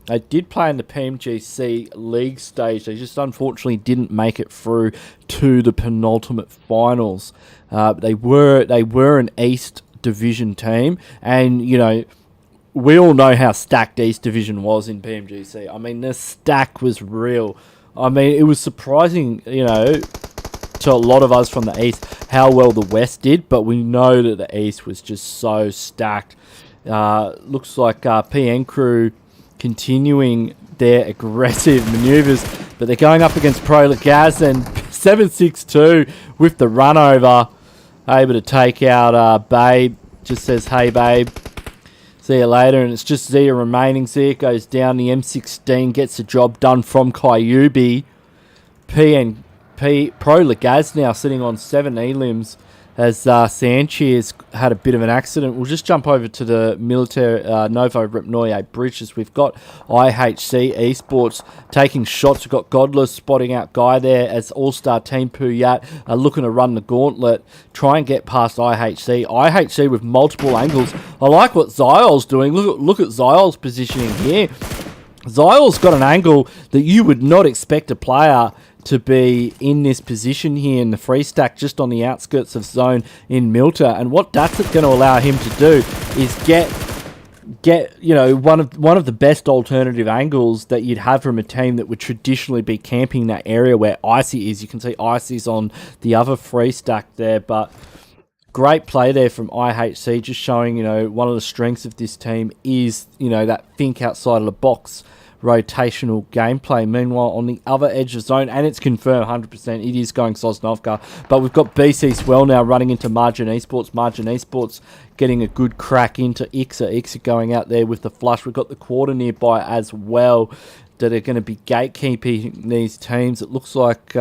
Speaker 5: they did play in the PMGC league stage. They just unfortunately didn't make it through to the penultimate finals. They were an East Division team, and we all know how stacked East Division was in PMGC. I mean, the stack was real. I mean, it was surprising, to a lot of us from the East how well the West did, but we know that the East was just so stacked. Looks like PN Crew continuing their aggressive maneuvers, but they're going up against PROLEGAZ, and 762 with the run over, able to take out Babe. Just says, hey Babe, see you later. And it's just Zia remaining. Zia goes down the M16, gets the job done from Kyubi. ProLegaz now sitting on 7 elims as Sanchez had a bit of an accident. We'll just jump over to the military Novo Repnoye bridges. We've got IHC Esports taking shots. We've got Godless spotting out Guy there as All-Star Team PUYAT are looking to run the gauntlet, try and get past IHC. IHC with multiple angles. I like what Zyol's doing. Look at Zyol's positioning here. Zyol's got an angle that you would not expect a player to be in this position here in the free stack, just on the outskirts of zone in Milta. And what that's going to allow him to do is get one of the best alternative angles that you'd have from a team that would traditionally be camping that area where Icy is. You can see Icy's on the other free stack there, but great play there from IHC, just showing, one of the strengths of this team is, that think outside of the box rotational gameplay. Meanwhile, on the other edge of zone, and it's confirmed 100%, it is going Sosnovka, but we've got BC Swell now running into Margin Esports. Margin Esports getting a good crack into Ixa. Ixa going out there with the flush. We've got the quarter nearby as well that are going to be gatekeeping these teams. It looks like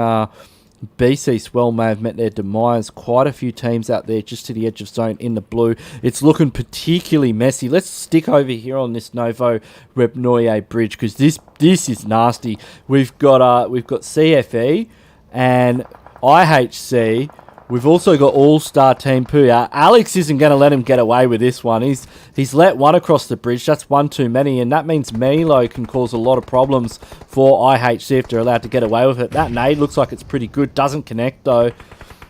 Speaker 5: BC Swell may have met their demise. Quite a few teams out there just to the edge of zone in the blue. It's looking particularly messy. Let's stick over here on this Novo Repnoye bridge, because this is nasty. We've got CFE and IHC. We've also got All-Star Team PUYAT. Alex isn't going to let him get away with this one. He's let one across the bridge. That's one too many, and that means Milo can cause a lot of problems for IHC if they're allowed to get away with it. That nade looks like it's pretty good. Doesn't connect, though.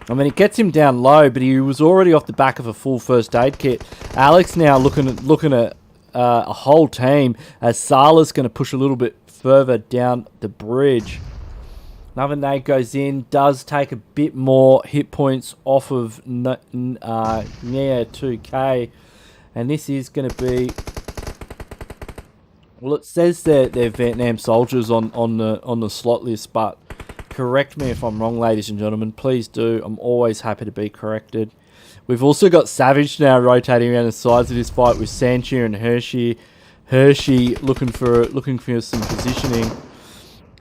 Speaker 5: I mean, it gets him down low, but he was already off the back of a full first aid kit. Alex now looking at a whole team, as Sala's going to push a little bit further down the bridge. Another nade goes in, does take a bit more hit points off of Nia 2K. And this is going to be... Well, it says they're Vietnam soldiers on the slot list, but correct me if I'm wrong, ladies and gentlemen. Please do. I'm always happy to be corrected. We've also got Savage now rotating around the sides of this fight with Sanchir and Hershey. Hershey looking for some positioning.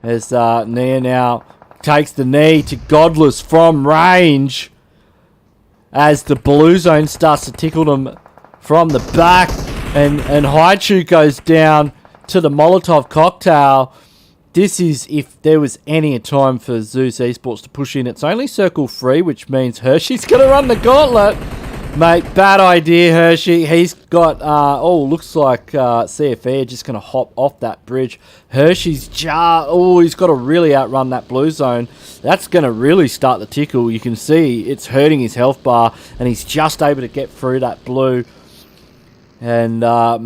Speaker 5: As Nia now takes the knee to Godless from range, as the blue zone starts to tickle them from the back, and Haichu goes down to the Molotov cocktail. This is, if there was any time for Zeus Esports to push in. It's only circle 3, which means Hershey's going to run the gauntlet. Mate, bad idea, Hershey. He's got, looks like CFE are just going to hop off that bridge. Hershey's he's got to really outrun that blue zone. That's going to really start the tickle. You can see it's hurting his health bar, and he's just able to get through that blue. And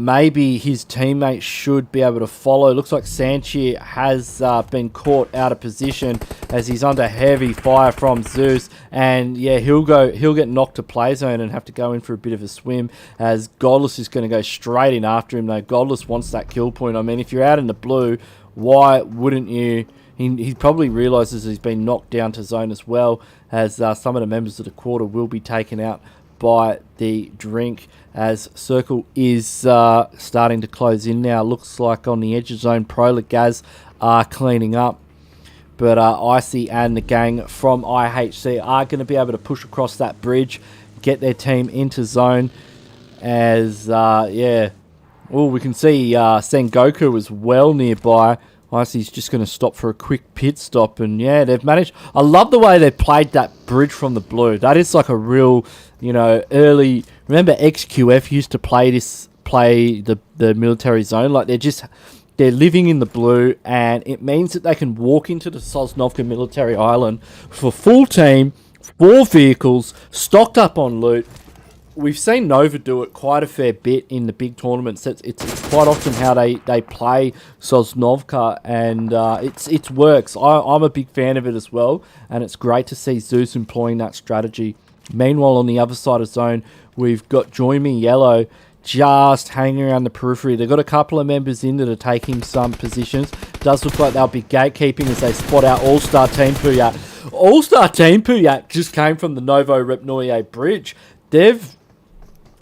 Speaker 5: maybe his teammates should be able to follow. Looks like Sanchir has been caught out of position as he's under heavy fire from Zeus. And yeah, he'll get knocked to play zone and have to go in for a bit of a swim, as Godless is going to go straight in after him, though. Godless wants that kill point. I mean, if you're out in the blue, why wouldn't you? He probably realises he's been knocked down to zone as well, as some of the members of the quarter will be taken out by the drink, as circle is starting to close in now. Looks like on the edge of zone, PROLEGAZ are cleaning up, but Icy and the gang from IHC are going to be able to push across that bridge, get their team into zone, as we can see Sengoku as well nearby. Icy's just going to stop for a quick pit stop, and yeah, they've managed. I love the way they've played that bridge from the blue. That is like a real, early. Remember XQF used to play the military zone, like they're living in the blue, and it means that they can walk into the Sosnovka military island for full team, 4 vehicles, stocked up on loot. We've seen Nova do it quite a fair bit in the big tournaments. It's quite often how they play Sosnovka, and it works. I'm a big fan of it as well, and it's great to see Zeus employing that strategy. Meanwhile, on the other side of zone, we've got Join Me Yellow just hanging around the periphery. They've got a couple of members in that are taking some positions. Does look like they'll be gatekeeping as they spot out All-Star Team PUYAT. All-Star Team PUYAT just came from the Novo Repnoye bridge.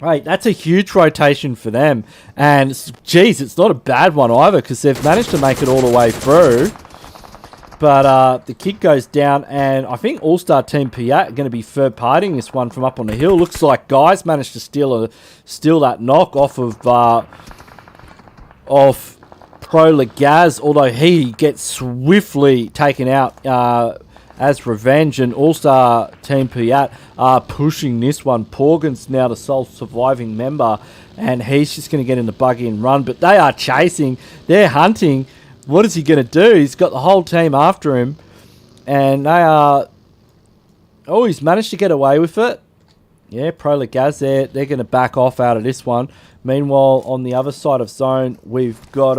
Speaker 5: Right, that's a huge rotation for them. And, geez, it's not a bad one either, because they've managed to make it all the way through. But the kick goes down, and I think All-Star Team PUYAT are going to be third-partying this one from up on the hill. Looks like Guys managed to steal that knock off of PROLEGAZ, although he gets swiftly taken out as revenge, and All-Star Team PUYAT are pushing this one. Porgan's now the sole surviving member, and he's just going to get in the buggy and run, but they are chasing, they're hunting. What is he going to do? He's got the whole team after him, and they are... Oh, he's managed to get away with it. Yeah, PROLEGAZ there. They're going to back off out of this one. Meanwhile, on the other side of zone, we've got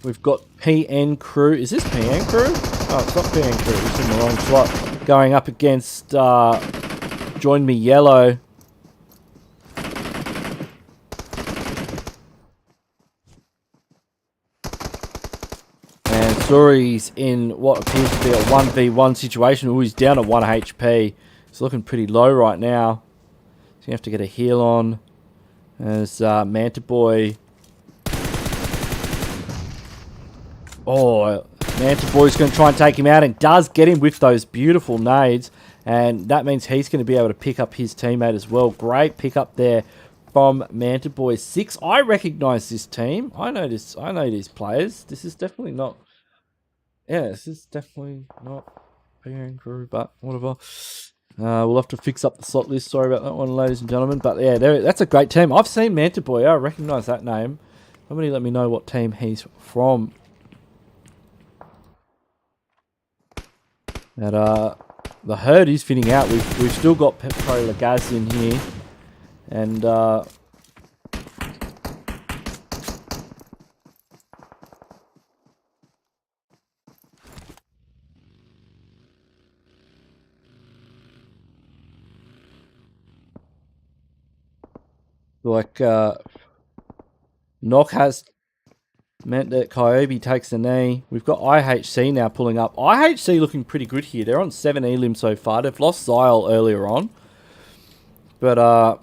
Speaker 5: PN Crew. Is this PN Crew? Oh, it's not PN Crew. It's in the wrong slot. Going up against Join Me Yellow. And Suri's in what appears to be a 1v1 situation. Oh, he's down at 1 HP. He's looking pretty low right now. So you have to get a heal on. As Manta Boy. Oh, Manta Boy's going to try and take him out, and does get him with those beautiful nades. And that means he's going to be able to pick up his teammate as well. Great pick up there from Manta Boy 6. I recognise this team. I know this. I know these players. This is definitely not. Yeah, this is definitely not PN Crew, but whatever. We'll have to fix up the slot list. Sorry about that one, ladies and gentlemen. But yeah, that's a great team. I've seen Manta Boy. I recognise that name. Somebody let me know what team he's from. And the herd is fitting out. We've still got PROLEGAZ in here, and knock has meant that Kyobe takes a knee. We've got IHC now pulling up. IHC looking pretty good here. They're on 7 elim so far. They've lost Zyle earlier on. But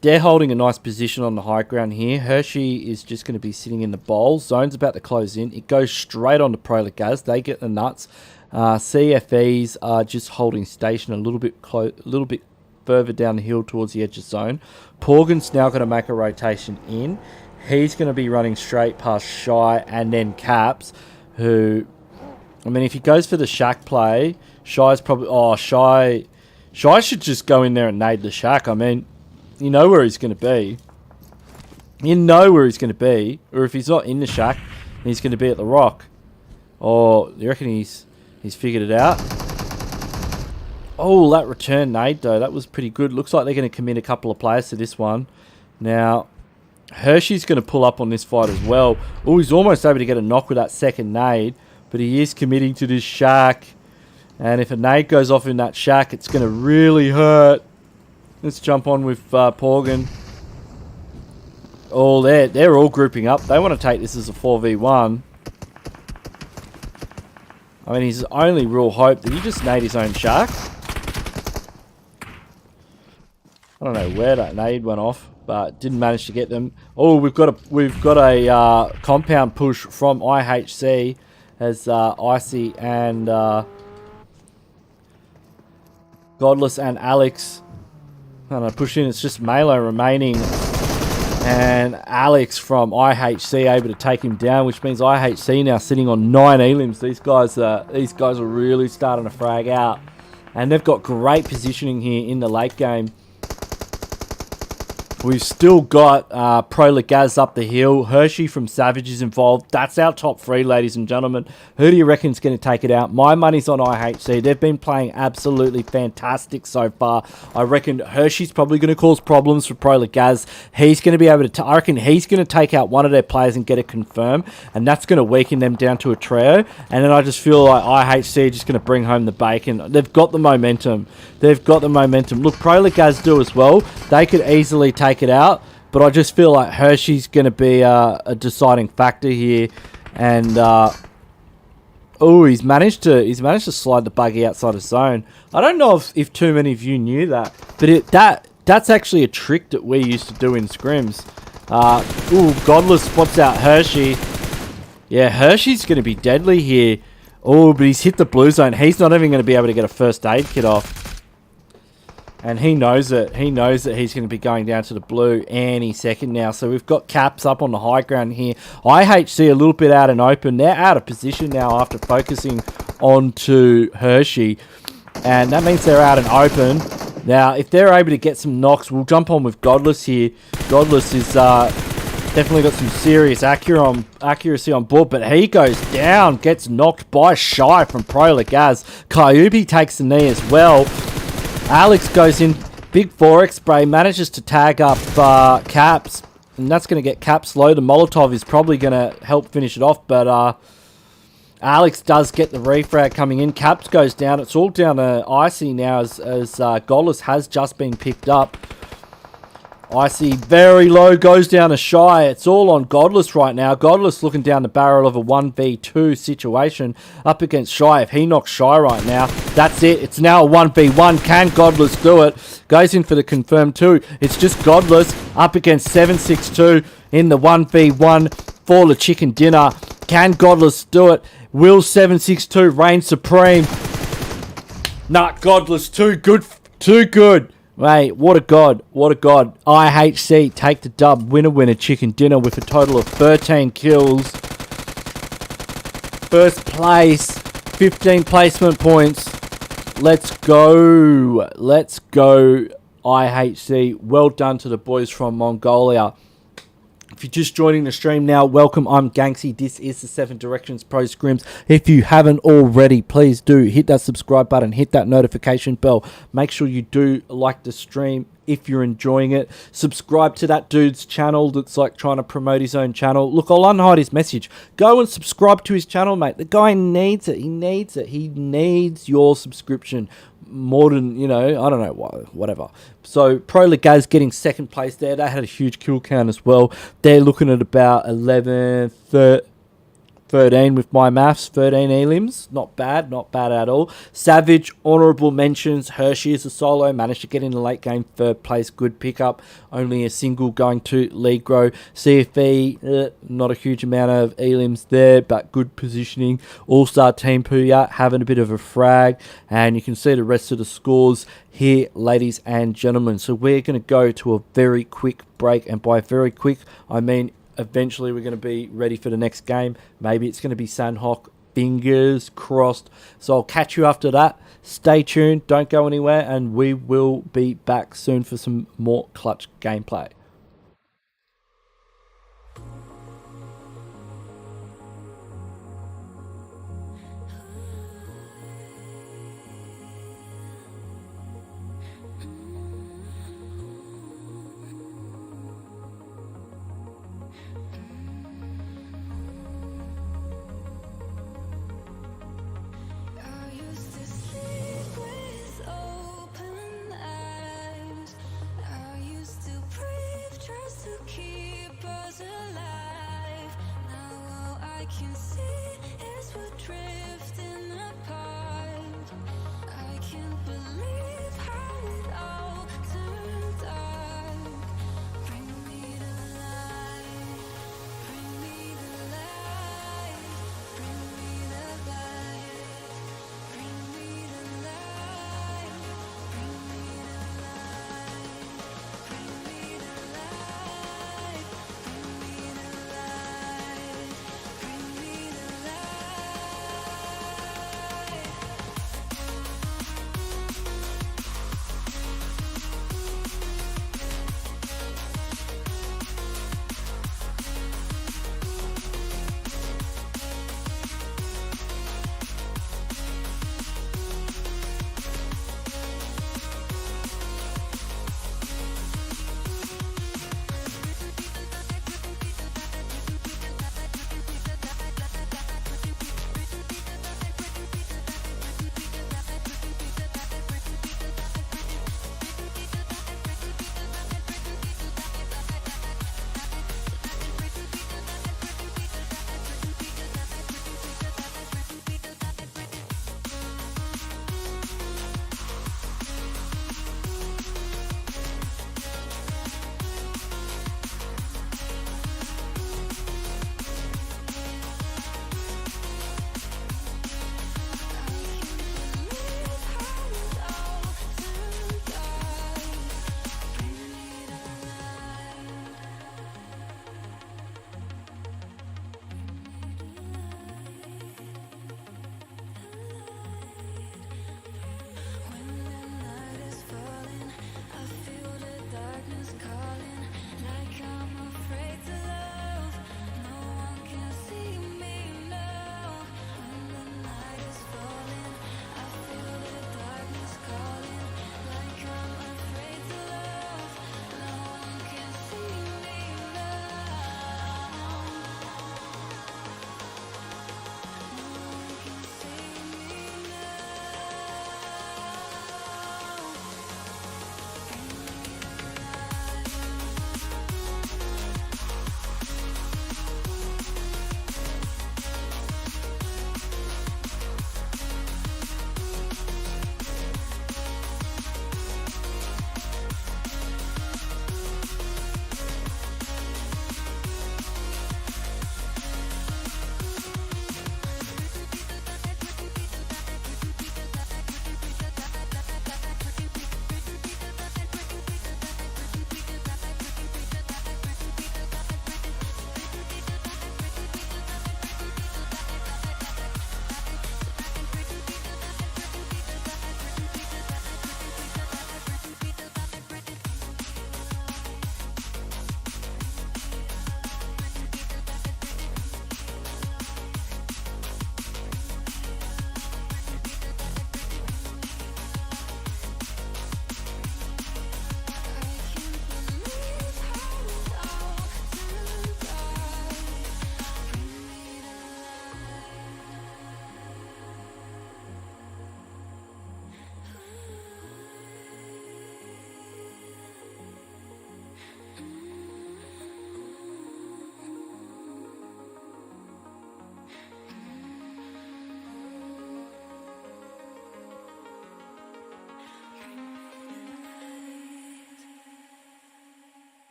Speaker 5: they're holding a nice position on the high ground here. Hershey is just going to be sitting in the bowl. Zone's about to close in. It goes straight on to PROLEGAZ. They get the nuts. CFEs are just holding station a little bit further down the hill towards the edge of zone. Porgan's now going to make a rotation in. He's going to be running straight past Shy and then Caps, who, I mean, if he goes for the shack play, Shy's probably, Shy should just go in there and nade the shack. I mean, you know where he's going to be. You know where he's going to be. Or if he's not in the shack, he's going to be at the rock. Or you reckon he's figured it out? Oh, that return nade, though. That was pretty good. Looks like they're going to commit a couple of players to this one. Now, Hershey's going to pull up on this fight as well. Oh, he's almost able to get a knock with that second nade. But he is committing to this shack. And if a nade goes off in that shack, it's going to really hurt. Let's jump on with Porgan. Oh, they're all grouping up. They want to take this as a 4v1. I mean, his only real hope. Did he just nade his own shack? I don't know where that nade went off, but didn't manage to get them. Oh, we've got a compound push from IHC as Icy and Godless and Alex. And I push in. It's just Malo remaining, and Alex from IHC able to take him down, which means IHC now sitting on 9 elims. These guys are really starting to frag out, and they've got great positioning here in the late game. We've still got PROLEGAZ up the hill. Hershey from Savage is involved. That's our top 3, ladies and gentlemen. Who do you reckon is going to take it out? My money's on IHC. They've been playing absolutely fantastic so far. I reckon Hershey's probably going to cause problems for PROLEGAZ. He's going to be able to... I reckon he's going to take out one of their players and get it confirmed, and that's going to weaken them down to a trio. And then I just feel like IHC are just going to bring home the bacon. They've got the momentum. They've got the momentum. Look, PROLEGAZ do as well. They could easily take it out, but I just feel like Hershey's going to be a deciding factor here. And oh, he's managed to slide the buggy outside of zone. I don't know if too many of you knew that, but that's actually a trick that we used to do in scrims. Ooh, Godless spots out Hershey, Yeah, Hershey's going to be deadly here. Oh, but he's hit the blue zone. He's not even going to be able to get a first aid kit off. And he knows it. He knows that he's going to be going down to the blue any second now. So we've got Caps up on the high ground here. IHC a little bit out and open. They're out of position now after focusing onto Hershey. And that means they're out and open. Now, if they're able to get some knocks, we'll jump on with Godless here. Godless is definitely got some serious accuracy on board, but he goes down, gets knocked by Shy from PROLEGAZ. Kyubi takes the knee as well. Alex goes in, big 4x spray, manages to tag up Caps, and that's going to get Caps low. The Molotov is probably going to help finish it off, but Alex does get the refrag coming in. Caps goes down. It's all down to Icy now as Godless has just been picked up. Icy very low, goes down to Shy. It's all on Godless right now. Godless looking down the barrel of a 1v2 situation up against Shy. If he knocks Shy right now, that's it. It's now a 1v1. Can Godless do it? Goes in for the confirmed 2. It's just Godless up against 762 in the 1v1 for the chicken dinner. Can Godless do it? Will 762 reign supreme? Nah, Godless too good. Too good. Mate, what a god. What a god. IHC take the dub. Winner chicken dinner with a total of 13 kills. First place. 15 placement points. Let's go. Let's go, IHC. Well done to the boys from Mongolia. If you're just joining the stream now, welcome. I'm Ganksy. This is the 7 Directions Pro Scrims. If you haven't already, please do hit that subscribe button, hit that notification bell. Make sure you do like the stream if you're enjoying it. Subscribe to that dude's channel that's like trying to promote his own channel. Look, I'll unhide his message. Go and subscribe to his channel, mate. The guy needs it. He needs it. He needs your subscription. More than, you know, I don't know, whatever. So, PROLEGAZ getting second place there. They had a huge kill count as well. They're looking at about 11, 13 with my maths, 13 elims. Not bad at all. Savage, honourable mentions. Hershey is a solo, managed to get in the late game, third place, good pickup. Only a single going to league grow. CFE, not a huge amount of elims there, but good positioning. All-star team PUYAT having a bit of a frag, and you can see the rest of the scores here, ladies and gentlemen. So we're going to go to a very quick break, and by very quick, I mean eventually we're going to be ready for the next game. Maybe it's going to be Sanhok. Fingers crossed. So I'll catch you after that. Stay tuned. Don't go anywhere. And we will be back soon for some more clutch gameplay.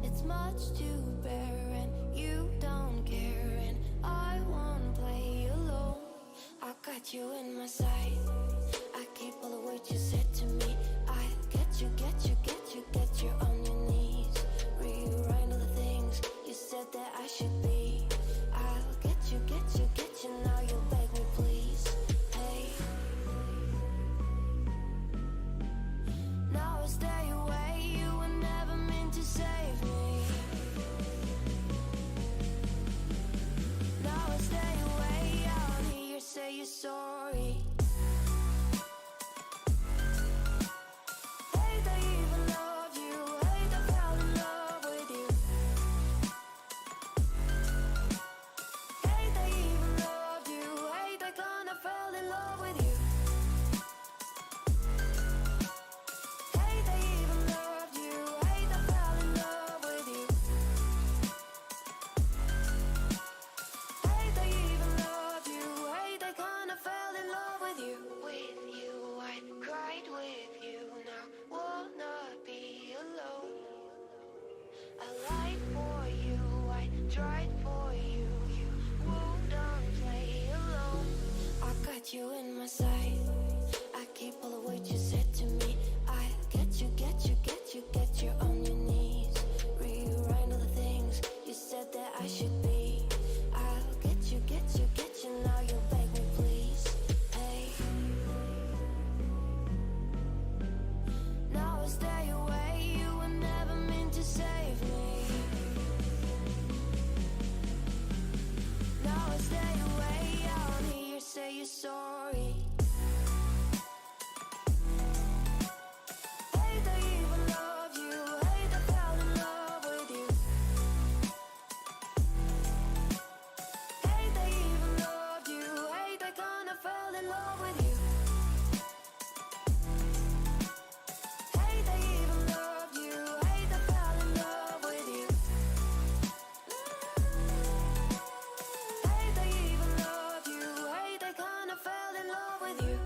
Speaker 1: It's much to bear and you don't care, and I won't play alone. I got you in my sight. I keep all the words you said to me. I get you, get you, get you, get you on your knees. Rewrite all the things you said that I should be. I'll get you, get you, get you. Now you'll beg me please. Hey, now I stay away. You were never meant to save me. Now I stay away. I'll hear you say you're sorry. Hate I even love you. Hate I fell in love with you. Hate I even loved you. Hate I kinda fell in love with you. Hate I even loved you. Hate I fell in love with you. Hate I even loved you. Hate I kinda fell in love with you. With you, I cried with you. Now will not be alone. I lied for you, I tried for you. You wouldn't play alone. I got you in my sight. I keep all the words you said to me. I get you, get you, get you, get you on your knees. Rewrite all the things you said that I should be. I'll get you, get you, get you. Now you'll beg me please. Hey, now I stay away. You were never meant to save me. Now I stay away. I'll hear you say you're sorry. Hate I even loved you. Hate I fell in love with you. Hate I even loved you. Hate I kinda fell in love with you. Hate I even loved you. Hate I fell in love with you. Hate I even loved you. Hate I kinda fell in love with you.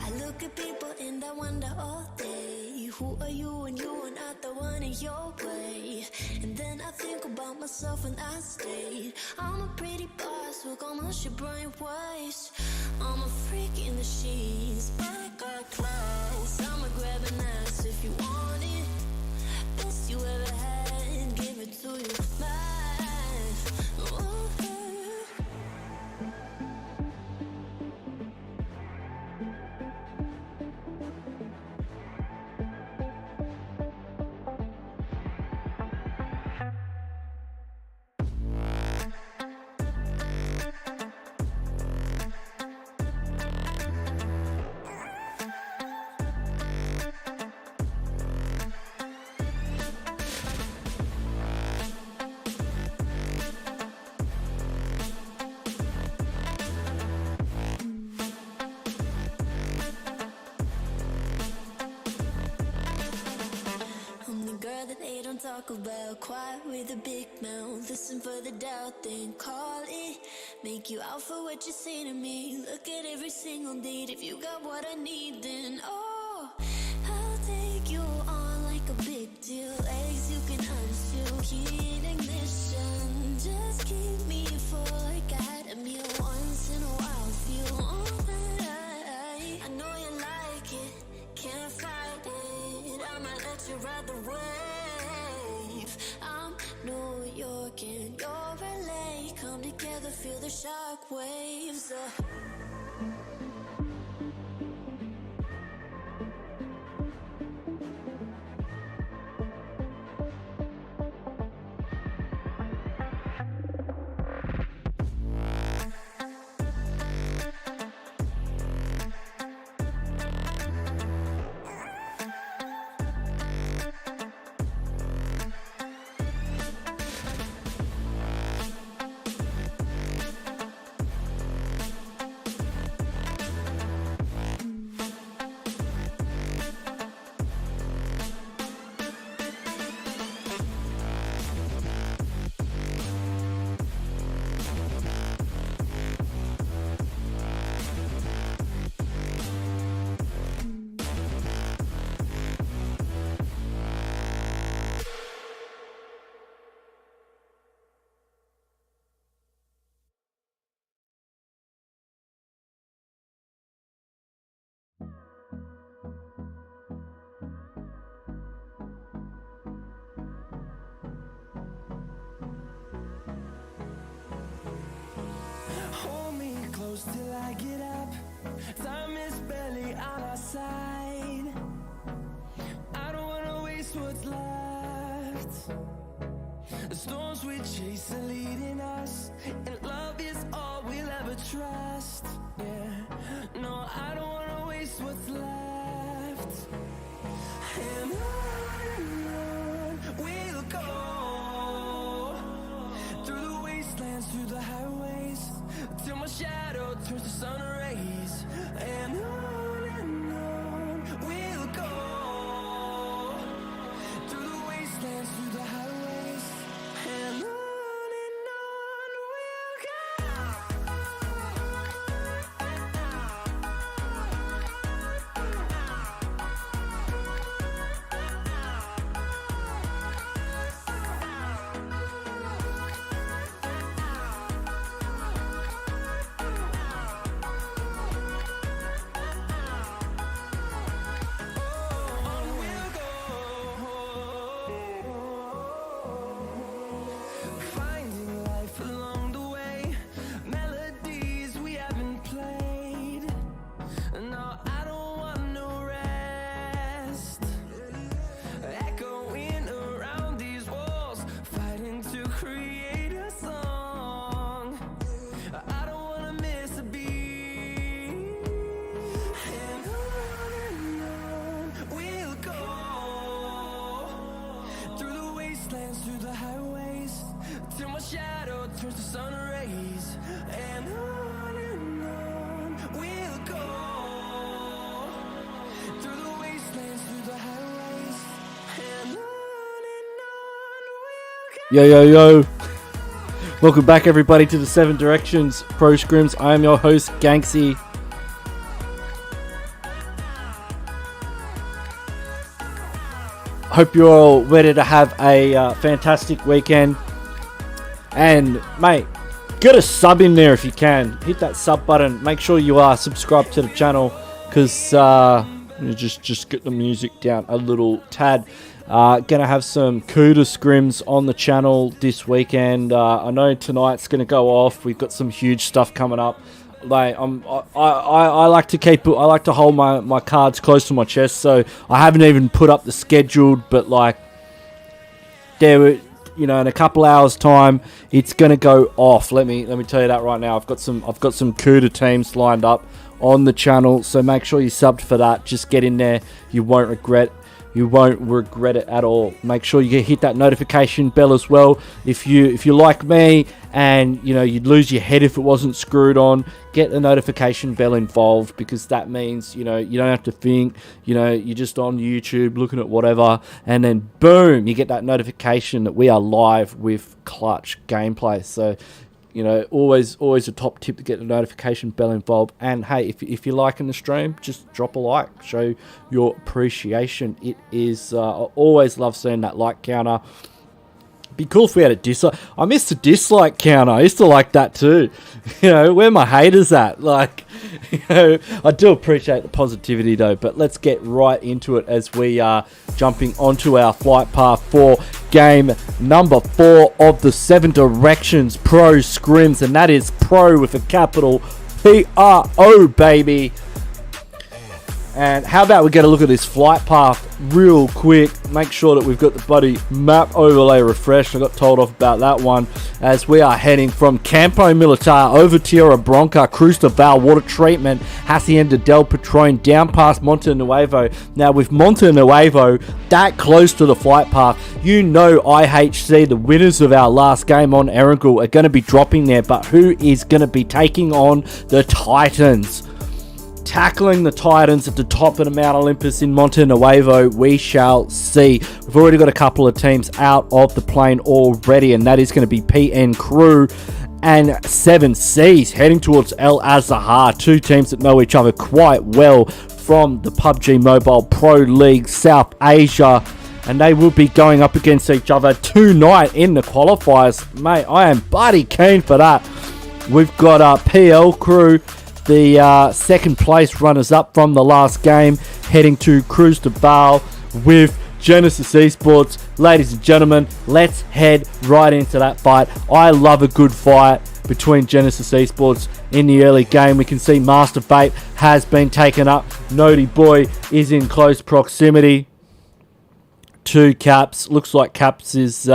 Speaker 1: I look at people and I wonder all day, who are you and you are not the one in your way. And then I think about myself and I stay. I'm a pretty boss who gon' mush your brain waste. I'm a freak in the sheets, but I got clothes. I'ma grab an ass if you want it. Best you ever had, give it to you. Mine. Ooh. Talk about quiet with a big mouth. Listen for the doubt, then call it. Make you out for what you say to me. Look at every single date. If you got what I need, then oh, I'll take you on like a big deal. Eggs you can unseal, key ignition. Just keep me full like I had a meal once in a while. Feel alright. I know you like it, can't fight it. I might let you ride the wave. I'm New York and you're LA. Come together, feel the shock waves.
Speaker 3: close till I get up. Time is barely on our side. I don't wanna waste what's left. The storms we chase are leading us, and love is all we'll ever trust. Yeah, no, I don't wanna waste what's left. And on we'll go, through the wastelands, through the highways, till my shadow turns to sun rays. And on we'll go, through the wastelands, through the highways, and on we'll go. Finding life along the way, melodies we haven't played. No, I don't want no rest. Echoing around these walls, fighting to create a song. I don't wanna miss a beat. And on we'll go, through the wastelands, through the highways, till my shadow turns to sun rays. And on we'll go, through the wastelands, through the highways, and on we'll go.
Speaker 5: Yo. Welcome back, everybody, to the 7 Directions Pro Scrims. I am your host, Ganksy. Hope you're all ready to have a fantastic weekend. And, mate, get a sub in there if you can. Hit that sub button. Make sure you are subscribed to the channel, because just get the music down a little tad. Gonna have some CUDA scrims on the channel this weekend. I know tonight's gonna go off. We've got some huge stuff coming up. Like I like to keep. I like to hold my cards close to my chest. So I haven't even put up the scheduled, but like there, in a couple hours time, it's gonna go off. Let me tell you that right now. I've got some CUDA teams lined up on the channel, so make sure you subbed for that. Just get in there. You won't regret it at all. Make sure you hit that notification bell as well. If you like me and you'd lose your head if it wasn't screwed on, get the notification bell involved, because that means you don't have to think. You're just on YouTube looking at whatever, and then boom, you get that notification that we are live with clutch gameplay. So always a top tip to get the notification bell involved. And hey, if you're liking the stream, just drop a like, show your appreciation. It is I always love seeing that like counter. Be cool if we had a dislike. I miss the dislike counter. I used to like that too. Where my haters at? Like, I do appreciate the positivity though. But let's get right into it as we are jumping onto our flight path for game number 4 of the 7 Directions Pro Scrims, and that is Pro with a capital P-R-O, baby. And how about we get a look at this flight path real quick. Make sure that we've got the bloody map overlay refreshed. I got told off about that one. As we are heading from Campo Militar over Tierra Bronca, Cruz de Val, Water Treatment, Hacienda del Patron, down past Monte Nuevo. Now with Monte Nuevo that close to the flight path, IHC, the winners of our last game on Erangel, are going to be dropping there. But who is going to be taking on the Titans? Tackling the Titans at the top of the Mount Olympus in Monte Nuevo, we shall see. We've already got a couple of teams out of the plane already, and that is going to be PN Crew and 7 Cs heading towards El Azahar. 2 teams that know each other quite well from the PUBG Mobile Pro League South Asia, and they will be going up against each other tonight in the qualifiers. Mate, I am bloody keen for that. We've got PL Crew, the second place runners up from the last game, heading to Cruz de Val with Genesis Esports. Ladies and gentlemen, let's head right into that fight. I love a good fight between Genesis Esports in the early game. We can see Master Vape has been taken up. Noti Boy is in close proximity to Caps. Looks like Caps is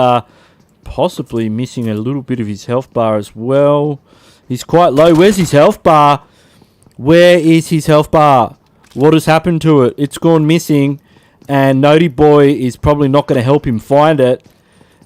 Speaker 5: possibly missing a little bit of his health bar as well. He's quite low. Where's his health bar? Where is his health bar? What has happened to it? It's gone missing, and Noti Boy is probably not going to help him find it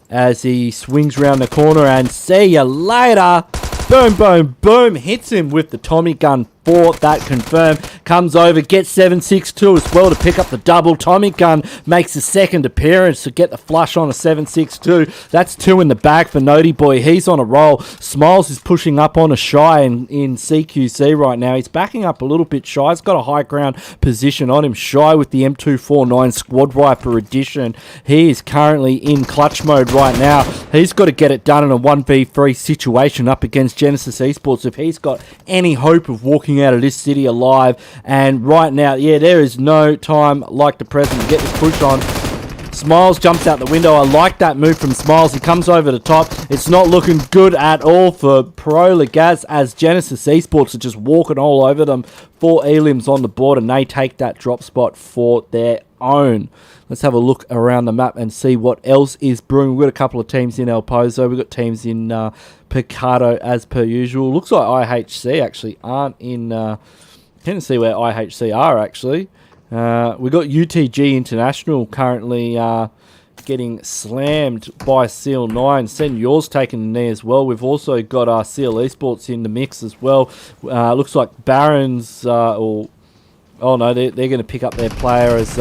Speaker 5: as he swings around the corner, and see you later. Boom, boom, boom. Hits him with the Tommy gun for that confirm. Comes over, gets 762 as well to pick up the double. Tommy gun makes a second appearance to get the flush on a 762. That's 2 in the bag for Noti Boy. He's on a roll. Smiles is pushing up on a Shy in CQC right now. He's backing up a little bit. Shy's got a high ground position on him. Shy with the M249 Squad Viper edition. He is currently in clutch mode right now. He's got to get it done in a 1v3 situation up against Genesis Esports if he's got any hope of walking out of this city alive. And right now, yeah, there is no time like the present to get this push on. Smiles jumps out the window. I like that move from Smiles. He comes over the top. It's not looking good at all for PROLEGAZ as Genesis Esports are just walking all over them. 4 elims on the board, and they take that drop spot for their own. Let's have a look around the map and see what else is brewing. We've got a couple of teams in El Pozo. We've got teams in Picado as per usual. Looks like IHC actually aren't in... Can't see where IHC are actually. We've got UTG International currently getting slammed by Seal 9. Send yours taking the knee as well. We've also got Seal Esports in the mix as well. Looks like Barons or... Oh no, they're going to pick up their player as...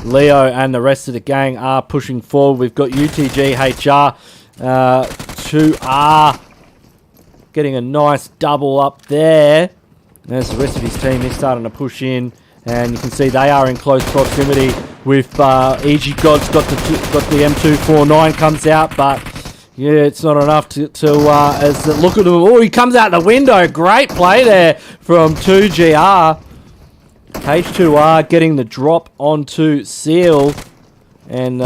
Speaker 5: Leo and the rest of the gang are pushing forward. We've got UTG HR 2R getting a nice double up there. There's the rest of his team. They're starting to push in, and you can see they are in close proximity with EG God's got the M249 comes out, but yeah, it's not enough to as look at him. Oh, he comes out the window. Great play there from 2GR. H2R getting the drop onto Seal, and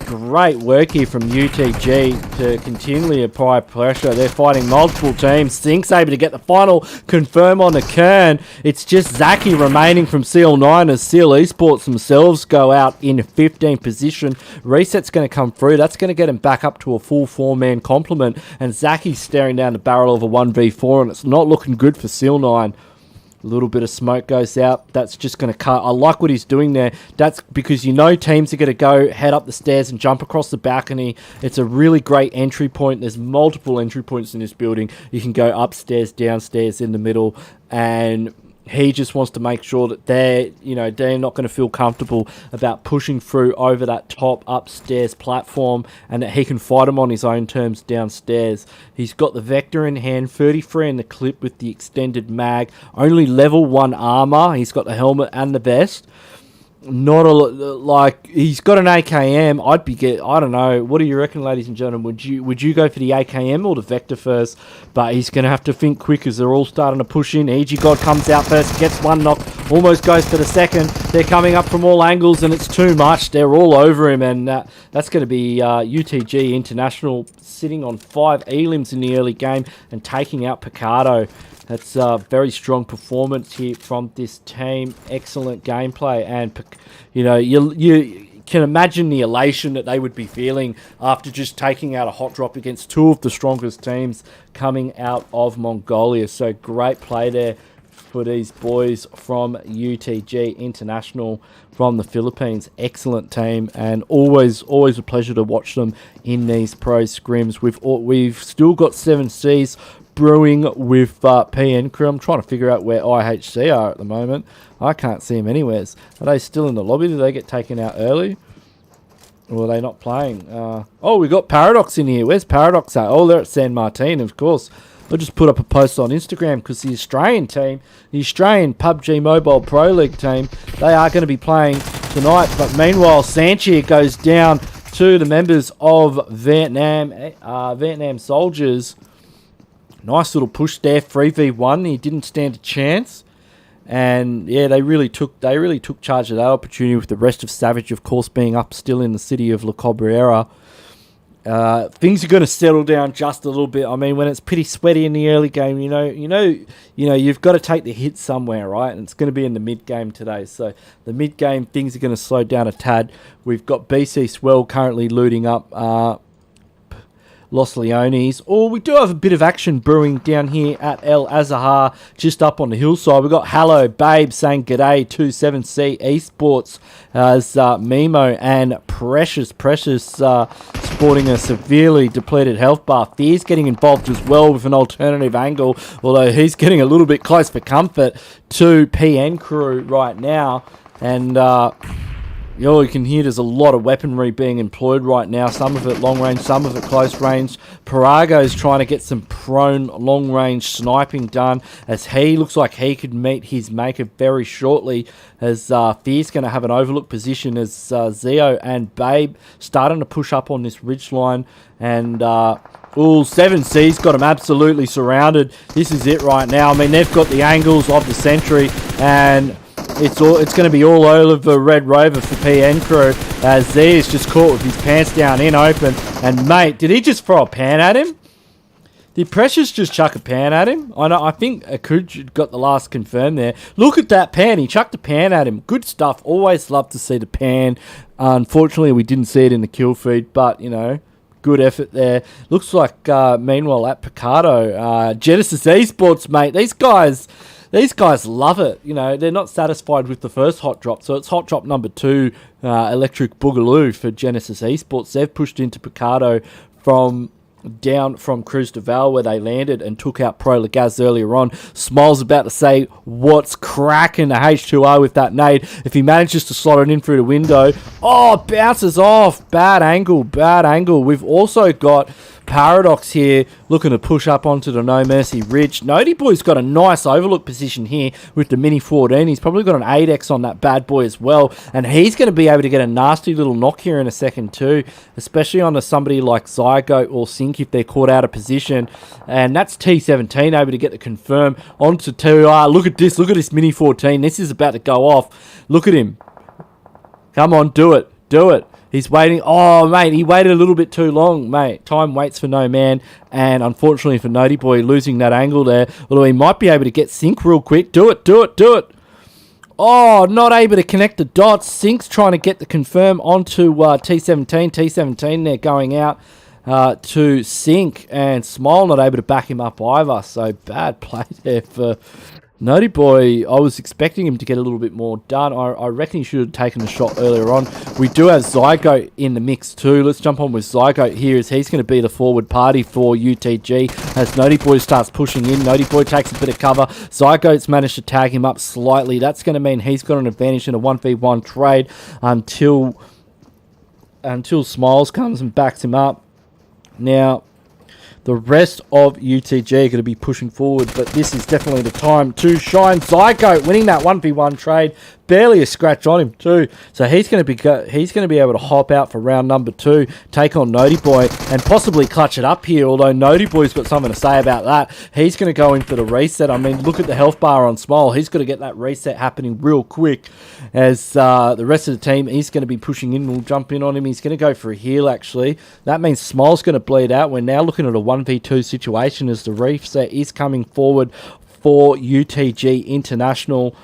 Speaker 5: great work here from UTG to continually apply pressure. They're fighting multiple teams. Sink's able to get the final confirm on the Kern. It's just Zaki remaining from Seal 9 as Seal Esports themselves go out in 15th position. Reset's going to come through. That's going to get him back up to a full 4-man complement, and Zaki's staring down the barrel of a 1v4, and it's not looking good for Seal 9. A little bit of smoke goes out. That's just going to cut. I like what he's doing there. That's because you know teams are going to go head up the stairs and jump across the balcony. It's a really great entry point. There's multiple entry points in this building. You can go upstairs, downstairs, in the middle, and he just wants to make sure that they're not going to feel comfortable about pushing through over that top upstairs platform, and that he can fight them on his own terms downstairs. He's got the Vector in hand, 33 in the clip with the extended mag, only level 1 armor. He's got the helmet and the vest. Not a like he's got an AKM. I don't know. What do you reckon, ladies and gentlemen? Would you go for the AKM or the Vector first? But he's going to have to think quick as they're all starting to push in. EG God comes out first, gets one knock, almost goes for the second. They're coming up from all angles, and it's too much. They're all over him, and that's going to be UTG International sitting on 5 elims in the early game and taking out Picado. That's a very strong performance here from this team. Excellent gameplay, and you can imagine the elation that they would be feeling after just taking out a hot drop against 2 of the strongest teams coming out of Mongolia. So great play there for these boys from UTG International from the Philippines. Excellent team, and always a pleasure to watch them in these pro scrims. We've still got 7Cs brewing with PN crew. I'm trying to figure out where IHC are at the moment. I can't see them anywhere. Are they still in the lobby? Did they get taken out early? Or are they not playing? Oh, we got Paradox in here. Where's Paradox at? Oh, they're at San Martin, of course. I just put up a post on Instagram because the Australian team, the Australian PUBG Mobile Pro League team, they are going to be playing tonight. But meanwhile, Sanchia goes down to the members of Vietnam Soldiers. Nice little push there, 3v1. He didn't stand a chance, and yeah, they really took charge of that opportunity. With the rest of Savage, of course, being up still in the city of La Cabrera, things are going to settle down just a little bit. I mean, when it's pretty sweaty in the early game, you've got to take the hit somewhere, right? And it's going to be in the mid game today. So the mid game, things are going to slow down a tad. We've got BC Swell currently looting up Los Leones. We do have a bit of action brewing down here at El Azahar, just up on the hillside. We've got Hello Babe saying g'day, 27C Esports as Mimo, and Precious sporting a severely depleted health bar. Fear's getting involved as well with an alternative angle, although he's getting a little bit close for comfort to PN Crew right now. And you can hear there's a lot of weaponry being employed right now. Some of it long range, some of it close range. Parago's trying to get some prone long range sniping done, as he looks like he could meet his maker very shortly, as Fear's going to have an overlook position as Zeo and Babe starting to push up on this ridge line. And 7C's got him absolutely surrounded. This is it right now. I mean, they've got the angles of the sentry, and it's going to be all over Red Rover for PN Crew, as Z is just caught with his pants down in open. And mate, did he just throw a pan at him? Did Precious just chuck a pan at him? I think Akuj got the last confirm there. Look at that pan. He chucked a pan at him. Good stuff. Always love to see the pan. Unfortunately, we didn't see it in the kill feed, but, good effort there. Looks like, meanwhile, at Picardo, Genesis Esports, mate, these guys love it. They're not satisfied with the first hot drop, so it's hot drop number 2, Electric Boogaloo for Genesis Esports. They've pushed into Picardo down from Cruz de Val, where they landed and took out PROLEGAZ earlier on. Smile's about to say what's cracking the H2R with that nade. If he manages to slot it in through the window, bounces off. Bad angle. We've also got Paradox here looking to push up onto the No Mercy Ridge. Nody Boy's got a nice overlook position here with the Mini 14. He's probably got an 8X on that bad boy as well, and he's going to be able to get a nasty little knock here in a second too, especially on somebody like Zygote or Sync if they're caught out of position. And that's T17 able to get the confirm onto 2R. Look at this Mini 14. This is about to go off. Look at him. Come on, do it. He's waiting. Oh, mate, he waited a little bit too long, mate. Time waits for no man. And unfortunately for Nody Boy, losing that angle there. Although he might be able to get Sync real quick. Do it. Oh, not able to connect the dots. Sync's trying to get the confirm onto T17. T17 there going out to Sync. And Smile not able to back him up either. So bad play there for Nody Boy. I was expecting him to get a little bit more done. I reckon he should have taken a shot earlier on. We do have Zygote in the mix too. Let's jump on with Zygote here, as he's going to be the forward party for UTG. As Nody Boy starts pushing in, Nody Boy takes a bit of cover. Zygote's managed to tag him up slightly. That's going to mean he's got an advantage in a 1v1 trade until Smiles comes and backs him up. Now, the rest of UTG are going to be pushing forward, but this is definitely the time to shine. Zygote winning that 1v1 trade. Barely a scratch on him too. So he's going to be able to hop out for round number 2, take on Nody Boy, and possibly clutch it up here. Although Nody Boy's got something to say about that. He's going to go in for the reset. I mean, look at the health bar on Smile. He's got to get that reset happening real quick, as the rest of the team, he's going to be pushing in. We'll jump in on him. He's going to go for a heal, actually. That means Smile's going to bleed out. We're now looking at a 1v2 situation, as the reset is coming forward for UTG International.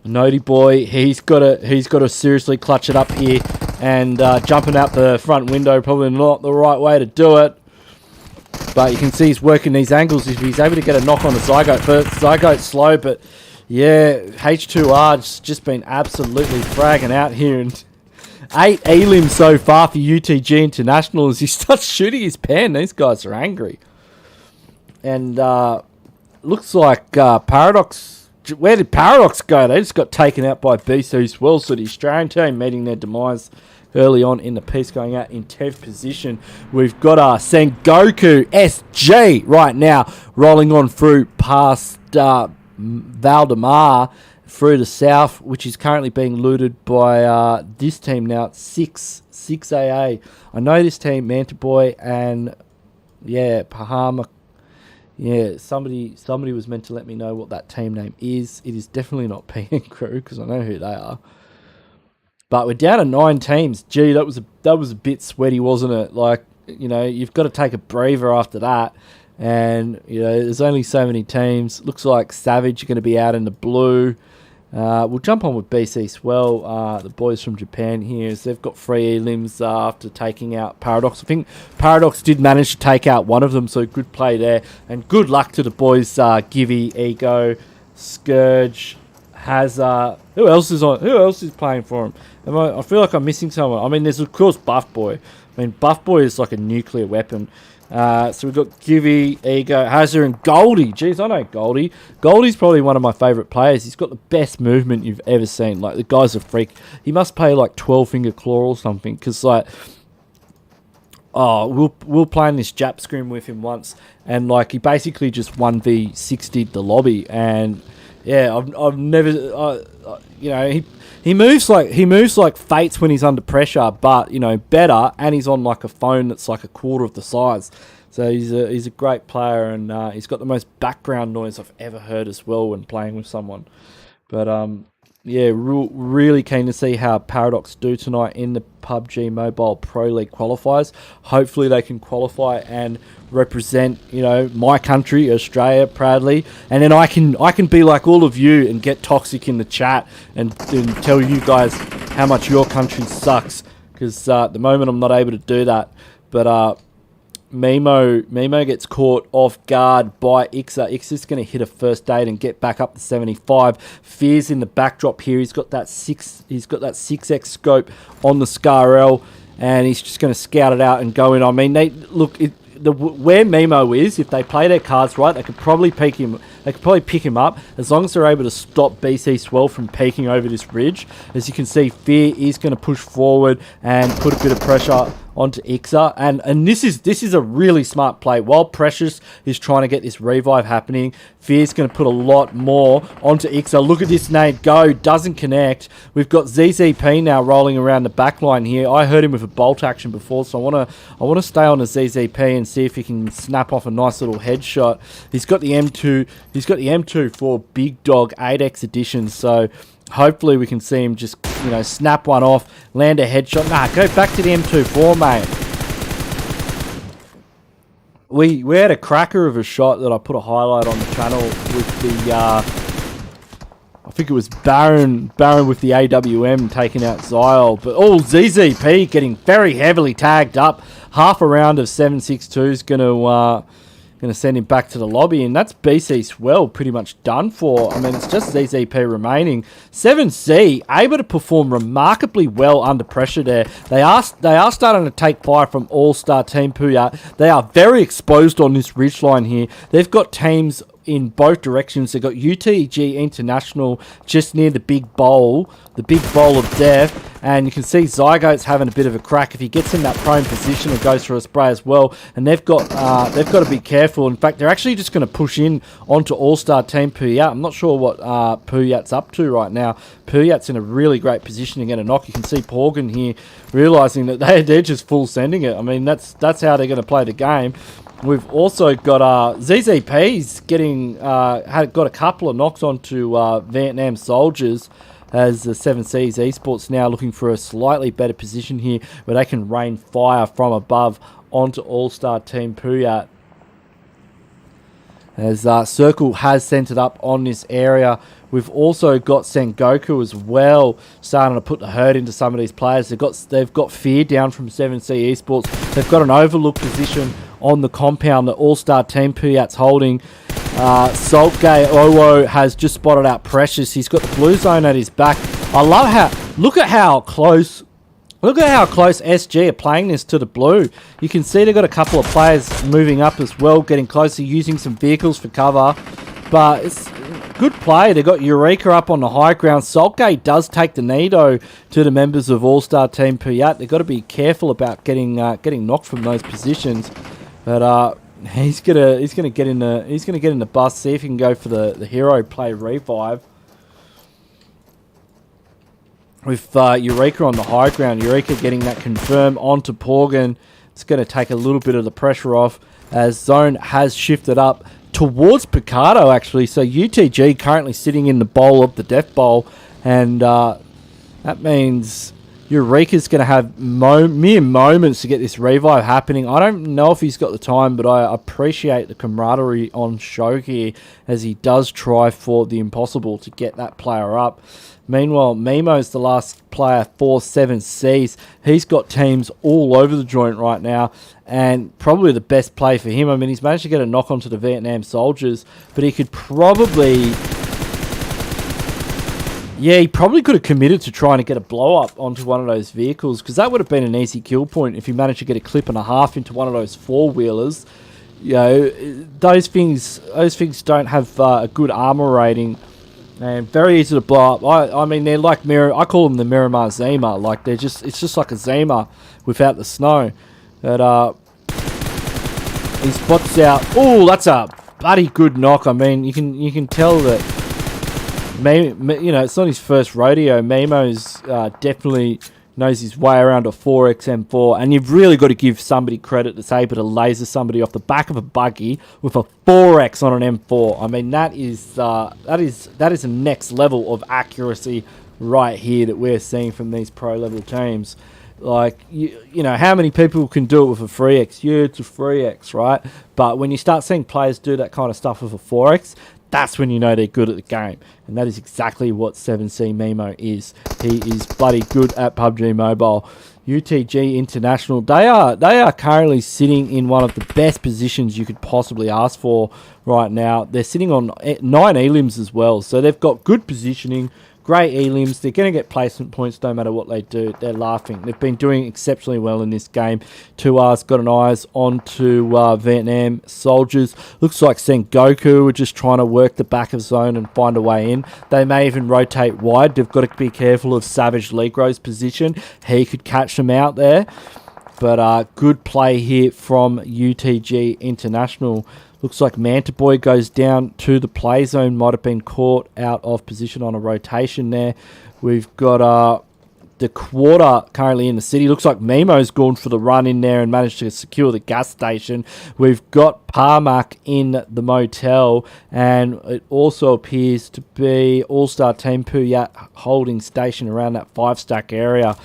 Speaker 5: Nody Boy, he's got to seriously clutch it up here, and jumping out the front window, probably not the right way to do it. But you can see he's working these angles. If he's able to get a knock on the Zygote, but Zygote's slow. But yeah, H2R's just been absolutely fragging out here, and 8 elims so far for UTG International as he starts shooting his pan. These guys are angry, and looks like Paradox. Where did Paradox go? They just got taken out by BC Swell. So the Australian team meeting their demise early on in the piece, going out in 10th position. We've got our Sengoku SG right now rolling on through past Valdemar through the south, which is currently being looted by this team now at 6AA. I know this team, Manta Boy and Pahama. Yeah, somebody was meant to let me know what that team name is. It is definitely not PN Crew, because I know who they are. But we're down to 9 teams. Gee, that was a bit sweaty, wasn't it? Like, you know, you've got to take a breather after that. And, you know, there's only so many teams. Looks like Savage are going to be out in the blue. We'll jump on with BC SWELL, the boys from Japan here, as they've got 3 elims after taking out Paradox. I think Paradox did manage to take out one of them, so good play there. And good luck to the boys, Givey, Ego, Scourge, Hazard. Who else is playing for him? I feel like I'm missing someone. I mean, there's, of course, Buff Boy. I mean, Buff Boy is like a nuclear weapon. So we've got Givey, Ego, Hazard, and Goldie. Jeez, I know Goldie. Goldie's probably one of my favourite players. He's got the best movement you've ever seen. Like, the guy's a freak. He must play like 12-finger claw or something. Because, like, we'll play in this Jap scrim with him once. And, like, he basically just 1v60'd the lobby. And, yeah, I've never... you know, he moves like Fates when he's under pressure, but, you know, better, and he's on like a phone that's like a quarter of the size. So he's a great player, and he's got the most background noise I've ever heard as well when playing with someone. But yeah, really keen to see how Paradox do tonight in the PUBG Mobile Pro League qualifiers. Hopefully they can qualify and represent, you know, my country, Australia, proudly. And then I can be like all of you and get toxic in the chat and tell you guys how much your country sucks. Because at the moment I'm not able to do that. But Mimo gets caught off guard by Ixa. Ixa's going to hit a first aid and get back up to 75. Fear's in the backdrop here. He's got that 6x scope on the Scar-L, and he's just going to scout it out and go in. I mean, where Mimo is, if they play their cards right, they could probably pick him. They could probably pick him up as long as they're able to stop BC SWELL from peeking over this ridge. As you can see, Fear is going to push forward and put a bit of pressure onto Ixa, and this is a really smart play. While Precious is trying to get this revive happening, Fear's going to put a lot more onto Ixa. Look at this nade go, doesn't connect. We've got ZZP now rolling around the back line here. I heard him with a bolt action before, so I want to stay on the ZZP and see if he can snap off a nice little headshot. He's got the M2. He's got the M2 for Big Dog 8X edition, so hopefully we can see him just, you know, snap one off, land a headshot. Nah, go back to the M24, mate. We had a cracker of a shot that I put a highlight on the channel with the, I think it was Baron with the AWM taking out Zyle. But ZZP getting very heavily tagged up. Half a round of 7.62 is going to send him back to the lobby, and that's BC SWELL pretty much done for. I mean, it's just ZZP remaining. 7C able to perform remarkably well under pressure there. They are starting to take fire from All-Star Team PUYAT. They are very exposed on this ridgeline here. They've got teams in both directions. They've got UTG International just near the big bowl of death, and you can see Zygote's having a bit of a crack if he gets in that prone position and goes for a spray as well. And they've got to be careful. In fact, they're actually just going to push in onto All-Star Team PUYAT. I'm not sure what PUYAT's up to right now. PUYAT's in a really great position to get a knock. You can see Porgan here realizing that they're just full sending it. I mean, that's how they're going to play the game. We've also got ZZP's got a couple of knocks onto Vietnam Soldiers, as the 7C's Esports now looking for a slightly better position here where they can rain fire from above onto All-Star Team PUYAT. As Circle has centered up on this area. We've also got Sengoku as well, starting to put the hurt into some of these players. They've got Fear down from 7C Esports. They've got an overlook position on the compound that All-Star Team PUYAT's holding. Saltgate Owo has just spotted out Precious. He's got the blue zone at his back. I love look at how close SG are playing this to the blue. You can see they've got a couple of players moving up as well, getting closer, using some vehicles for cover. But it's good play. They've got Eureka up on the high ground. Saltgate does take the Nido to the members of All-Star Team PUYAT. They've got to be careful about getting knocked from those positions. But he's gonna get in the bus, see if he can go for the hero play revive. With Eureka on the high ground, Eureka getting that confirm onto Porgan. It's going to take a little bit of the pressure off as Zone has shifted up towards Picardo actually. So UTG currently sitting in the bowl of the Death Bowl, and that means Eureka's going to have mere moments to get this revive happening. I don't know if he's got the time, but I appreciate the camaraderie on show here as he does try for the impossible to get that player up. Meanwhile, Memo's the last player for 7Cs. He's got teams all over the joint right now, and probably the best play for him. I mean, he's managed to get a knock onto the Vietnam soldiers, but he could probably... Yeah, he probably could have committed to trying to get a blow-up onto one of those vehicles, because that would have been an easy kill point if he managed to get a clip and a half into one of those four-wheelers. You know, those things don't have a good armor rating, and very easy to blow up. I mean, they're like I call them the Miramar Zima. Like it's just like a Zima without the snow. But he spots out. Oh, that's a bloody good knock. I mean, you can tell that. You know, it's not his first rodeo. Memo's definitely knows his way around a 4X M4, and you've really got to give somebody credit that's able to laser somebody off the back of a buggy with a 4X on an M4. I mean, that is a next level of accuracy right here that we're seeing from these pro level teams. Like, you know, how many people can do it with a 3X? Yeah, it's a 3X, right? But when you start seeing players do that kind of stuff with a 4X, that's when you know they're good at the game. And that is exactly what 7C Memo is. He is bloody good at PUBG Mobile. UTG International, they are currently sitting in one of the best positions you could possibly ask for right now. They're sitting on 9 elims as well. So they've got good positioning, great elims. They're going to get placement points no matter what they do. They're laughing. They've been doing exceptionally well in this game. 2R's got an eyes onto Vietnam soldiers. Looks like Sengoku are just trying to work the back of zone and find a way in. They may even rotate wide. They've got to be careful of Savage Legro's position. He could catch them out there. But good play here from UTG International. Looks like Manta Boy goes down to the play zone. Might have been caught out of position on a rotation there. We've got the quarter currently in the city. Looks like Memo's gone for the run in there and managed to secure the gas station. We've got Parmac in the motel, and it also appears to be All-Star Team Puyat holding station around that 5-stack area.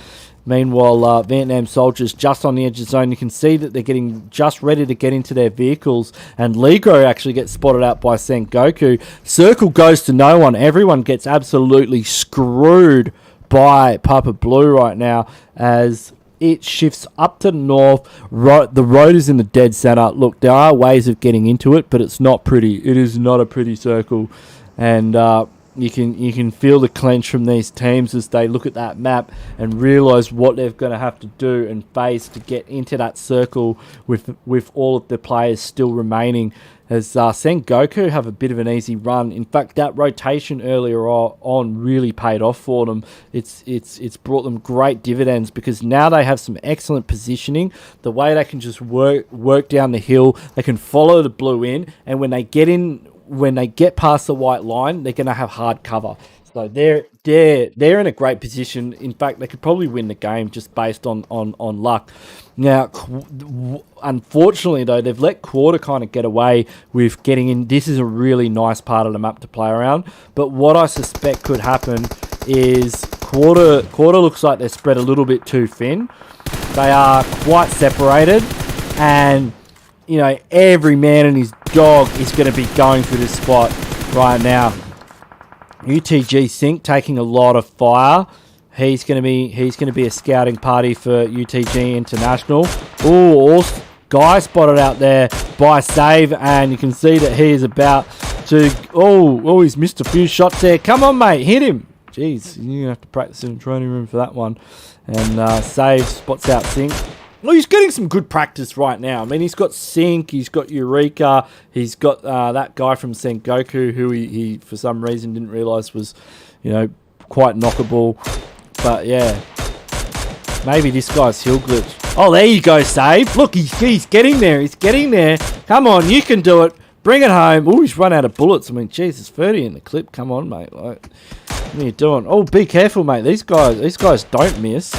Speaker 5: Meanwhile, Vietnam soldiers just on the edge of the zone. You can see that they're getting just ready to get into their vehicles. And Legro actually gets spotted out by Sengoku. Circle goes to no one. Everyone gets absolutely screwed by Papa Blue right now as it shifts up to the north. The road is in the dead center. Look, there are ways of getting into it, but it's not pretty. It is not a pretty circle. And you can feel the clench from these teams as they look at that map and realise what they're going to have to do and face to get into that circle with all of the players still remaining. As Sengoku have a bit of an easy run. In fact, that rotation earlier on really paid off for them. It's brought them great dividends because now they have some excellent positioning. The way they can just work down the hill, they can follow the blue in, and when they get past the white line, they're going to have hard cover. So they're in a great position. In fact, they could probably win the game just based on luck. Now, unfortunately, though, they've let Quarter kind of get away with getting in. This is a really nice part of the map to play around. But what I suspect could happen is Quarter looks like they're spread a little bit too thin. They are quite separated, and you know, every man and his dog is going to be going for this spot right now. UTG Sync taking a lot of fire. He's going to be a scouting party for UTG International. Oh, guy spotted out there by Save, and you can see that he is about to. Oh, he's missed a few shots there. Come on, mate, hit him. Jeez, you're gonna have to practice in the training room for that one. And Save spots out Sync. Well, he's getting some good practice right now. I mean, he's got Sync, he's got Eureka, he's got that guy from Sengoku who he for some reason didn't realise was, you know, quite knockable. But yeah, maybe this guy's hill glitch. Oh, there you go, Save. Look, he's getting there. He's getting there. Come on, you can do it. Bring it home. Oh, he's run out of bullets. I mean, Jesus, 30 in the clip. Come on, mate. Like, what are you doing? Oh, be careful, mate. These guys don't miss.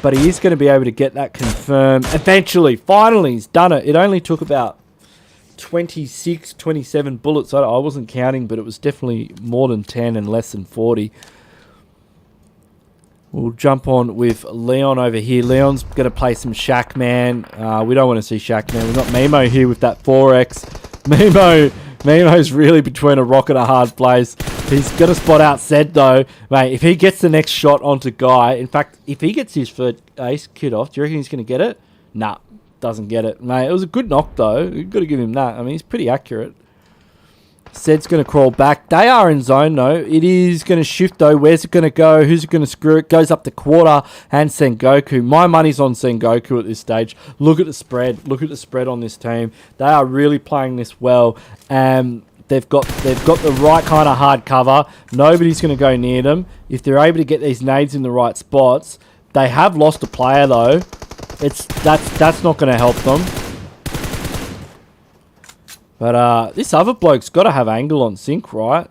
Speaker 5: But he is going to be able to get that confirmed. Eventually, finally, he's done it. It only took about 26, 27 bullets. I wasn't counting, but it was definitely more than 10 and less than 40. We'll jump on with Leon over here. Leon's going to play some Shaq Man. We don't want to see Shaq Man. We've got Mimo here with that 4X. Mimo's really between a rock and a hard place. He's going to spot out Zed though. Mate, if he gets the next shot onto Guy, in fact, if he gets his first ace kit off, do you reckon he's going to get it? Nah, doesn't get it. Mate, it was a good knock though. You've got to give him that. I mean, he's pretty accurate. Zed's going to crawl back. They are in zone, though. It is going to shift, though. Where's it going to go? Who's it going to screw it? Goes up to quarter and SENGOKU. My money's on SENGOKU at this stage. Look at the spread. Look at the spread on this team. They are really playing this well. They've got the right kind of hard cover. Nobody's going to go near them. If they're able to get these nades in the right spots, they have lost a player, though. That's not going to help them. But this other bloke's got to have angle on sync, right?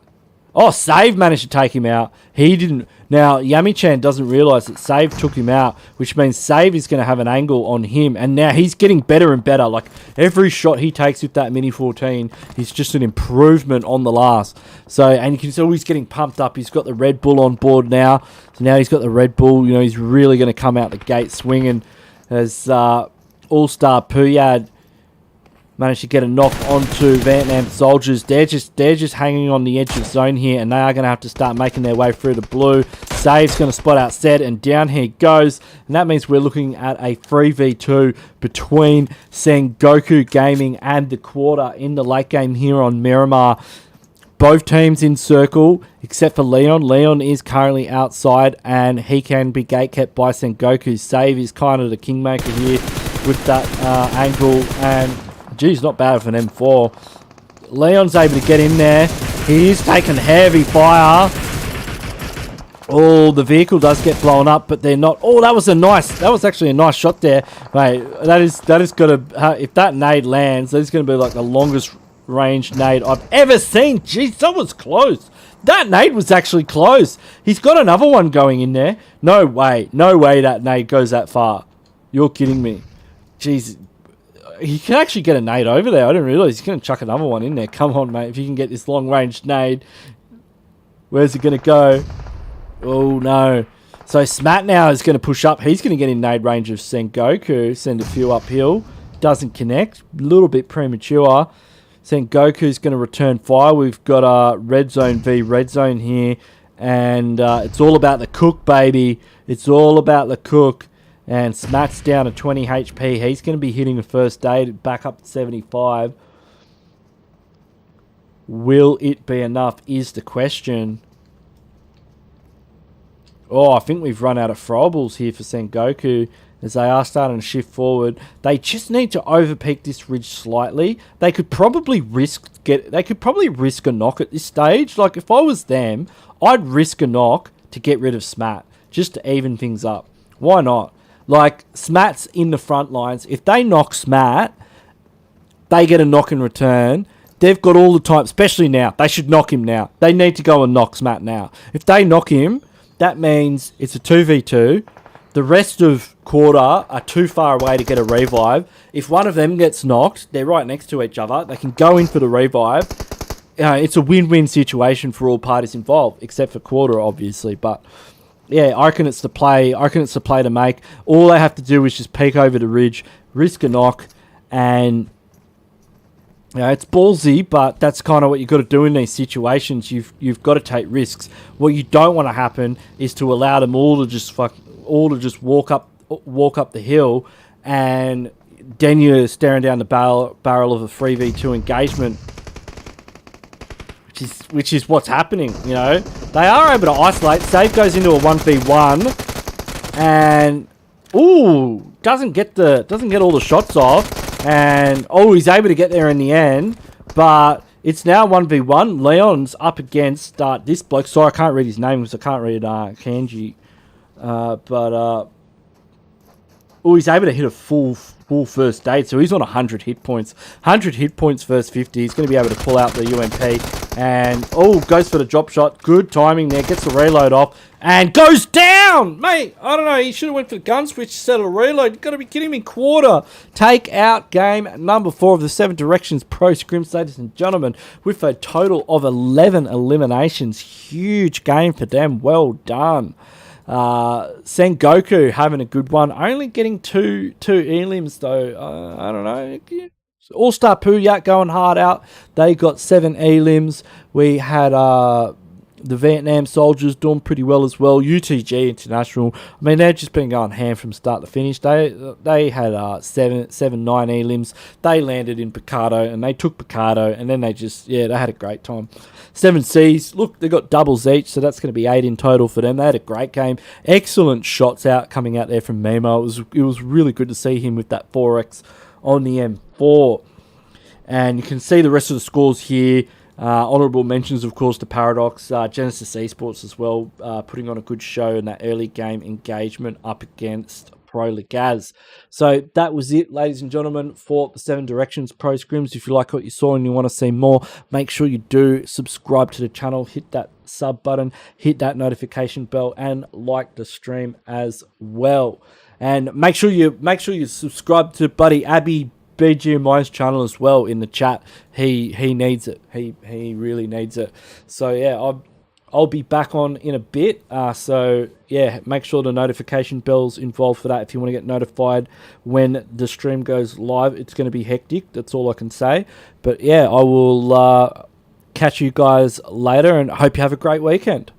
Speaker 5: Oh, Save managed to take him out. He didn't. Now, Yami-chan doesn't realise that Save took him out, which means Save is going to have an angle on him. And now he's getting better and better. Like, every shot he takes with that Mini 14 is just an improvement on the last. So, and you can see he's getting pumped up. He's got the Red Bull on board now. So now he's got the Red Bull. You know, he's really going to come out the gate swinging as All-Star PUYAT managed to get a knock onto Vietnam soldiers. They're just hanging on the edge of zone here, and they are going to have to start making their way through the blue. Save's going to spot out Zed, and down he goes. And that means we're looking at a 3v2 between SENGOKU Gaming and the quarter in the late game here on Miramar. Both teams in circle, except for Leon. Leon is currently outside, and he can be gatekept by SENGOKU. Save is kind of the kingmaker here with that angle, and geez, not bad for an M4. Leon's able to get in there. He is taking heavy fire. Oh, the vehicle does get blown up, but they're not. Oh, that was actually a nice shot there. Mate, that is gonna, if that nade lands, that is gonna be like the longest range nade I've ever seen. Jeez, that was close. That nade was actually close. He's got another one going in there. No way that nade goes that far. You're kidding me. Jeez. He can actually get a nade over there. I didn't realise he's going to chuck another one in there. Come on, mate. If you can get this long-range nade. Where's it going to go? Oh, no. So Smat now is going to push up. He's going to get in nade range of SENGOKU. Send a few uphill. Doesn't connect. A little bit premature. SENGOKU's going to return fire. We've got a red zone v red zone here. And it's all about the cook, baby. It's all about the cook. And Smat's down to 20 HP. He's going to be hitting a first aid back up to 75. Will it be enough is the question. Oh, I think we've run out of throwables here for SENGOKU as they are starting to shift forward. They just need to overpeak this ridge slightly. They could probably risk a knock at this stage. Like, if I was them, I'd risk a knock to get rid of Smat just to even things up. Why not? Like, Smat's in the front lines. If they knock Smat, they get a knock in return. They've got all the time, especially now. They should knock him now. They need to go and knock Smat now. If they knock him, that means it's a 2v2. The rest of quarter are too far away to get a revive. If one of them gets knocked, they're right next to each other. They can go in for the revive. It's a win-win situation for all parties involved, except for quarter, obviously, but yeah, I reckon it's the play. I reckon it's the play to make. All they have to do is just peek over the ridge, risk a knock, and you know, it's ballsy, but that's kind of what you've got to do in these situations. You've got to take risks. What you don't want to happen is to allow them all to just walk up the hill, and then you're staring down the barrel of a 3v2 engagement. Which is what's happening, you know. They are able to isolate. Save goes into a 1v1, and ooh, doesn't get all the shots off, and oh, he's able to get there in the end, but it's now 1v1. Leon's up against this bloke. Sorry, I can't read his name because I can't read kanji, but oh, he's able to hit a full first aid, so he's on 100 hit points. 100 hit points versus 50. He's going to be able to pull out the UMP, and oh, goes for the drop shot. Good timing there. Gets the reload off and goes down, mate. I don't know. He should have went for the gun switch instead of a reload. You've got to be kidding me. Quarter take out game number 4 of the 7 Directions Pro Scrims, ladies and gentlemen, with a total of 11 eliminations. Huge game for them. Well done. Sengoku having a good one, only getting two elims though. I don't know. All-Star PUYAT going hard out. They got 7 elims. We had the Vietnam Soldiers doing pretty well as well. UTG International, I mean, they've just been going ham from start to finish. They had 9 elims. They landed in Picardo, and they took Picardo, and then they had a great time. 7 Cs, look, they got doubles each, so that's going to be 8 in total for them. They had a great game. Excellent shots coming out there from Memo. It was really good to see him with that 4x on the M4. And you can see the rest of the scores here. Honourable mentions, of course, to Paradox, Genesis Esports as well, putting on a good show in that early game engagement up against PROLEGAZ. So that was it, ladies and gentlemen, for the 7 Directions Pro Scrims. If you like what you saw and you want to see more, make sure you do subscribe to the channel, hit that sub button, hit that notification bell, and like the stream as well. And make sure you subscribe to Buddy Abby BGMI's channel as well in the chat. He needs it. He really needs it. So yeah, I'll be back on in a bit. So yeah, make sure the notification bell's involved for that if you want to get notified when the stream goes live. It's going to be hectic. That's all I can say. But yeah, I will catch you guys later, and hope you have a great weekend.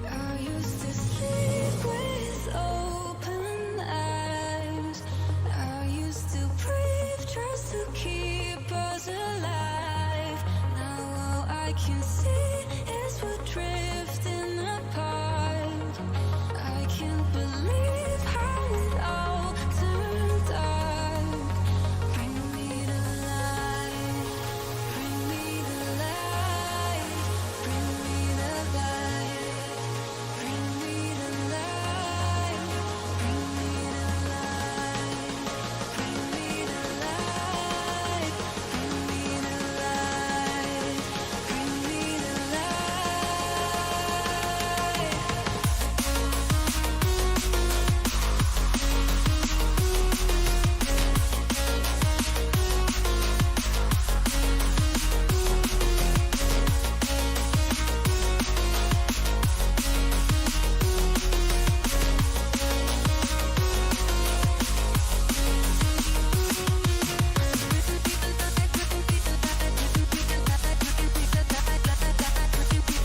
Speaker 1: I used to sleep with open eyes. I used to breathe just to keep us alive. Now all I can see